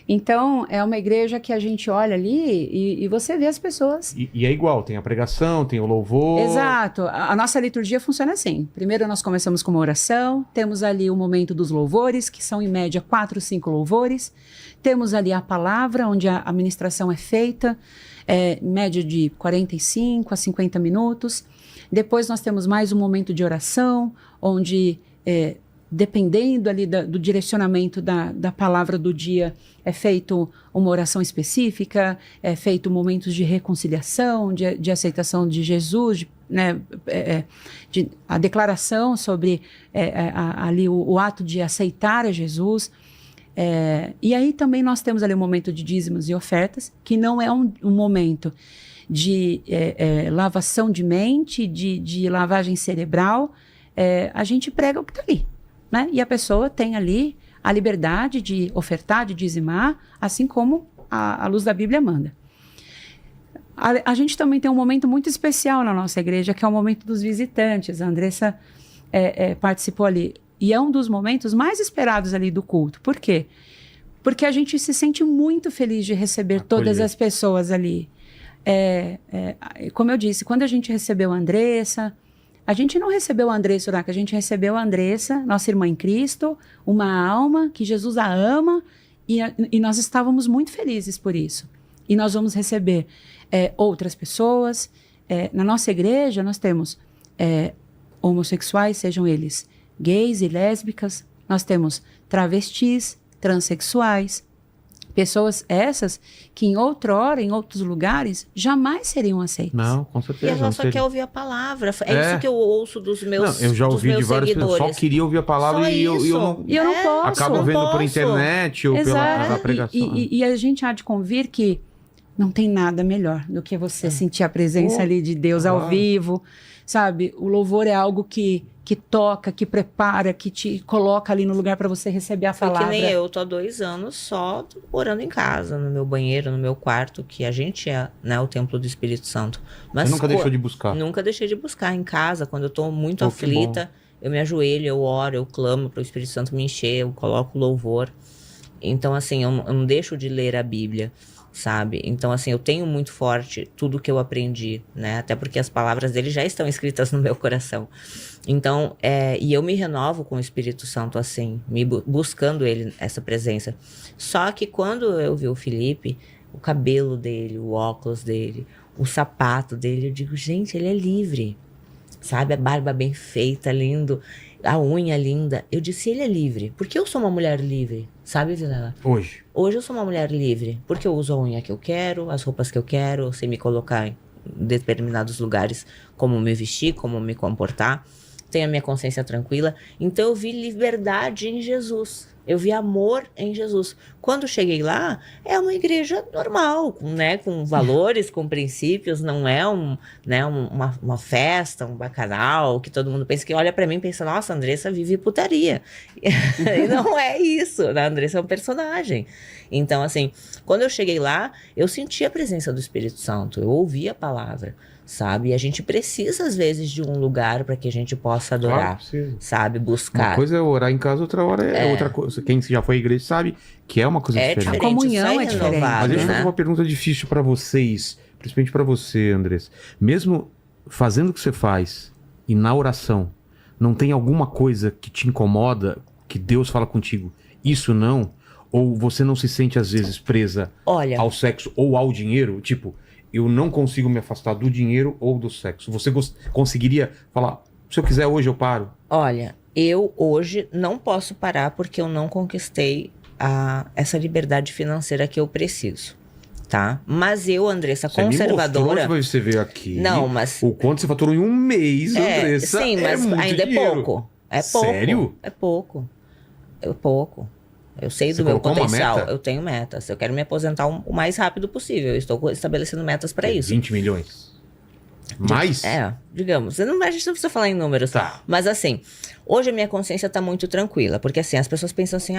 Então, é uma igreja que a gente olha ali e você vê as pessoas. E é igual, tem a pregação, tem o louvor... Exato. A nossa liturgia funciona assim. Primeiro nós começamos com uma oração, temos ali o momento dos louvores, que são em média 4, 5 louvores. Temos ali a palavra, onde a ministração é feita, média de 45 a 50 minutos. Depois nós temos mais um momento de oração, onde, dependendo ali do direcionamento da palavra do dia, é feito uma oração específica, é feito momentos de reconciliação, de aceitação de Jesus, a declaração sobre ali o ato de aceitar a Jesus. E aí também nós temos ali um momento de dízimos e ofertas, que não é um momento de lavação de mente, de lavagem cerebral. A gente prega o que está ali, né? E a pessoa tem ali a liberdade de ofertar, de dizimar, assim como a luz da Bíblia manda. A gente também tem um momento muito especial na nossa igreja, que é o momento dos visitantes. A Andressa participou ali. E é um dos momentos mais esperados ali do culto. Por quê? Porque a gente se sente muito feliz de receber todas as pessoas ali. Como eu disse, quando a gente recebeu a Andressa, a gente não recebeu a Andressa, a gente recebeu a Andressa, nossa irmã em Cristo, uma alma que Jesus a ama, e nós estávamos muito felizes por isso. E nós vamos receber outras pessoas. Na nossa igreja, nós temos homossexuais, sejam eles gays e lésbicas, nós temos travestis, transexuais, pessoas essas que em outrora, em outros lugares, jamais seriam aceitas. Não, com certeza. E ela só quer ouvir a palavra. Isso que eu ouço dos meus eu já ouvi de várias seguidores. pessoas, só queria ouvir a palavra e eu não posso. Acabo vendo por internet ou pela pregação. E a gente há de convir que não tem nada melhor do que você sentir a presença ali de Deus ao vivo, sabe? O louvor é algo que toca, que prepara, que te coloca ali no lugar para você receber a palavra. Que nem eu, tô há 2 anos só orando em casa, no meu banheiro, no meu quarto, que a gente é, né, o templo do Espírito Santo. Mas você nunca deixou de buscar? Nunca deixei de buscar em casa, quando eu tô muito aflita, eu me ajoelho, eu oro, eu clamo para o Espírito Santo me encher, eu coloco louvor. Então, assim, eu não deixo de ler a Bíblia, sabe? Então, assim, eu tenho muito forte tudo que eu aprendi, né? Até porque as palavras dele já estão escritas no meu coração. Então, e eu me renovo com o Espírito Santo, assim, buscando ele, essa presença. Só que quando eu vi o Felipe, o cabelo dele, o óculos dele, o sapato dele, eu digo, gente, ele é livre, sabe? A barba bem feita, lindo, a unha linda. Eu disse, ele é livre, porque eu sou uma mulher livre, sabe, Vilela? Hoje eu sou uma mulher livre, porque eu uso a unha que eu quero, as roupas que eu quero, eu sei me colocar em determinados lugares, como me vestir, como me comportar. tenho a minha consciência tranquila. Então eu vi liberdade em Jesus. Eu vi amor em Jesus. Quando cheguei lá, é uma igreja normal, né? Com valores, com princípios, não é uma festa, um bacanal, que todo mundo pensa que olha pra mim e pensa, nossa, a Andressa vive putaria. E não é isso, a Andressa é um personagem. Então, assim, quando eu cheguei lá, eu senti a presença do Espírito Santo, eu ouvi a palavra, sabe? E a gente precisa, às vezes, de um lugar para que a gente possa adorar, Claro, sabe? Buscar. Uma coisa é orar em casa, outra hora é outra coisa. Quem já foi à igreja sabe que é uma coisa diferente. A comunhão é diferente. Mas deixa eu né? fazer uma pergunta difícil pra vocês, principalmente pra você, Andressa. Mesmo fazendo o que você faz e na oração, não tem alguma coisa que te incomoda, que Deus fala contigo, isso não? Ou você não se sente, às vezes, presa Olha, ao sexo ou ao dinheiro? Tipo, eu não consigo me afastar do dinheiro ou do sexo. Você conseguiria falar, se eu quiser hoje eu paro? olha, eu hoje não posso parar porque eu não conquistei essa liberdade financeira que eu preciso, tá? Mas eu, Andressa, Você me conservadora... mostrou, você vê aqui, Não, mas... o quanto você faturou em um mês, Andressa. Sim, mas muito ainda dinheiro. é pouco. É pouco. Sério? É pouco. É pouco. Eu sei Você do meu colocou uma potencial. meta? Eu tenho metas. Eu quero me aposentar o mais rápido possível. Eu estou estabelecendo metas para isso. 20 milhões. Mais? Digamos. A gente não precisa falar em números. Tá. Mas assim, hoje a minha consciência tá muito tranquila. Porque assim, as pessoas pensam assim,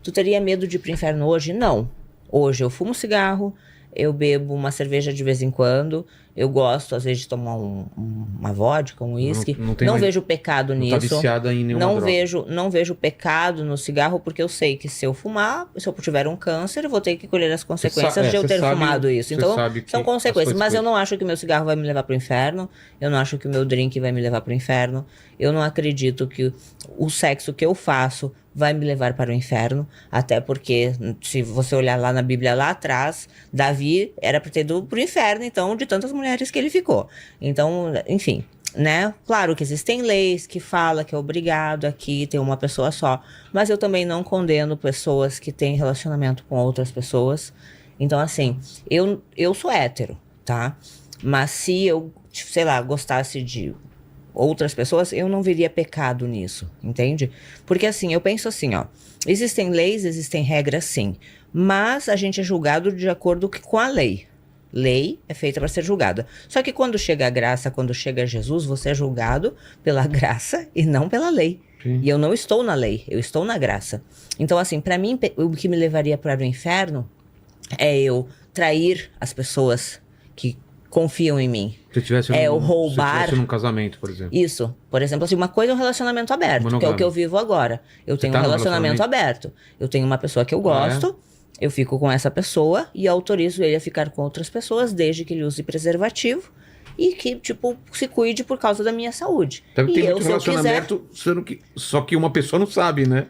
tu teria medo de ir pro inferno hoje? Não. Hoje eu fumo cigarro, eu bebo uma cerveja de vez em quando, eu gosto às vezes de tomar uma vodka, um uísque. Não vejo pecado Não nisso. tá viciada em nenhuma droga. Não vejo pecado no cigarro, porque eu sei que se eu fumar, se eu tiver um câncer, eu vou ter que colher as consequências de eu ter fumado isso. Então, são consequências. Mas eu não acho que o meu cigarro vai me levar pro inferno, eu não acho que o meu drink vai me levar pro inferno, eu não acredito que o sexo que eu faço vai me levar para o inferno, até porque, se você olhar lá na Bíblia, lá atrás, Davi era para ter ido pro inferno, então, de tantas mulheres que ele ficou. Então, enfim, né? Claro que existem leis que falam que é obrigado aqui ter uma pessoa só, mas eu também não condeno pessoas que têm relacionamento com outras pessoas. Então, assim, eu sou hétero, tá? Mas se eu, sei lá, gostasse de outras pessoas, eu não veria pecado nisso, entende? Porque assim, eu penso assim, existem leis, existem regras sim, mas a gente é julgado de acordo com a lei. Lei é feita para ser julgada. Só que quando chega a graça, quando chega Jesus, você é julgado pela graça e não pela lei. Sim. E eu não estou na lei, eu estou na graça. Então assim, para mim, o que me levaria para o inferno é eu trair as pessoas que confiam em mim. Se tivesse o roubar. Se tivesse num casamento, por exemplo. Isso. Por exemplo, assim, uma coisa é um relacionamento aberto, Monogâmico. que é o que eu vivo agora. Eu tenho tá um num relacionamento aberto. Eu tenho uma pessoa que eu gosto, eu fico com essa pessoa e autorizo ele a ficar com outras pessoas, desde que ele use preservativo e que, tipo, se cuide por causa da minha saúde. Deve ter e muito relacionamento, sendo que só que uma pessoa não sabe, né?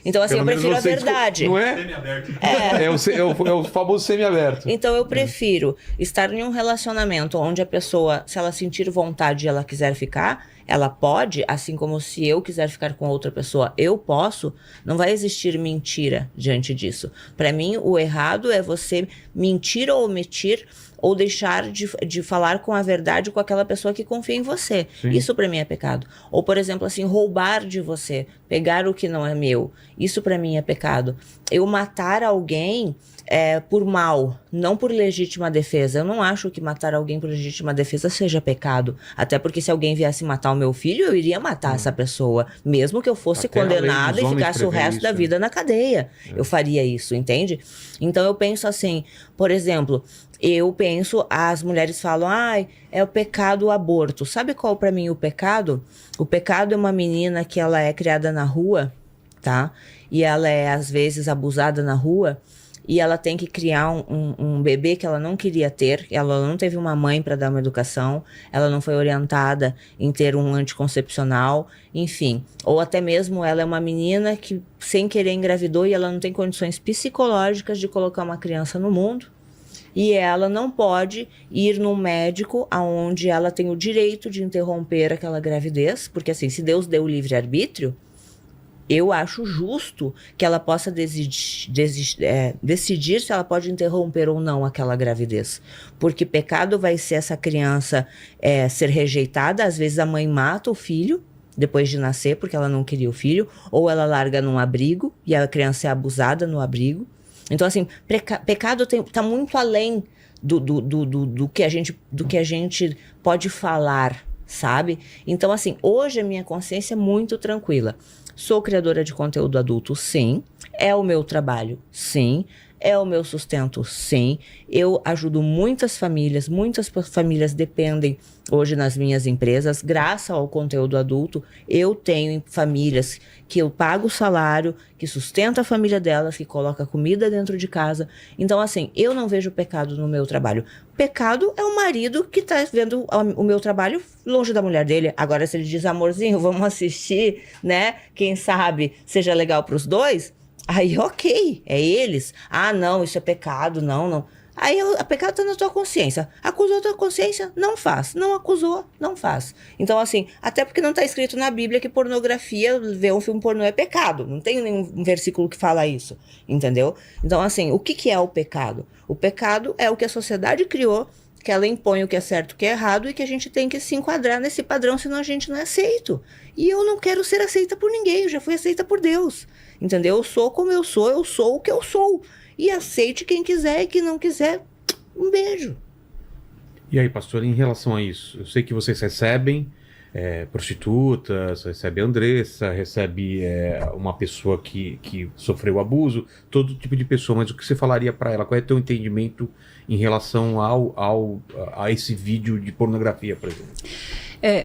Então, assim, Pelo eu prefiro a menos você verdade. Não é? Semi-aberto. É o famoso semi-aberto. Então eu prefiro estar em um relacionamento onde a pessoa, se ela sentir vontade e ela quiser ficar, ela pode, assim como se eu quiser ficar com outra pessoa, eu posso. Não vai existir mentira diante disso. Para mim, o errado é você mentir ou omitir ou deixar de falar com a verdade com aquela pessoa que confia em você. Sim. Isso pra mim é pecado. Ou, por exemplo, assim, roubar de você, pegar o que não é meu. Isso pra mim é pecado. Eu matar alguém por mal, não por legítima defesa. Eu não acho que matar alguém por legítima defesa seja pecado. Até porque se alguém viesse matar o meu filho, eu iria matar essa pessoa. Mesmo que eu fosse Até a lei condenada dos e homens ficasse o prevê resto isso, da né? vida na cadeia. Eu faria isso, entende? Então eu penso assim, por exemplo, eu penso, as mulheres falam, é o pecado o aborto. Sabe qual pra mim o pecado? O pecado é uma menina que ela é criada na rua, tá? E ela é, às vezes, abusada na rua. E ela tem que criar um bebê que ela não queria ter. Ela não teve uma mãe para dar uma educação. Ela não foi orientada em ter um anticoncepcional. Enfim. Ou até mesmo ela é uma menina que, sem querer, engravidou e ela não tem condições psicológicas de colocar uma criança no mundo. E ela não pode ir num médico onde ela tem o direito de interromper aquela gravidez. Porque assim, se Deus deu o livre-arbítrio, eu acho justo que ela possa decidir se ela pode interromper ou não aquela gravidez. Porque pecado vai ser essa criança ser rejeitada, às vezes a mãe mata o filho, depois de nascer, porque ela não queria o filho, ou ela larga num abrigo, e a criança é abusada no abrigo. Então, assim, pecado tá muito além do que a gente pode falar, sabe? Então, assim, hoje a minha consciência é muito tranquila. Sou criadora de conteúdo adulto, sim. É o meu trabalho, sim. É o meu sustento, sim. Eu ajudo muitas famílias dependem hoje nas minhas empresas. Graças ao conteúdo adulto, eu tenho famílias que eu pago o salário, que sustenta a família delas, que coloca comida dentro de casa. Então, assim, eu não vejo pecado no meu trabalho. Pecado é o marido que tá vendo o meu trabalho longe da mulher dele. Agora, se ele diz, amorzinho, vamos assistir, né? Quem sabe seja legal para os dois. Aí, ok, é eles. Ah, não, isso é pecado, não. Aí, o pecado tá na tua consciência. Acusou a tua consciência? Não faz. Não acusou? Não faz. Então, assim, até porque não tá escrito na Bíblia que pornografia, ver um filme pornô é pecado. Não tem nenhum versículo que fala isso, entendeu? Então, assim, o que é o pecado? O pecado é o que a sociedade criou, que ela impõe o que é certo, o que é errado, e que a gente tem que se enquadrar nesse padrão, senão a gente não é aceito. E eu não quero ser aceita por ninguém, eu já fui aceita por Deus. Entendeu? Eu sou como eu sou o que eu sou. E aceite quem quiser e quem não quiser, um beijo. E aí, pastor, em relação a isso, eu sei que vocês recebem prostitutas, recebe a Andressa, recebe uma pessoa que sofreu abuso, todo tipo de pessoa, mas o que você falaria para ela? Qual é o teu entendimento em relação a esse vídeo de pornografia, por exemplo?